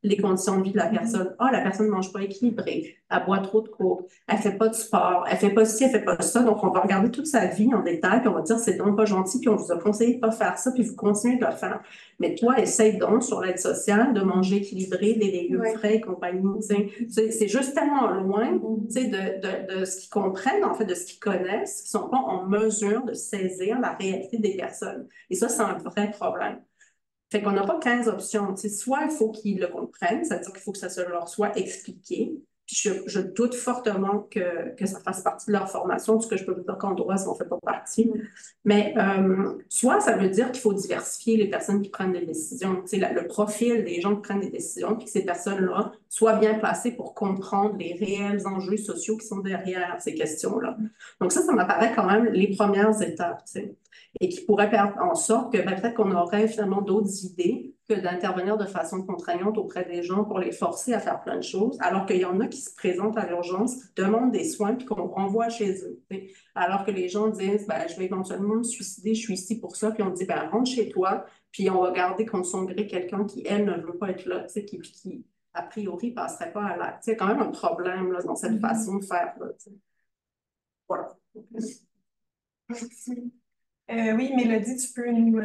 les conditions de vie de la personne. La personne ne mange pas équilibré, elle boit trop de coke, elle fait pas de sport, elle fait pas ci, elle fait pas ça. Donc, on va regarder toute sa vie en détail, puis on va dire c'est donc pas gentil, puis on vous a conseillé de pas faire ça, puis vous continuez de le faire. Mais toi, essaye donc sur l'aide sociale de manger équilibré, des légumes frais et compagnie. C'est juste tellement loin de ce qu'ils comprennent, en fait, de ce qu'ils connaissent, qu'ils ne sont pas en mesure de saisir la réalité des personnes. Et ça, c'est un vrai problème. Fait qu'on n'a pas 15 options. Soit il faut qu'ils le comprennent, c'est-à-dire qu'il faut que ça se leur soit expliqué. Puis je doute fortement que ça fasse partie de leur formation, tout ce que je peux vous dire qu'en droit, ça n'en fait pas partie. Mais soit ça veut dire qu'il faut diversifier les personnes qui prennent des décisions, le profil des gens qui prennent des décisions, puis que ces personnes-là soient bien placées pour comprendre les réels enjeux sociaux qui sont derrière ces questions-là. Donc ça m'apparaît quand même les premières étapes, et qui pourrait faire en sorte que peut-être qu'on aurait finalement d'autres idées que d'intervenir de façon contraignante auprès des gens pour les forcer à faire plein de choses, alors qu'il y en a qui se présentent à l'urgence, qui demandent des soins, puis qu'on renvoie chez eux. Alors que les gens disent, je vais éventuellement me suicider, je suis ici pour ça, puis on dit, rentre chez toi, puis on va garder contre son gré quelqu'un qui, elle, ne veut pas être là, qui a priori, passerait pas à l'acte. Il y a quand même un problème là, dans cette façon de faire. Là, voilà. Oui, Mélodie, tu peux nous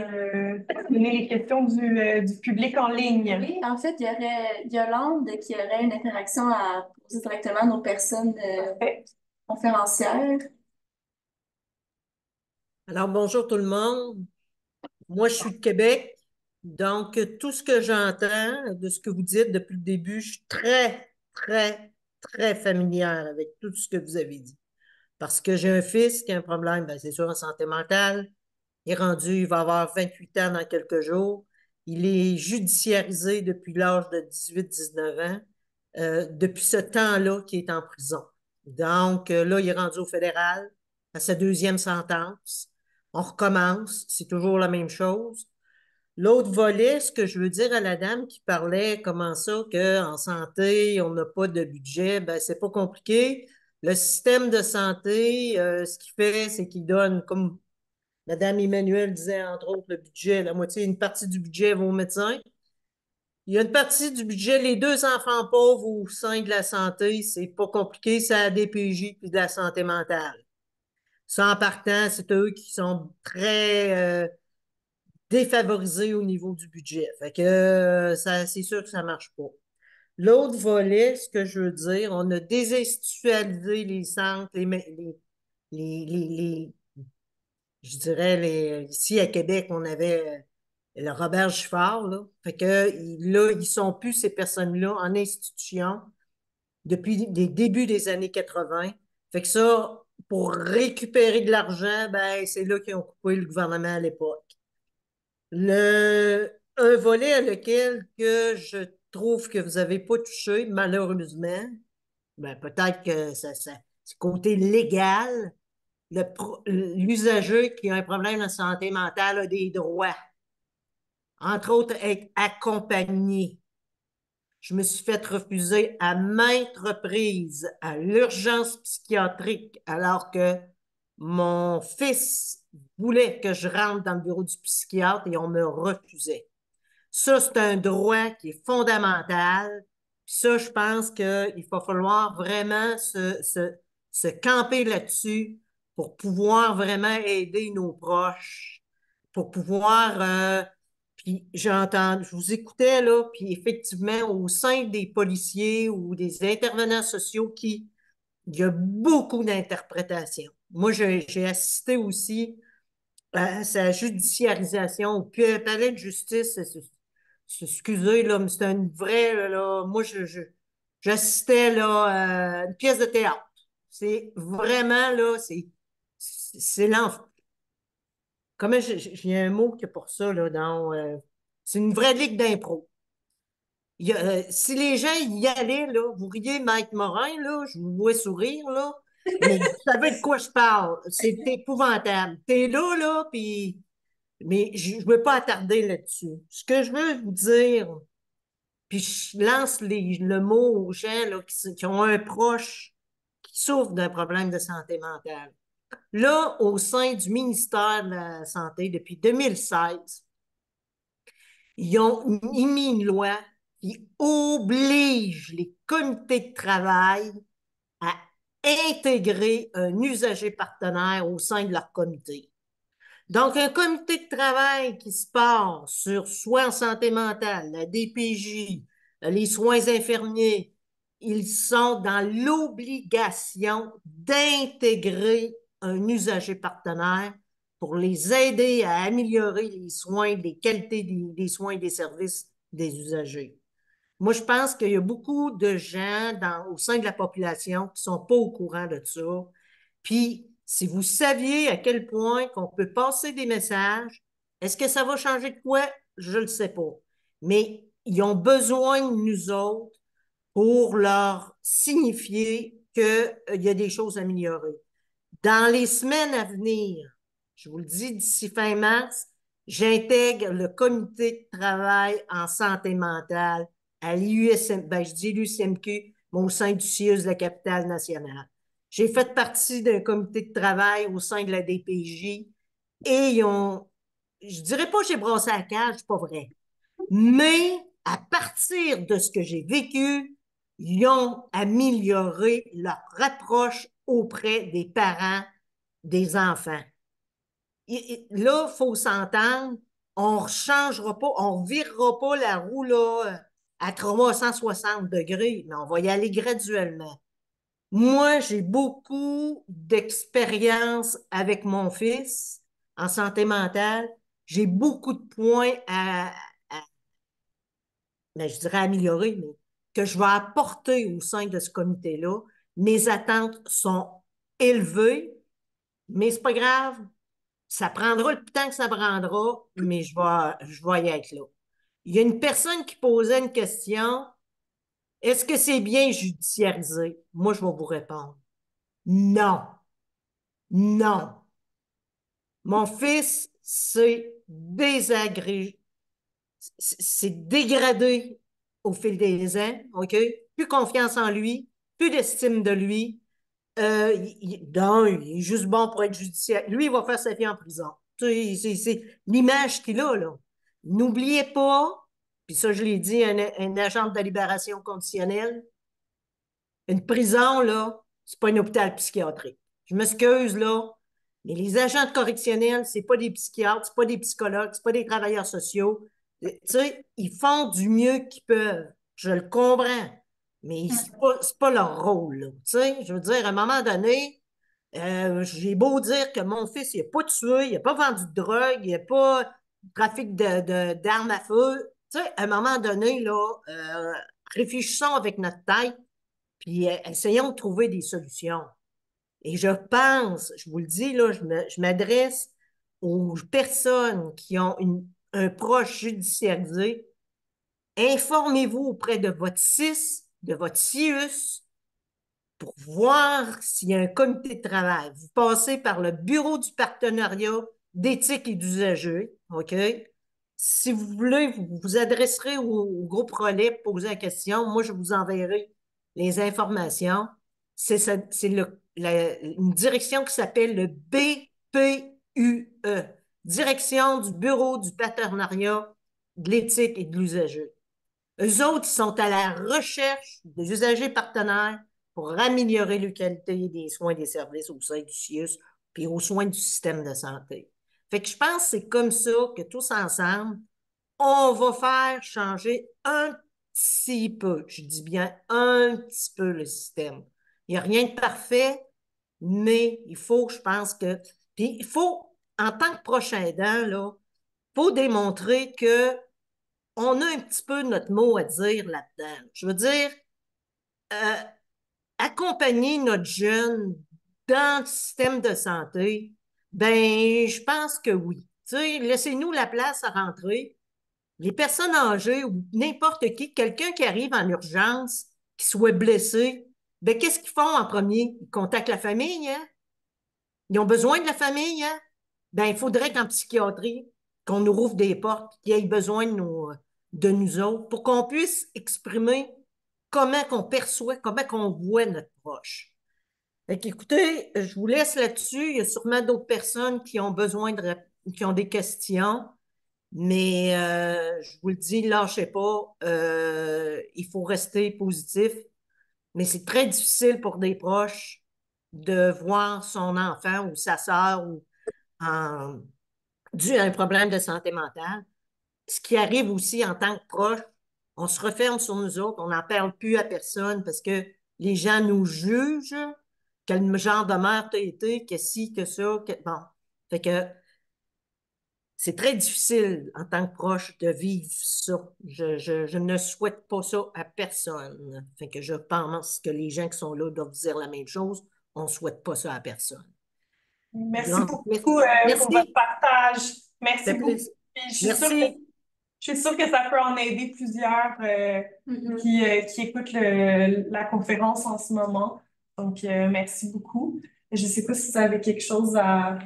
donner les questions du public en ligne. Oui, en fait, il y aurait Yolande qui aurait une interaction à poser directement à nos personnes conférencières. Alors, bonjour tout le monde. Moi, je suis de Québec. Donc, tout ce que j'entends de ce que vous dites depuis le début, je suis très, très, très familière avec tout ce que vous avez dit. Parce que j'ai un fils qui a un problème, c'est sûr, en santé mentale. Il est rendu, il va avoir 28 ans dans quelques jours. Il est judiciarisé depuis l'âge de 18-19 ans, depuis ce temps-là qu'il est en prison. Donc, là, il est rendu au fédéral, à sa deuxième sentence. On recommence, c'est toujours la même chose. L'autre volet, ce que je veux dire à la dame qui parlait, comment ça, qu'en santé, on n'a pas de budget, c'est pas compliqué. Le système de santé, ce qu'il fait, c'est qu'il donne, comme Mme Emmanuel disait, entre autres, le budget, la moitié, une partie du budget va aux médecins. Il y a une partie du budget, les 2 enfants pauvres au sein de la santé, c'est pas compliqué, c'est la DPJ puis de la santé mentale. Ça, en partant, c'est eux qui sont très défavorisés au niveau du budget. Fait que c'est sûr que ça marche pas. L'autre volet, ce que je veux dire, on a désinstitutionnalisé les centres, je dirais, ici à Québec, on avait le Robert Giffard, là. Fait que là, ils sont plus ces personnes-là en institution depuis les débuts des années 80. Fait que ça, pour récupérer de l'argent, c'est là qu'ils ont coupé le gouvernement à l'époque. Un volet à lequel que je trouve que vous n'avez pas touché, malheureusement, peut-être que c'est côté légal, l'usager qui a un problème de santé mentale a des droits. Entre autres, être accompagné. Je me suis fait refuser à maintes reprises à l'urgence psychiatrique alors que mon fils voulait que je rentre dans le bureau du psychiatre et on me refusait. Ça, c'est un droit qui est fondamental. Puis ça, je pense qu'il va falloir vraiment se camper là-dessus pour pouvoir vraiment aider nos proches, pour pouvoir... puis je vous écoutais là, puis effectivement, au sein des policiers ou des intervenants sociaux il y a beaucoup d'interprétations. Moi, j'ai assisté aussi à sa judiciarisation au palais de justice. Excusez, là, mais c'était une vraie, là, moi, j'assistais, là, à une pièce de théâtre. C'est vraiment, là, c'est l'enfer. Comment j'ai un mot que pour ça, là, c'est une vraie ligue d'impro. Si les gens y allaient, là, vous riez Mike Morin, là, je vous vois sourire, là, mais vous savez de quoi je parle. C'est épouvantable. T'es là, puis... Mais je ne veux pas attarder là-dessus. Ce que je veux vous dire, puis je lance le mot aux gens là, qui ont un proche qui souffre d'un problème de santé mentale. Là, au sein du ministère de la Santé, depuis 2016, ils ont émis une loi qui oblige les comités de travail à intégrer un usager partenaire au sein de leur comité. Donc, un comité de travail qui se passe sur soit en santé mentale, la DPJ, les soins infirmiers, ils sont dans l'obligation d'intégrer un usager partenaire pour les aider à améliorer les soins, les qualités des soins et des services des usagers. Moi, je pense qu'il y a beaucoup de gens au sein de la population qui ne sont pas au courant de ça. Puis, si vous saviez à quel point qu'on peut passer des messages, est-ce que ça va changer de quoi? Je ne le sais pas. Mais ils ont besoin de nous autres pour leur signifier qu'il y a des choses à améliorer. Dans les semaines à venir, je vous le dis, d'ici fin mars, j'intègre le comité de travail en santé mentale à l'USM, ben, je dis l'USMQ, mais au sein du CIUS de la capitale nationale. J'ai fait partie d'un comité de travail au sein de la DPJ et ils ont, je dirais pas que j'ai brassé la cage, c'est pas vrai. Mais à partir de ce que j'ai vécu, ils ont amélioré leur approche auprès des parents des enfants. Là, il faut s'entendre, on ne changera pas, on ne virera pas la roue là, à 360 degrés, mais on va y aller graduellement. Moi, j'ai beaucoup d'expérience avec mon fils en santé mentale. J'ai beaucoup de points mais je dirais améliorer, mais que je vais apporter au sein de ce comité-là. Mes attentes sont élevées, mais c'est pas grave. Ça prendra le temps que ça prendra, mais je vais y être là. Il y a une personne qui posait une question. Est-ce que c'est bien judiciarisé? Moi, je vais vous répondre. Non. Non. Mon fils s'est désagrégé, c'est dégradé au fil des ans, OK? Plus confiance en lui, plus d'estime de lui. Non, il est juste bon pour être judiciaire. Lui, il va faire sa vie en prison. C'est l'image qu'il a, là. N'oubliez pas, puis ça, je l'ai dit, un agent de libération conditionnelle, une prison, là, c'est pas un hôpital psychiatrique. Je m'excuse, là, mais les agents correctionnels, c'est pas des psychiatres, c'est pas des psychologues, c'est pas des travailleurs sociaux. Tu sais, ils font du mieux qu'ils peuvent. Je le comprends. Mais c'est pas leur rôle, là. Tu sais, je veux dire, à un moment donné, j'ai beau dire que mon fils, il n'a pas tué, il n'a pas vendu de drogue, il n'a pas de trafic d'armes à feu. Tu sais, à un moment donné, là, réfléchissons avec notre tête, puis essayons de trouver des solutions. Et je pense, je vous le dis, là, je m'adresse aux personnes qui ont un proche judiciarisé. Informez-vous auprès de votre CIS, de votre CIUS, pour voir s'il y a un comité de travail. Vous passez par le Bureau du partenariat d'éthique et d'usagers, OK? Si vous voulez, vous vous adresserez au groupe relais pour poser la question. Moi, je vous enverrai les informations. C'est une direction qui s'appelle le BPUE, Direction du Bureau du partenariat de l'éthique et de l'usager. Eux autres, ils sont à la recherche des usagers partenaires pour améliorer la qualité des soins et des services au sein du CIUS puis aux soins du système de santé. Fait que je pense que c'est comme ça que tous ensemble, on va faire changer un petit peu, je dis bien un petit peu le système. Il n'y a rien de parfait, mais il faut, je pense que... Puis il faut, en tant que proche aidant, là, il faut démontrer que on a un petit peu notre mot à dire là-dedans. Je veux dire, euh, accompagner notre jeune dans le système de santé, ben, je pense que oui. Tu sais, laissez-nous la place à rentrer. Les personnes âgées ou n'importe qui, quelqu'un qui arrive en urgence, qui soit blessé, ben, qu'est-ce qu'ils font en premier? Ils contactent la famille, hein? Ils ont besoin de la famille, hein? Ben, il faudrait qu'en psychiatrie, qu'on nous rouvre des portes, qu'ils aient besoin de nous autres, pour qu'on puisse exprimer comment qu'on perçoit, comment qu'on voit notre proche. Fait qu'écoutez, je vous laisse là-dessus. Il y a sûrement d'autres personnes qui ont besoin qui ont des questions, mais je vous le dis, lâchez pas. Il faut rester positif, mais c'est très difficile pour des proches de voir son enfant ou sa sœur ou en, dû à un problème de santé mentale. Ce qui arrive aussi en tant que proche, on se referme sur nous autres, on n'en parle plus à personne parce que les gens nous jugent, quel genre de mère t'as été, que ci, que ça, que... Bon. Fait que c'est très difficile en tant que proche de vivre ça. Je ne souhaite pas ça à personne. Fait que je pense que les gens qui sont là doivent dire la même chose. On ne souhaite pas ça à personne. Merci Donc, beaucoup pour votre merci. partage. Ça Merci fait beaucoup. plaisir. Puis Merci. je suis sûre que ça peut en aider plusieurs qui écoutent la conférence en ce moment. Donc, merci beaucoup. Je ne sais pas si vous avez quelque chose à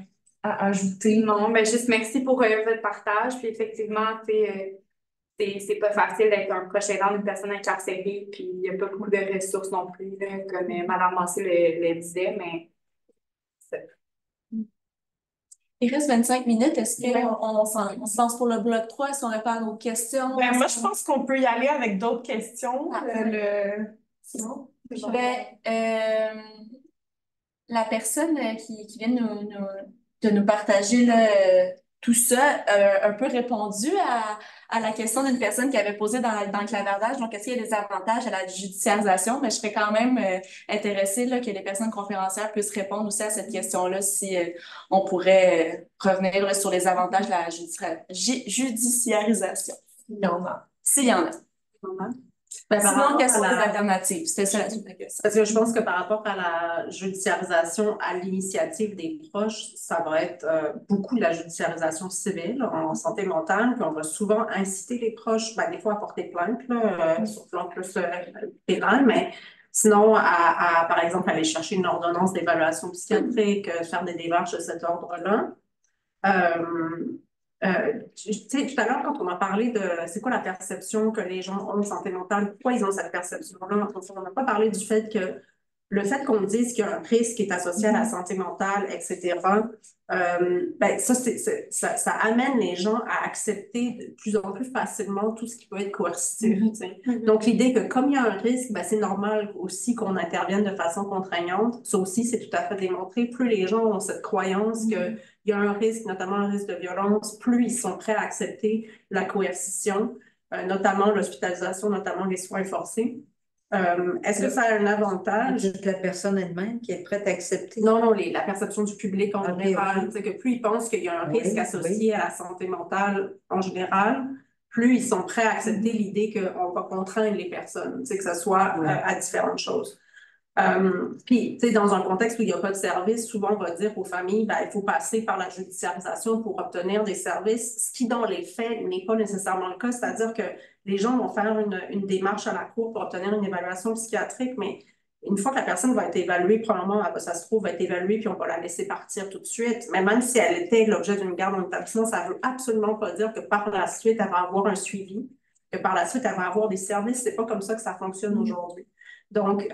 ajouter. Non, mais juste merci pour votre partage. Puis effectivement, tu sais, c'est pas facile d'être un proche aidant d'une personne incarcérée, puis il n'y a pas beaucoup de ressources non plus, là, comme Mme Massé le disait, mais Il reste 25 minutes. Est-ce qu'on se lance pour le bloc 3? Est-ce qu'on répond à nos questions? Ben, moi, je pense qu'on peut y aller avec d'autres questions. Sinon, Ben, la personne qui vient de nous partager là, tout ça a un peu répondu à la question d'une personne qui avait posé dans le clavardage. Donc, est-ce qu'il y a des avantages à la judiciarisation? Mais je serais quand même intéressée là, que les personnes conférencières puissent répondre aussi à cette question-là si on pourrait revenir là, sur les avantages de la judiciarisation. il y en a. S'il y en a. Ben, par Sinon, rapport quelles sont à les la- alternatives? C'était ça la suite de la question. Parce que je pense que par rapport à la judiciarisation à l'initiative des proches, ça va être beaucoup de la judiciarisation civile en santé mentale, puis on va souvent inciter les proches, ben, des fois à porter plainte, là, sur le plan plus pénal, mais sinon par exemple, aller chercher une ordonnance d'évaluation psychiatrique, faire des démarches de cet ordre-là. Tu sais, tout à l'heure, quand on a parlé de c'est quoi la perception que les gens ont de santé mentale, pourquoi ils ont cette perception-là, on n'a pas parlé du fait que le fait qu'on dise qu'il y a un risque qui est associé à la santé mentale, etc., ben, ça amène les gens à accepter de plus en plus facilement tout ce qui peut être coercitif. Tu sais. Donc, l'idée que comme il y a un risque, ben, c'est normal aussi qu'on intervienne de façon contraignante. Ça aussi, c'est tout à fait démontré. Plus les gens ont cette croyance qu'il y a un risque, notamment un risque de violence, plus ils sont prêts à accepter la coercition, notamment l'hospitalisation, notamment les soins forcés. Est-ce que ça a un avantage? C'est la personne elle-même qui est prête à accepter. Non, la perception du public en général. Ok. C'est que plus ils pensent qu'il y a un Oui, risque associé oui. à la santé mentale en général, plus ils sont prêts à accepter l'idée qu'on va contraindre les personnes, que ce soit à différentes choses. Puis, tu sais, dans un contexte où il n'y a pas de service, souvent on va dire aux familles, ben, il faut passer par la judiciarisation pour obtenir des services, ce qui, dans les faits, n'est pas nécessairement le cas. C'est-à-dire que les gens vont faire une démarche à la cour pour obtenir une évaluation psychiatrique, mais une fois que la personne va être évaluée, probablement, ça se trouve, va être évaluée, puis on va la laisser partir tout de suite. Mais même si elle était l'objet d'une garde en établissement, ça ne veut absolument pas dire que par la suite, elle va avoir un suivi, que par la suite, elle va avoir des services. C'est pas comme ça que ça fonctionne aujourd'hui. Donc,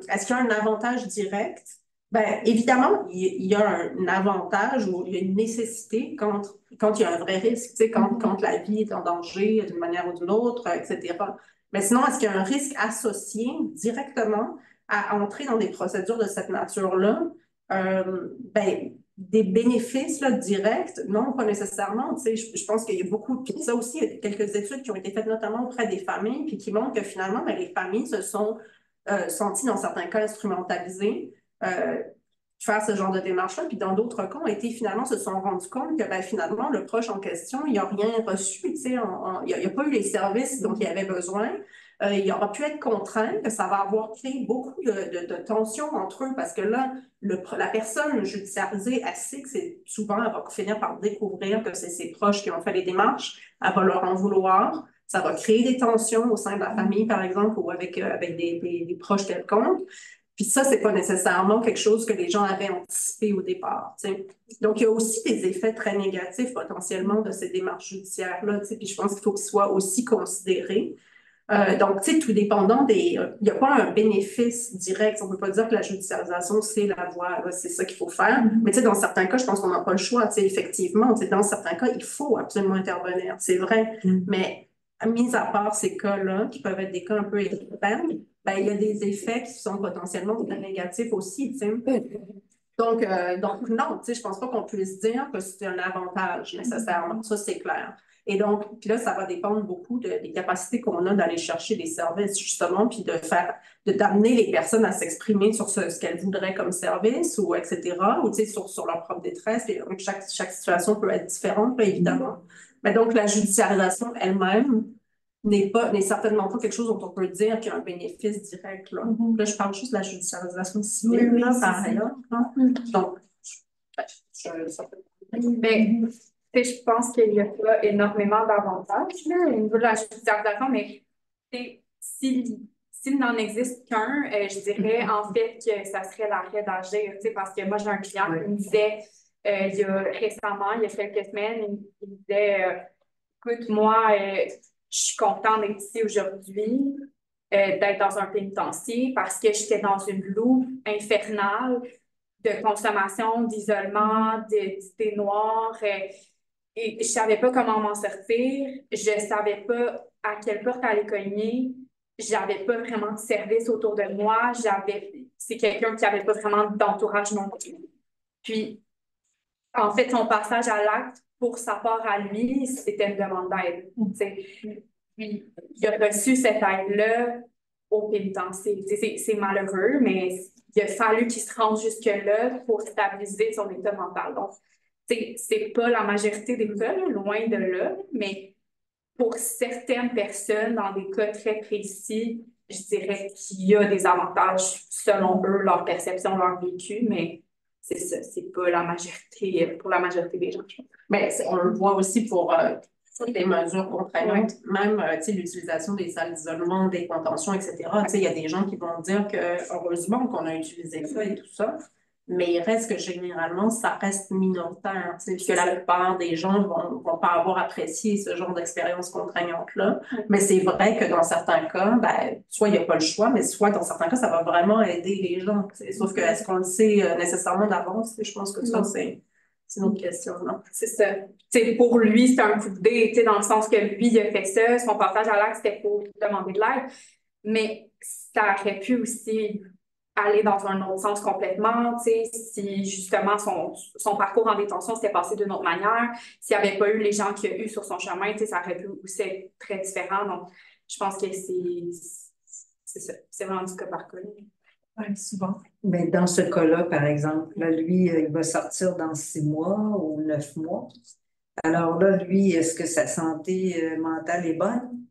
est-ce qu'il y a un avantage direct? Bien, évidemment, il y a un avantage ou il y a une nécessité quand il y a un vrai risque, tu sais, quand la vie est en danger d'une manière ou d'une autre, etc. Mais sinon, est-ce qu'il y a un risque associé directement à entrer dans des procédures de cette nature-là? Ben, des bénéfices là, directs, non, pas nécessairement. Tu sais, je pense qu'il y a beaucoup, puis ça aussi, il y a quelques études qui ont été faites notamment auprès des familles, puis qui montrent que finalement, ben, les familles se sont senties dans certains cas instrumentalisées. faire ce genre de démarche-là. Puis dans d'autres cas, finalement, se sont rendus compte que ben, finalement, le proche en question, il n'a rien reçu. Il n'a pas eu les services dont il avait besoin. Il aura pu être contraint, que ça va avoir créé beaucoup de tensions entre eux parce que là, la personne judiciarisée, elle sait que c'est souvent, elle va finir par découvrir que c'est ses proches qui ont fait les démarches, elle va leur en vouloir. Ça va créer des tensions au sein de la famille, par exemple, ou avec des proches quelconques. Puis ça, c'est pas nécessairement quelque chose que les gens avaient anticipé au départ. T'sais. Donc, il y a aussi des effets très négatifs potentiellement de ces démarches judiciaires-là. Puis je pense qu'il faut qu'ils soient aussi considérés. Donc, tu sais, tout dépendant il n'y a pas un bénéfice direct. On ne peut pas dire que la judiciarisation, c'est la voie, c'est ça qu'il faut faire. Mais tu sais, dans certains cas, je pense qu'on n'a pas le choix. Tu sais, effectivement, tu sais, dans certains cas, il faut absolument intervenir. C'est vrai. Mais mis à part ces cas-là, qui peuvent être des cas un peu extrêmes, ben, il y a des effets qui sont potentiellement négatifs aussi, tu sais. Donc non, tu sais, je pense pas qu'on puisse dire que c'est un avantage nécessairement. Ça, c'est clair. Et donc, puis là, ça va dépendre beaucoup des capacités qu'on a d'aller chercher des services, justement, puis d'amener les personnes à s'exprimer sur ce qu'elles voudraient comme service, ou etc., ou tu sais, sur leur propre détresse. Et donc, chaque situation peut être différente, là, évidemment. Mais donc, la judiciarisation elle-même n'est certainement pas quelque chose dont on peut dire qu'il y a un bénéfice direct, là. Là, je parle juste de la judiciarisation civile, là, par ailleurs. Donc, Mais je pense qu'il n'y a pas énormément d'avantages là, au niveau de la judiciarisation, mais s'il n'en existe qu'un, je dirais en fait que ça serait l'arrêt d'agir, parce que moi, j'ai un client qui me disait il y a récemment, il y a quelques semaines, il me disait écoute, moi, je suis contente d'être ici aujourd'hui, d'être dans un pénitencier parce que j'étais dans une loupe infernale de consommation, d'isolement, d'idées noires. Et je savais pas comment m'en sortir. Je savais pas à quelle porte aller cogner. J'avais pas vraiment de service autour de moi. C'est quelqu'un qui avait pas vraiment d'entourage non plus. Puis, en fait, son passage à l'acte pour sa part à lui, c'était une demande d'aide. Puis, il a reçu cette aide-là au pénitencier. C'est malheureux, mais il a fallu qu'il se rende jusque-là pour stabiliser son état mental. Donc, c'est pas la majorité des cas, là, loin de là, mais pour certaines personnes, dans des cas très précis, je dirais qu'il y a des avantages selon eux, leur perception, leur vécu, mais c'est ça, c'est pas la majorité, pour la majorité des gens. Mais on le voit aussi pour des mesures contraignantes, même l'utilisation des salles d'isolement, des contentions, etc. Il y a des gens qui vont dire que heureusement qu'on a utilisé ça et tout ça, mais il reste que généralement, ça reste minoritaire, puis que la plupart des gens vont pas avoir apprécié ce genre d'expérience contraignante-là. Mais c'est vrai que dans certains cas, ben, soit il n'y a pas le choix, mais soit dans certains cas, ça va vraiment aider les gens. Sauf que est-ce qu'on le sait nécessairement d'avance? Je pense que ça, c'est une autre question, non? C'est ça. Pour lui, c'était un coup de dé, dans le sens que lui, il a fait ça. Son passage à l'acte, c'était pour demander de l'aide. Mais ça aurait pu aussi aller dans un autre sens complètement, si justement son parcours en détention s'était passé d'une autre manière, s'il n'y avait pas eu les gens qu'il y a eu sur son chemin, ça aurait pu aussi être très différent. Donc, je pense que c'est ça. C'est vraiment du cas par cas. Oui, souvent. Mais dans ce cas-là, par exemple, là, lui, il va sortir dans 6 mois ou 9 mois. Alors là, lui, est-ce que sa santé mentale est bonne?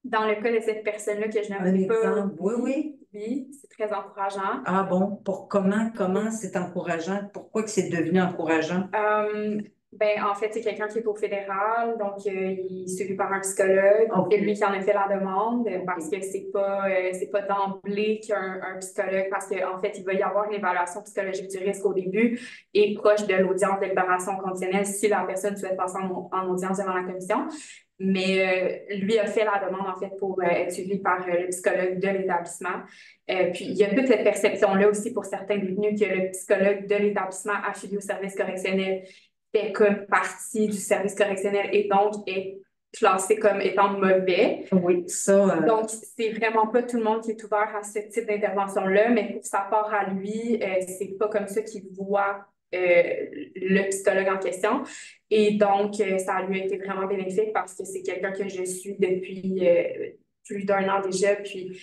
Dans le cas de cette personne-là que je n'avais pas, oui, c'est très encourageant. Ah bon? Comment c'est encourageant? Pourquoi que c'est devenu encourageant? En fait, c'est quelqu'un qui est au fédéral, donc il est suivi par un psychologue. C'est lui qui en a fait la demande parce que c'est pas d'emblée qu'il y a un psychologue, parce qu'en fait, il va y avoir une évaluation psychologique du risque au début et proche de l'audience de libération conditionnelle si la personne souhaite passer en audience devant la commission. Mais lui a fait la demande, en fait, pour être suivi par le psychologue de l'établissement. Puis, il y a toute cette perception-là aussi pour certains détenus que le psychologue de l'établissement affilié au service correctionnel fait comme partie du service correctionnel et donc est classé comme étant mauvais. Oui, ça. Donc, c'est vraiment pas tout le monde qui est ouvert à ce type d'intervention-là, mais pour sa part à lui, c'est pas comme ça qu'il voit le psychologue en question. Et donc, ça lui a été vraiment bénéfique parce que c'est quelqu'un que je suis depuis plus d'1 an déjà. Puis,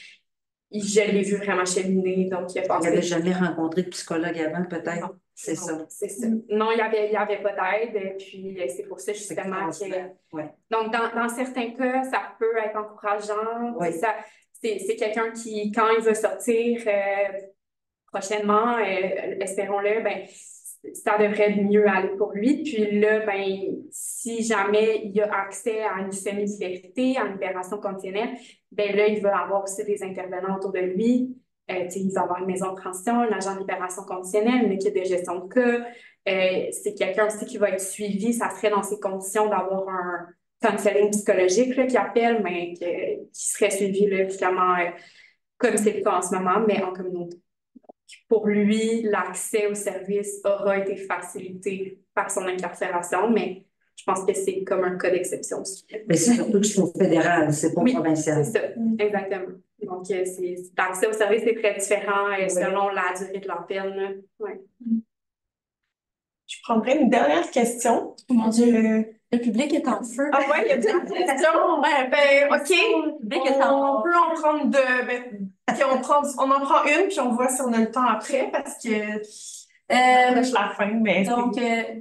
je l'ai vu vraiment cheminer, donc il a Il passé. n'avait jamais rencontré de psychologue avant, peut-être. Non. C'est ça. C'est ça. Non, il y avait pas d'aide, puis c'est pour ça justement que... Ouais. Donc, dans certains cas, ça peut être encourageant. Oui. C'est quelqu'un qui, quand il veut sortir prochainement, espérons-le, ben, ça devrait mieux aller pour lui. Puis là, ben, si jamais il a accès à une semi-liberté, à une libération conditionnelle, ben là, il va avoir aussi des intervenants autour de lui. Il va avoir une maison de transition, un agent de libération conditionnelle, une équipe de gestion de cas. C'est quelqu'un aussi qui va être suivi. Ça serait dans ces conditions d'avoir un counseling psychologique là, qui appelle, mais qui serait suivi là, justement, comme c'est le cas en ce moment, mais en communauté. Pour lui, l'accès au service aura été facilité par son incarcération, mais je pense que c'est comme un cas d'exception aussi. Mais c'est surtout que c'est au fédéral, c'est pas provincial. C'est ça, exactement. Donc, l'accès au service est très différent selon la durée de la peine. Ouais. Je prendrais une dernière question. Oh mon Dieu, le public est en feu. Ah ouais, il y a plein de questions. OK. On peut en prendre deux. Puis on en prend une, puis on voit si on a le temps après, parce que je la fin. Mais donc,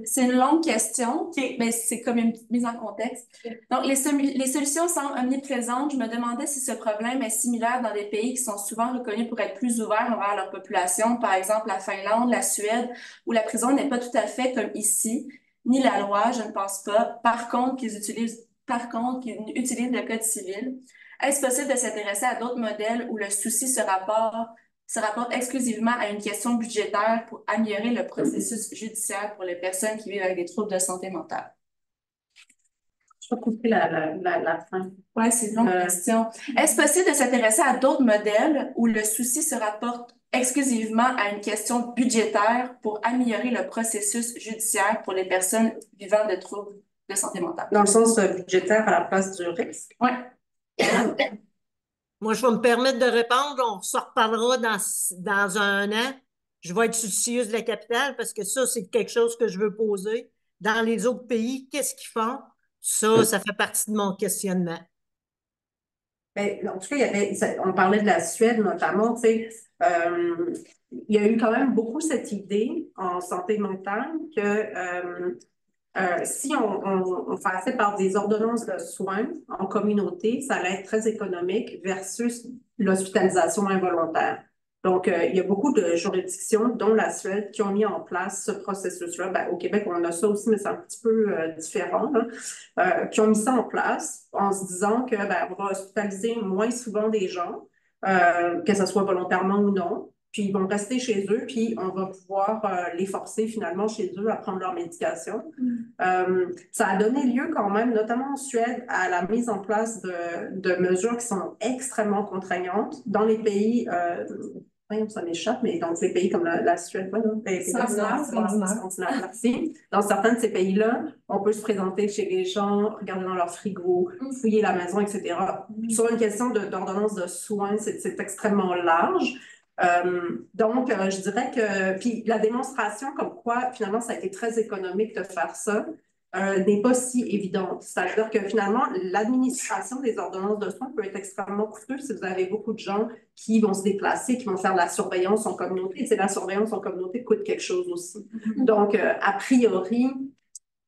c'est une longue question, OK. mais c'est comme une petite mise en contexte. Donc, les solutions semblent omniprésentes. Je me demandais si ce problème est similaire dans des pays qui sont souvent reconnus pour être plus ouverts envers leur population, par exemple la Finlande, la Suède, où la prison n'est pas tout à fait comme ici, ni la loi, je ne pense pas. Par contre, qu'ils utilisent le code civil. Est-ce possible de s'intéresser à d'autres modèles où le souci se rapporte exclusivement à une question budgétaire pour améliorer le processus judiciaire pour les personnes qui vivent avec des troubles de santé mentale? Je vais couper la fin. Oui, c'est une longue question. Est-ce possible de s'intéresser à d'autres modèles où le souci se rapporte exclusivement à une question budgétaire pour améliorer le processus judiciaire pour les personnes vivant de troubles de santé mentale? Dans le sens budgétaire à la place du risque? Oui. Moi, je vais me permettre de répondre. On s'en reparlera dans un an. Je vais être soucieuse de la capitale parce que ça, c'est quelque chose que je veux poser. Dans les autres pays, qu'est-ce qu'ils font? Ça fait partie de mon questionnement. Mais, en tout cas, on parlait de la Suède notamment, tu sais, il y a eu quand même beaucoup cette idée en santé mentale que si on passait par des ordonnances de soins en communauté, ça allait être très économique versus l'hospitalisation involontaire. Donc, il y a beaucoup de juridictions, dont la Suède, qui ont mis en place ce processus-là. Ben, au Québec, on a ça aussi, mais c'est un petit peu différent, hein, qui ont mis ça en place en se disant que ben, on va hospitaliser moins souvent des gens, que ce soit volontairement ou non. Puis ils vont rester chez eux, puis on va pouvoir les forcer finalement chez eux à prendre leur médication. Ça a donné lieu quand même, notamment en Suède, à la mise en place de mesures qui sont extrêmement contraignantes dans les pays, ça m'échappe, mais dans les pays comme la Suède, les pays scandinaves, merci. Dans certains de ces pays-là, on peut se présenter chez les gens, regarder dans leur frigo, fouiller la maison, etc. Sur une question d'ordonnance de soins, c'est extrêmement large. Donc, je dirais que, puis la démonstration comme quoi, finalement, ça a été très économique de faire ça, n'est pas si évidente. C'est-à-dire que finalement, l'administration des ordonnances de soins peut être extrêmement coûteuse si vous avez beaucoup de gens qui vont se déplacer, qui vont faire de la surveillance en communauté. La surveillance en communauté coûte quelque chose aussi. Donc, a priori,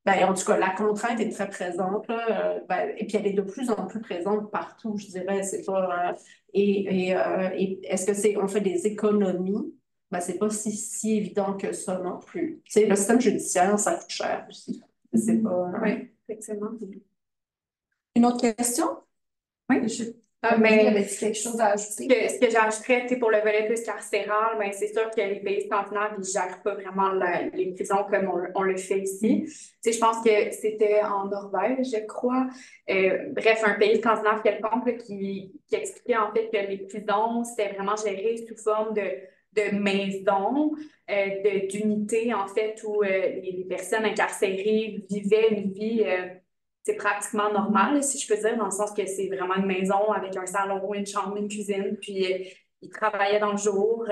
ben, en tout cas, la contrainte est très présente, là, et puis elle est de plus en plus présente partout, je dirais. C'est pas, et est-ce que on fait des économies? Ben, c'est pas si évident que ça non plus. T'sais, le système judiciaire, ça coûte cher aussi. C'est pas. Oui, effectivement. Une autre question? Oui. Mais avait-tu quelque chose à ajouter? Ce que j'ajouterais, pour le volet plus carcéral, ben, c'est sûr que les pays scandinaves, ils ne gèrent pas vraiment les prisons comme on le fait ici. Je pense que c'était en Norvège, je crois. Bref, un pays scandinave quelconque là, qui expliquait en fait que les prisons, c'était vraiment géré sous forme de maisons, d'unités, en fait, où les personnes incarcérées vivaient une vie... c'est pratiquement normal, si je peux dire, dans le sens que c'est vraiment une maison avec un salon, une chambre, une cuisine, puis il travaillait dans le jour,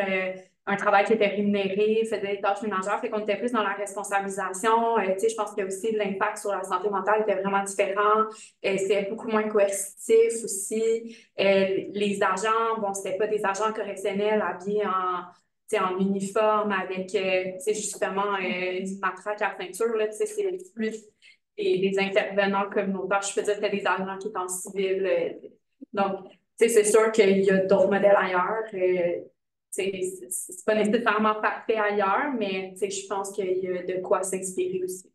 un travail qui était rémunéré, faisait des tâches ménagères, fait qu'on était plus dans la responsabilisation. Tu sais, je pense que aussi l'impact sur la santé mentale était vraiment différent. C'est beaucoup moins coercitif aussi. Les agents, bon, c'était pas des agents correctionnels habillés en uniforme avec, tu sais, justement, du matraque à la ceinture, là, tu sais, c'est plus des intervenants communautaires. Je peux dire que c'était des agents qui étaient en civil. Donc, tu sais, c'est sûr qu'il y a d'autres modèles ailleurs. C'est pas nécessairement parfait ailleurs, mais je pense qu'il y a de quoi s'inspirer aussi.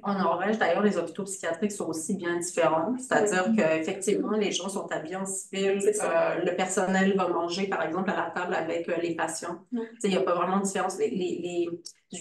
En Norvège, d'ailleurs, les hôpitaux psychiatriques sont aussi bien différents. C'est-à-dire qu'effectivement, les gens sont habillés en civil. Le personnel va manger, par exemple, à la table avec les patients. Il n'y a pas vraiment de différence. Les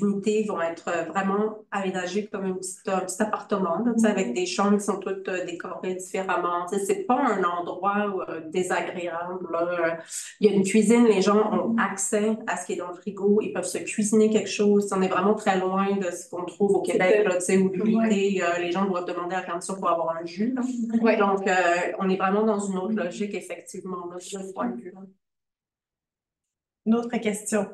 unités vont être vraiment aménagées comme un petit appartement, là, avec des chambres qui sont toutes décorées différemment. C'est pas un endroit désagréable. Là. Il y a une cuisine, les gens ont accès à ce qui est dans le frigo. Ils peuvent se cuisiner quelque chose. On est vraiment très loin de ce qu'on trouve au Québec, là, où l'unité, les gens doivent demander la permission pour avoir un jus. Donc, on est vraiment dans une autre logique, effectivement, là, de ce point de vue-là. Une autre question.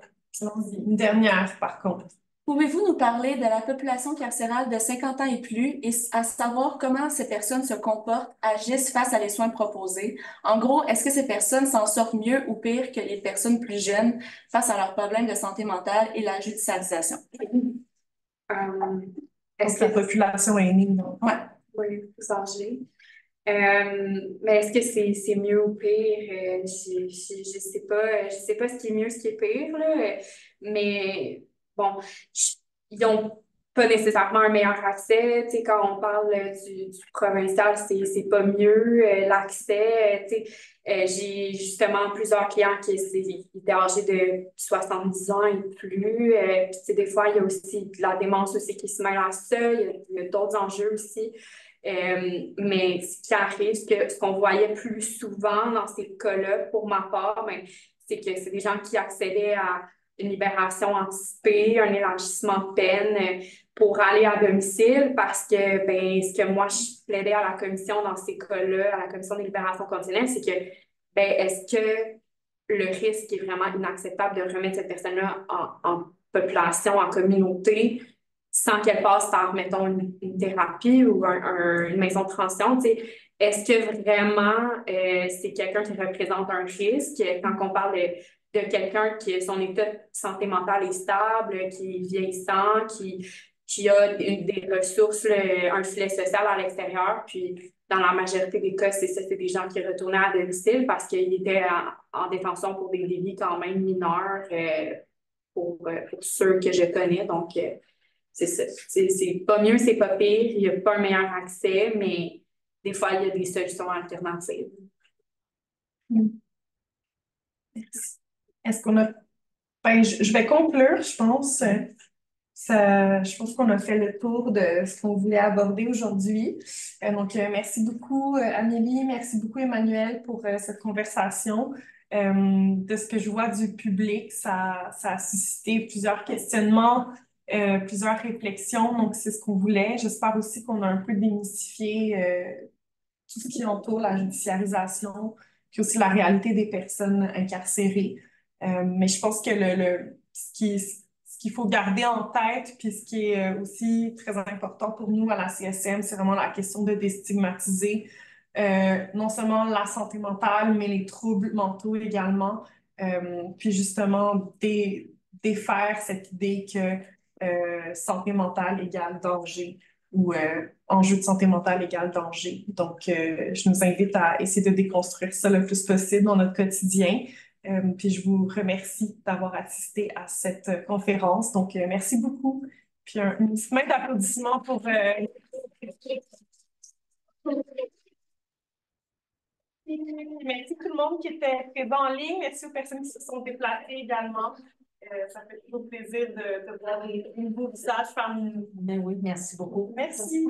Une dernière, par contre. Pouvez-vous nous parler de la population carcérale de 50 ans et plus et à savoir comment ces personnes se comportent, agissent face à les soins proposés? En gros, est-ce que ces personnes s'en sortent mieux ou pire que les personnes plus jeunes face à leurs problèmes de santé mentale et la judiciarisation? Est-ce que la population aînée, non? Oui, plus âgée. Mais est-ce que c'est mieux ou pire? Je sais pas. Je sais pas ce qui est mieux, ce qui est pire, là. Mais bon, ils n'ont pas nécessairement un meilleur accès. Tu sais, quand on parle du provincial, c'est pas mieux. L'accès, tu sais, j'ai justement plusieurs clients qui étaient âgés de 70 ans et plus. Puis, tu sais, des fois, il y a aussi de la démence aussi qui se mêle à ça. Il y a d'autres enjeux aussi. Mais ce qui arrive, ce qu'on voyait plus souvent dans ces cas-là, pour ma part, c'est que c'est des gens qui accédaient à une libération anticipée, un élargissement de peine pour aller à domicile parce que ce que moi je plaidais à la commission dans ces cas-là, à la commission des libérations conditionnelles, c'est que est-ce que le risque est vraiment inacceptable de remettre cette personne-là en population, en communauté, sans qu'elle passe par, mettons, une thérapie ou une maison de transition, tu sais, est-ce que vraiment c'est quelqu'un qui représente un risque quand on parle de quelqu'un qui son état de santé mentale est stable, qui est vieillissant, qui a des ressources, un filet social à l'extérieur, puis dans la majorité des cas, c'est des gens qui retournaient à domicile parce qu'ils étaient en détention pour des délits quand même mineurs pour ceux que je connais, donc c'est ça. C'est pas mieux, c'est pas pire. Il n'y a pas un meilleur accès, mais des fois, il y a des solutions alternatives. Est-ce qu'on a... je vais conclure, je pense. Je pense qu'on a fait le tour de ce qu'on voulait aborder aujourd'hui. Donc, merci beaucoup, Amélie. Merci beaucoup, Emmanuel, pour cette conversation. De ce que je vois du public, ça a suscité plusieurs questionnements, plusieurs réflexions. Donc, c'est ce qu'on voulait. J'espère aussi qu'on a un peu démystifié tout ce qui entoure la judiciarisation, puis aussi la réalité des personnes incarcérées. Mais je pense que ce qu'il faut garder en tête, puis ce qui est aussi très important pour nous à la CSM, c'est vraiment la question de déstigmatiser non seulement la santé mentale, mais les troubles mentaux également. Puis justement, défaire cette idée que santé mentale égale danger ou enjeu de santé mentale égale danger. Donc, je nous invite à essayer de déconstruire ça le plus possible dans notre quotidien. Puis je vous remercie d'avoir assisté à cette conférence. Donc, merci beaucoup. Puis une petite main d'applaudissement pour... Merci tout le monde qui était présent en ligne. Merci aux personnes qui se sont déplacées également. Ça fait toujours plaisir de voir des nouveaux visages parmi nous. Ben oui, merci beaucoup. Merci.